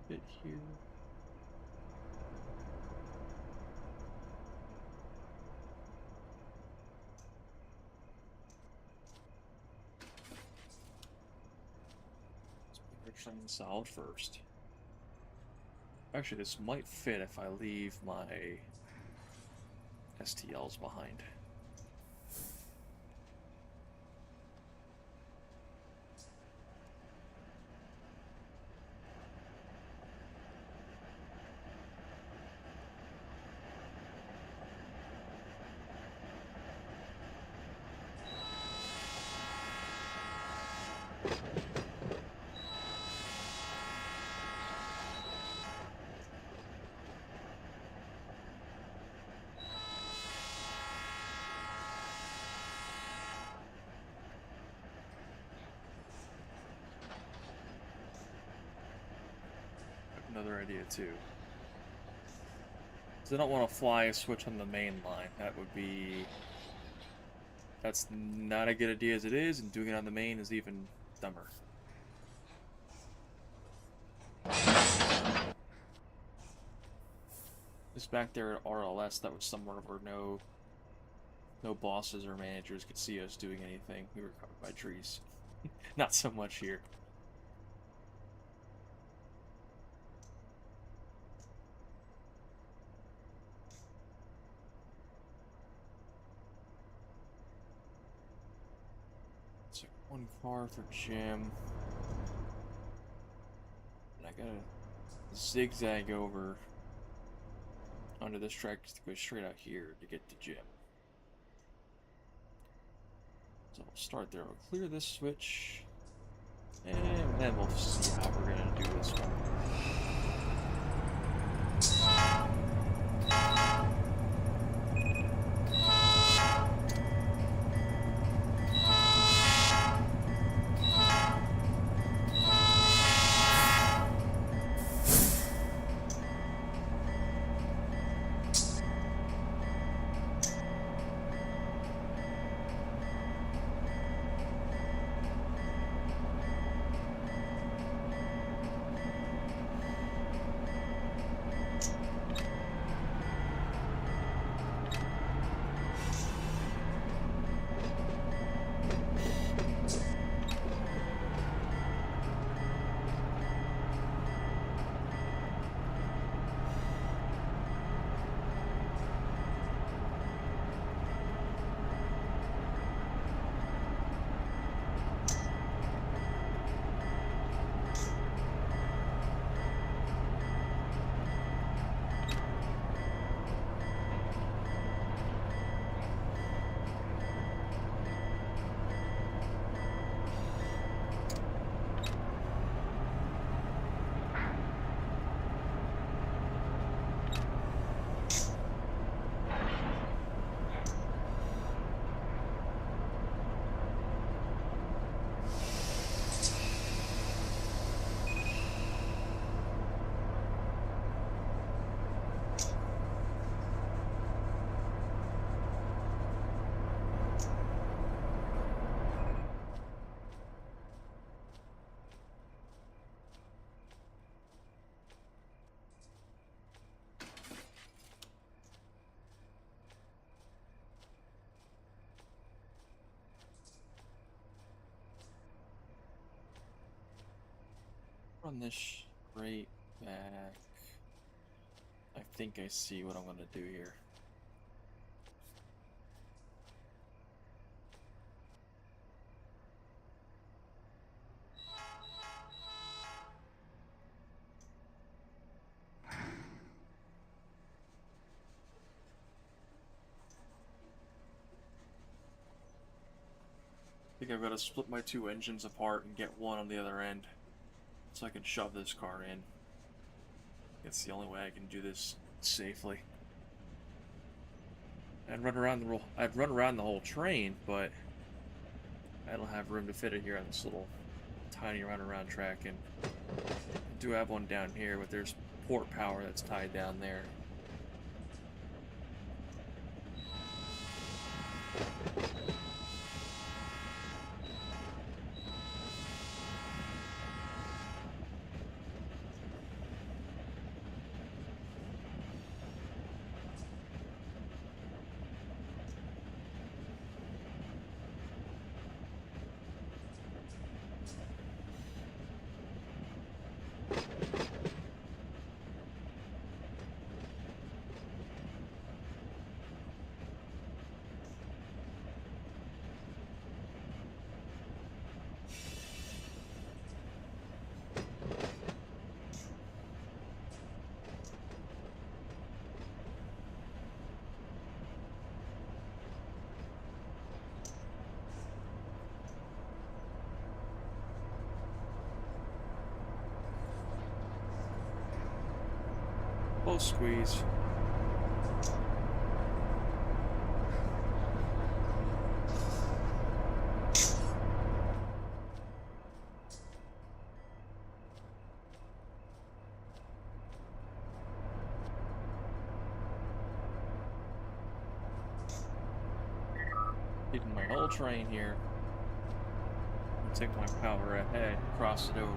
Speaker 1: Bit here. Let's try and solid first. Actually, this might fit if I leave my STLs behind. Another idea too. So I don't want to fly a switch on the main line. That would be... That's not a good idea as it is, and doing it on the main is even dumber. Just back there at RLS, that was somewhere where no bosses or managers could see us doing anything. We were covered by trees. Not so much here. So one car for Jim. And I gotta zigzag over onto this track to go straight out here to get to Jim. So we'll start there. We'll clear this switch, and then we'll see how we're gonna do this one. Run this straight back. I think I see what I'm gonna do here. I think I've got to split my two engines apart and get one on the other end so I can shove this car in. It's the only way I can do this safely. I'd run around the whole train, but I don't have room to fit it here on this little tiny runaround track, and I do have one down here, but there's port power that's tied down there. Close squeeze. Taking my whole train here. Take my power ahead, cross it over.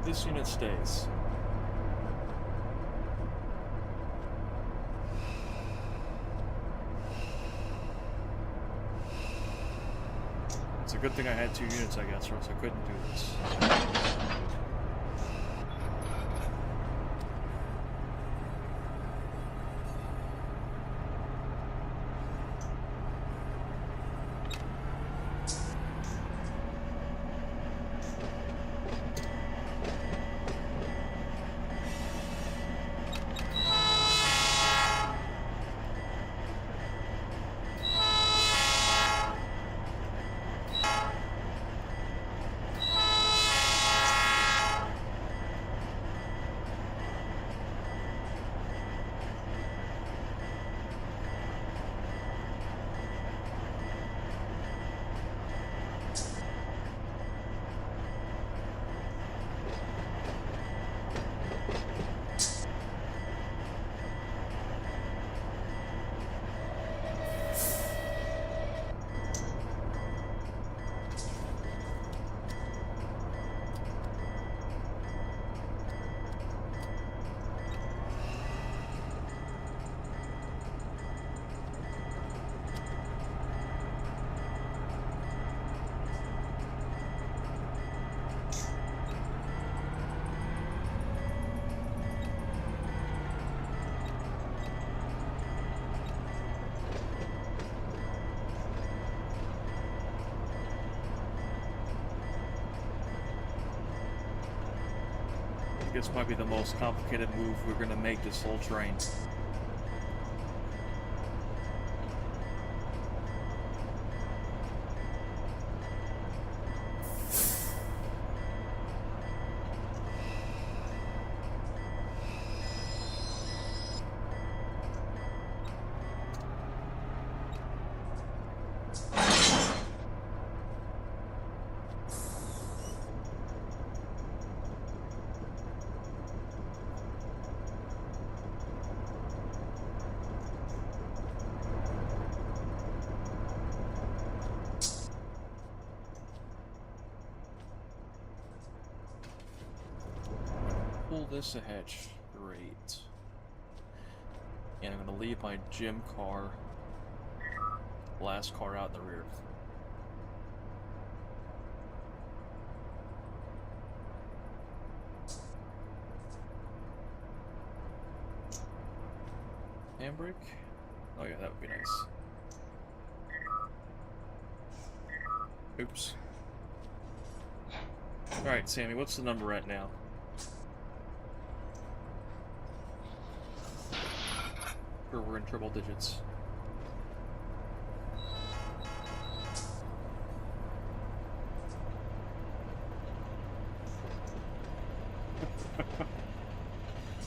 Speaker 1: This unit stays. It's a good thing I had 2 units, I guess, or else I couldn't do this. This might be the most complicated move we're gonna make this whole train. Pull this ahead, great. And I'm gonna leave my gym car, last car out in the rear. Handbrake? Oh yeah, that would be nice. Oops. Alright, Sammy, what's the number at now? We're in triple digits.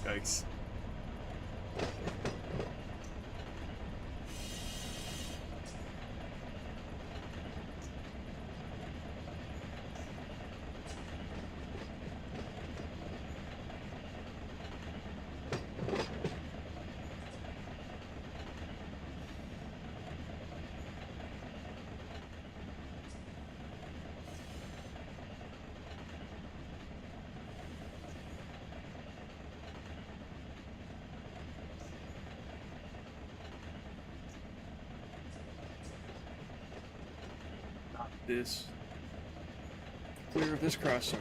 Speaker 1: Yikes. This. Clear of this crossover.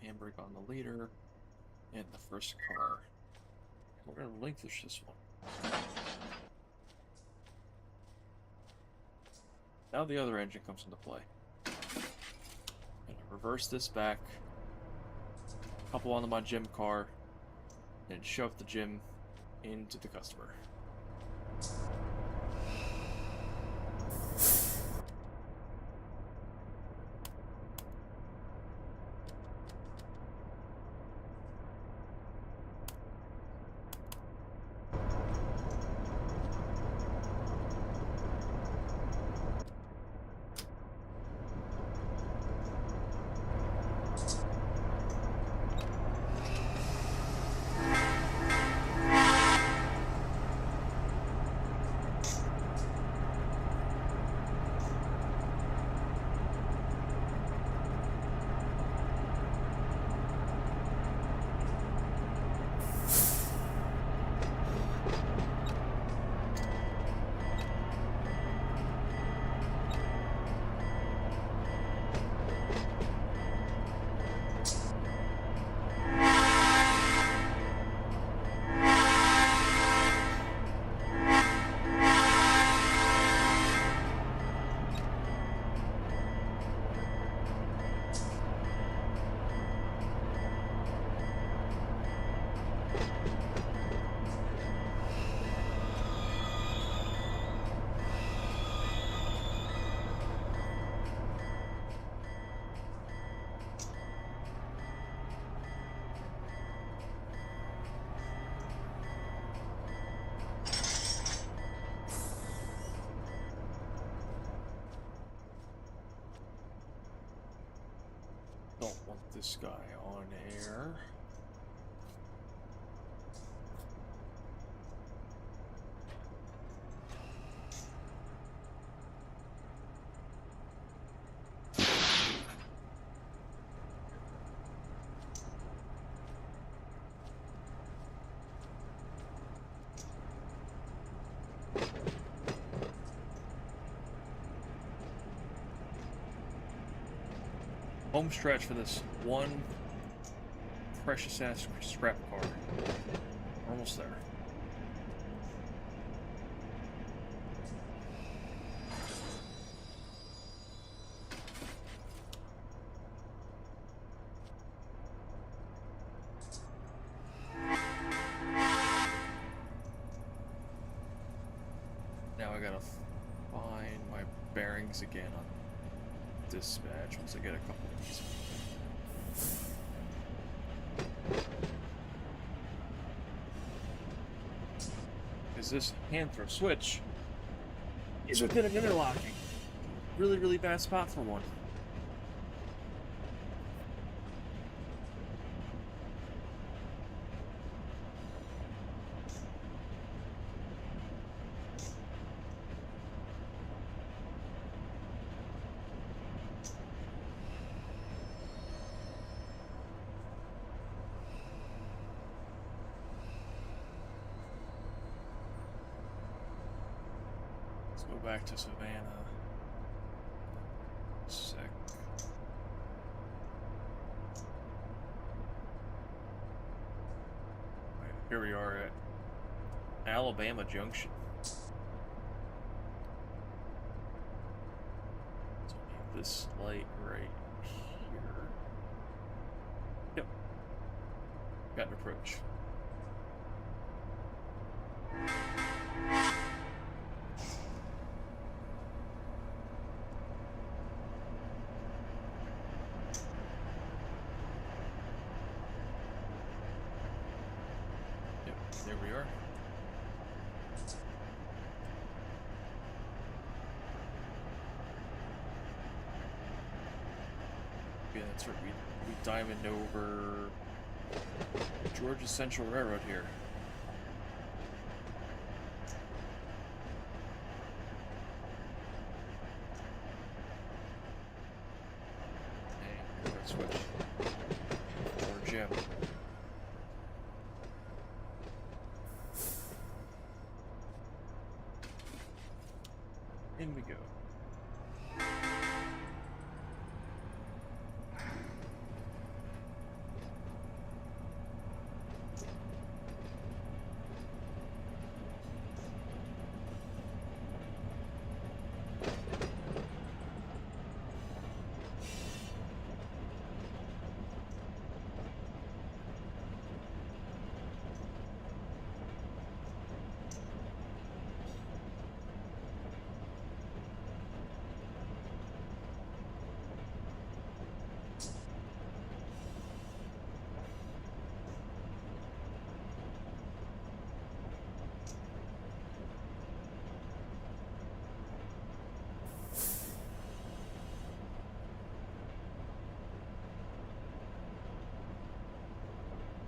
Speaker 1: Handbrake on the leader and the first car. We're going to relinquish this one. Now the other engine comes into play. Reverse this back, couple onto my gym car, and shove the gym into the customer. Don't want this guy on air. Home stretch for this one precious ass scrap car. We're almost there. Now I gotta find my bearings again on dispatch once I get a couple of these. Is this hand throw switch is within an interlocking. Really, really bad spot for one. Go back to Savannah. Sec. Here we are at Alabama Junction. So this light right here. Yep. Got an approach. There we are. Yeah, that's right. We diamond over Georgia Central Railroad here. Hey, let's switch. Or Jim. In we go.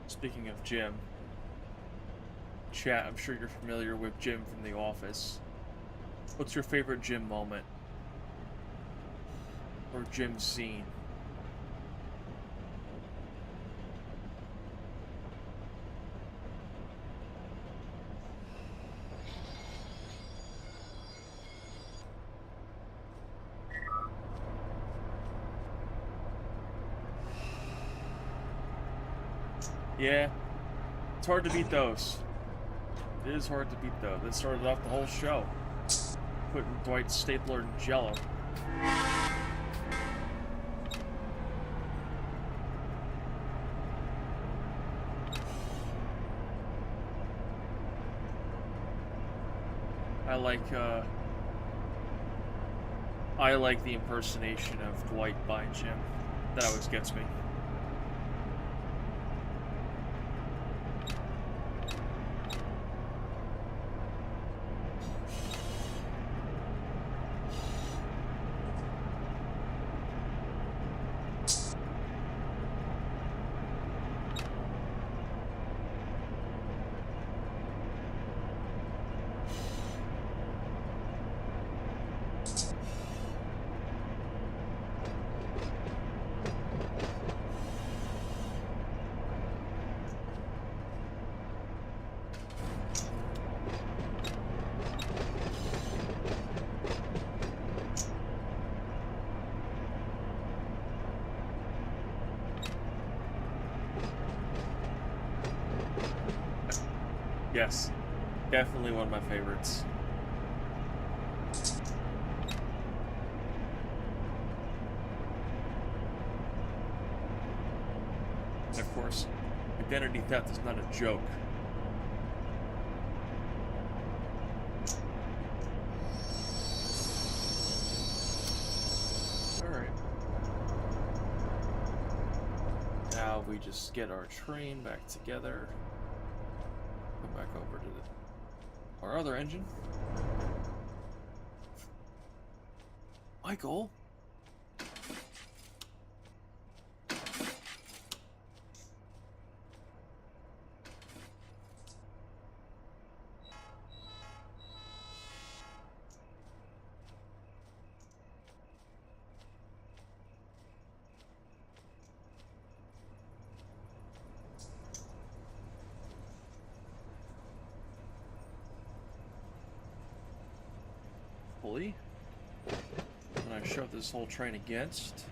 Speaker 1: Speaking of Jim, chat, I'm sure you're familiar with Jim from The Office. What's your favorite Jim moment? Or Jim scene? Yeah, it's hard to beat those. It is hard to beat those. That started off the whole show. Putting Dwight's stapler in Jello. I like the impersonation of Dwight by Jim. That always gets me. Yes, definitely one of my favorites. And of course, identity theft is not a joke. Alright. Now we just get our train back together. Come back over to our other engine. Michael? When I shove this whole train against,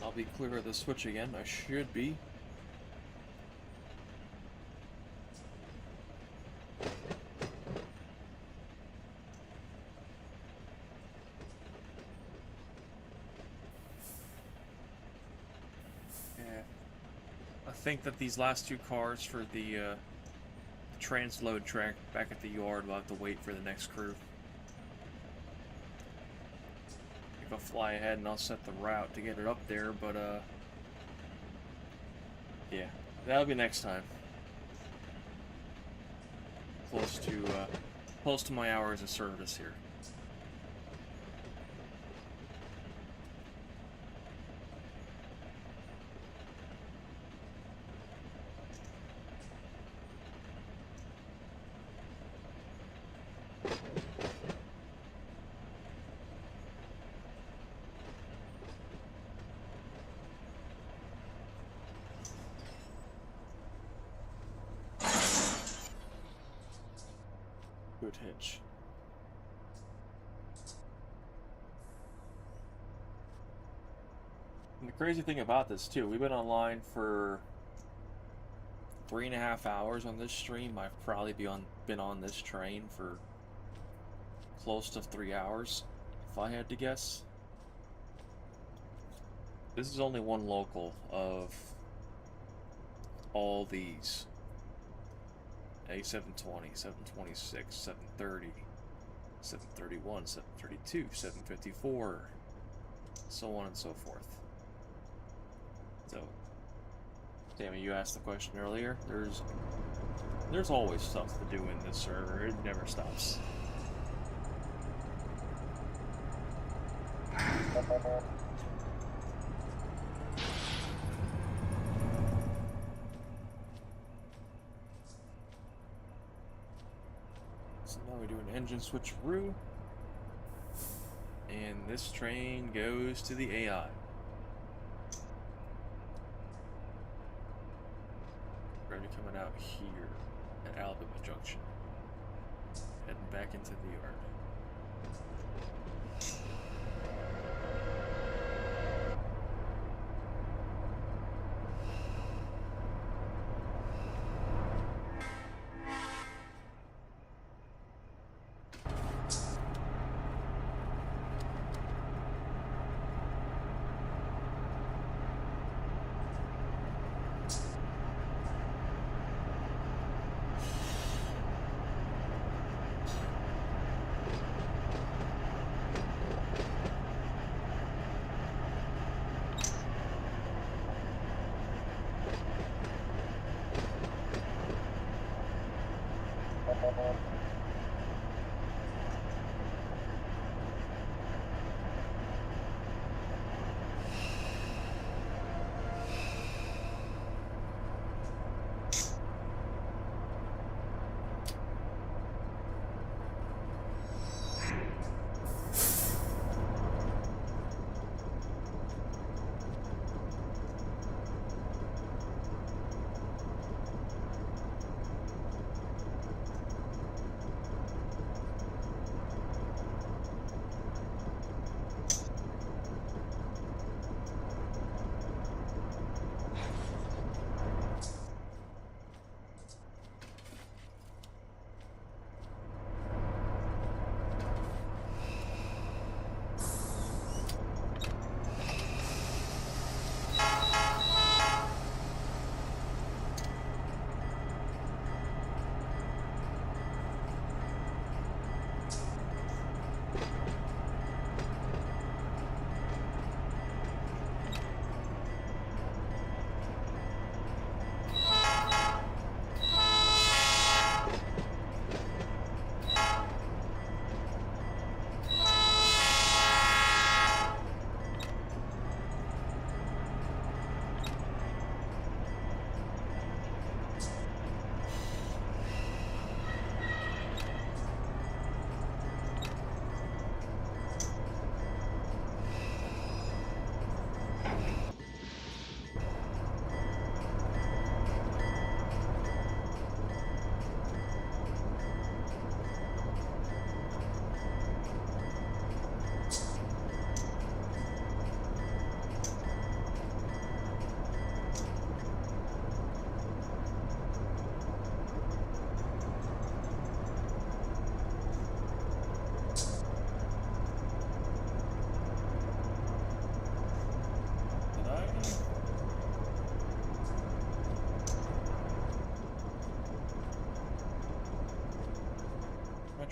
Speaker 1: I'll be clear of the switch again. I should be. Yeah. I think that these last two cars for the transload track back at the yard will have to wait for the next crew. I think I'll fly ahead and I'll set the route to get it up there, but yeah, that'll be next time. Close to my hours of service here. Good hitch. And the crazy thing about this too, we've been online for 3.5 hours on this stream. I've probably been on this train for close to 3 hours, if I had to guess. This is only one local of all these. A720, 726, 730, 731, 732, 754, so on and so forth. So, Tammy, you asked the question earlier. There's always stuff to do in this server. It never stops. So now we do an engine switcheroo, and this train goes to the AI. We're going to be coming out here at Alabama Junction, heading back into the yard.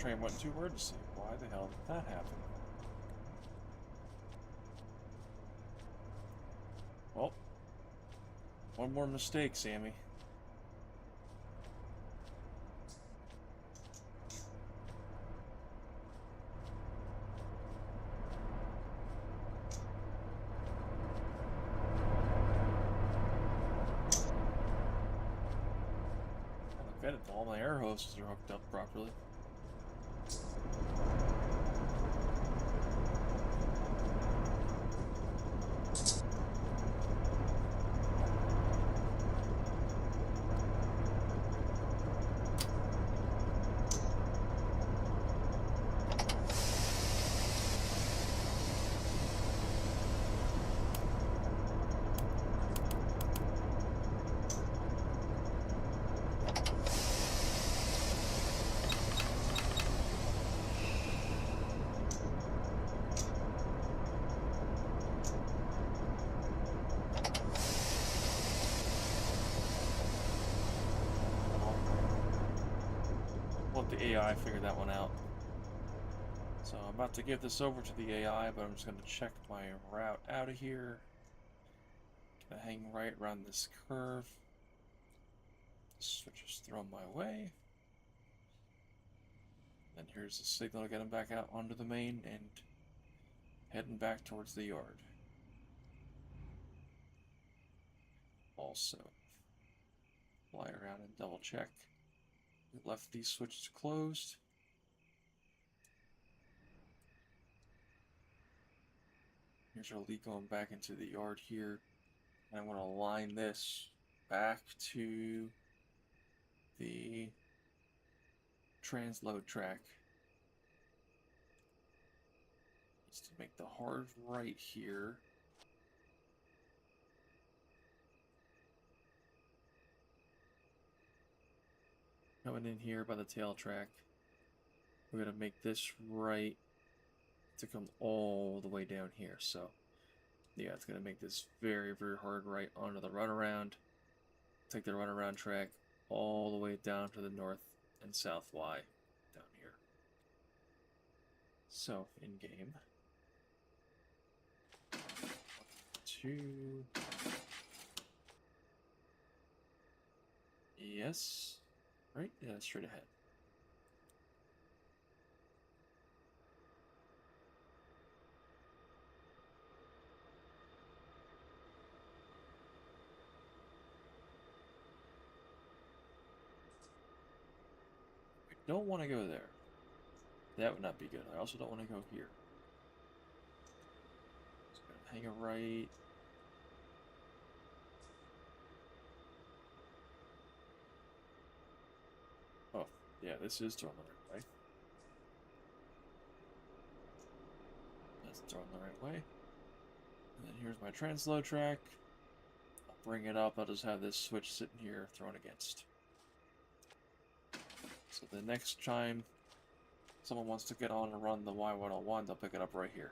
Speaker 2: train went to emergency. Why the hell did that happen? Well, one more mistake, Sammy. Look at it, all my air hoses are hooked up properly. Let the AI figure that one out. So I'm about to give this over to the AI, but I'm just going to check my route out of here. Gonna hang right around this curve. Switch is thrown my way. And here's the signal to get him back out onto the main and heading back towards the yard. Also, fly around and double check. We left these switches closed. Here's our lead going back into the yard here. And I'm going to align this back to the transload track. Just to make the hard right here. Coming in here by the tail track. We're going to make this right to come all the way down here. So, yeah, it's going to make this very, very hard right onto the runaround. Take the runaround track all the way down to the north and south Y down here. So, in game. 2. Yes. Right? Yeah, straight ahead. We don't want to go there. That would not be good. I also don't want to go here. Just gonna hang a right. Oh, yeah, this is throwing the right way. That's throwing the right way. And then here's my transload track. I'll bring it up. I'll just have this switch sitting here thrown against. So the next time someone wants to get on and run the Y101, they'll pick it up right here.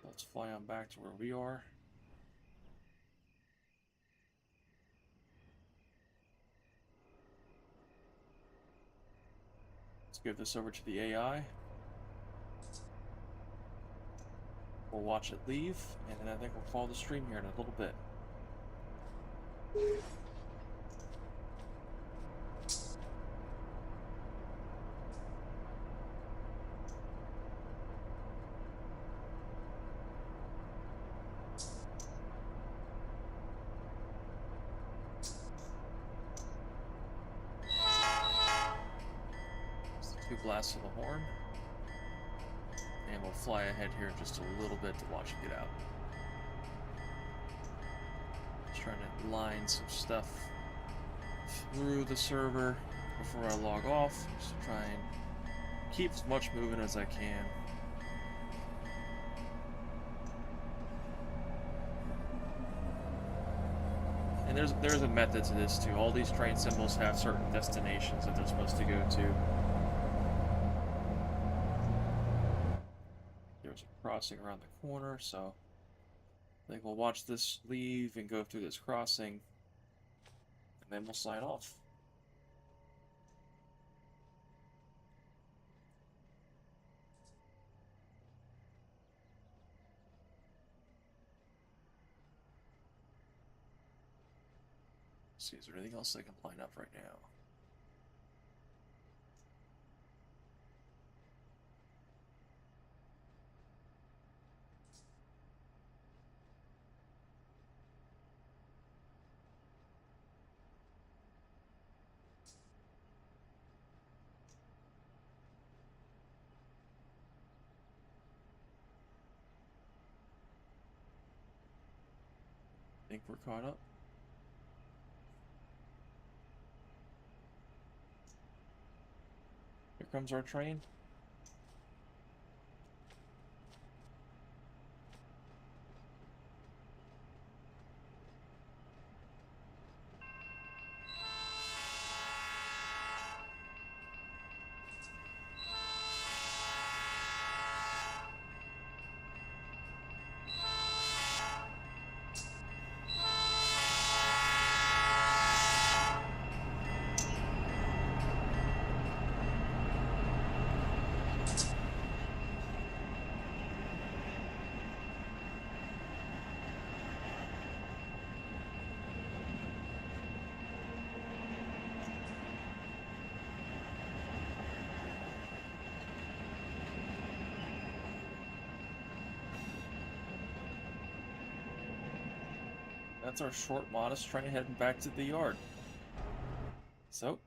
Speaker 2: Let's fly on back to where we are. Let's give this over to the AI. We'll watch it leave, and then I think we'll follow the stream here in a little bit. Two blasts of the horn. And we'll fly ahead here just a little bit to watch it get out. Just trying to line some stuff through the server before I log off. Just to try and keep as much moving as I can. And there's a method to this too. All these train symbols have certain destinations that they're supposed to go to. There's a crossing around the corner, so I think we'll watch this leave and go through this crossing, and then we'll sign off. Let's see, is there anything else I can line up right now? Think we're caught up? Here comes our train. That's our short, modest train heading back to the yard. So,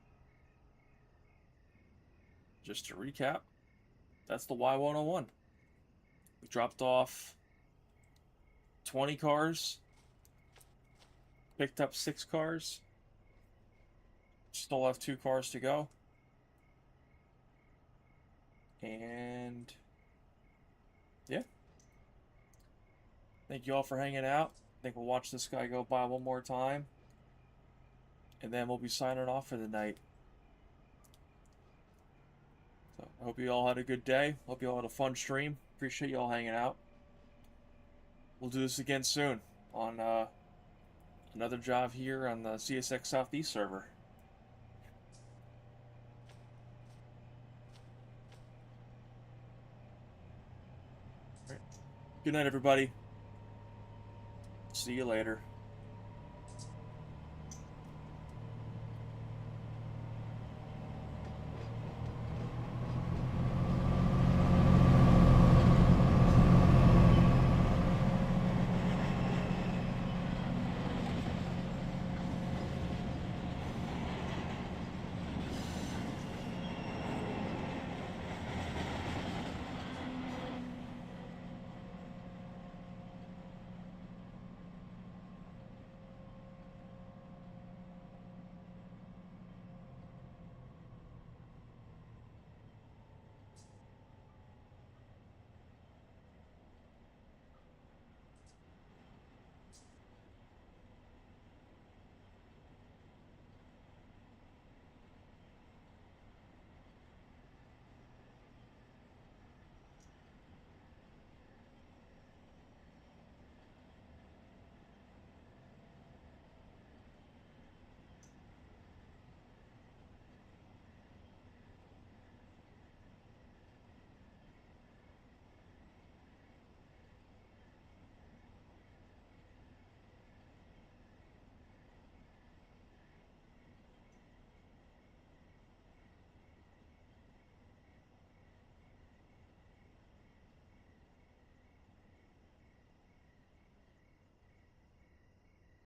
Speaker 2: just to recap, that's the Y101. We dropped off 20 cars, picked up 6 cars, still have 2 cars to go. And yeah. Thank you all for hanging out. I think we'll watch this guy go by one more time. And then we'll be signing off for the night. So I hope you all had a good day. Hope you all had a fun stream. Appreciate you all hanging out. We'll do this again soon on another job here on the CSX Southeast server. All right. Good night, everybody. See you later.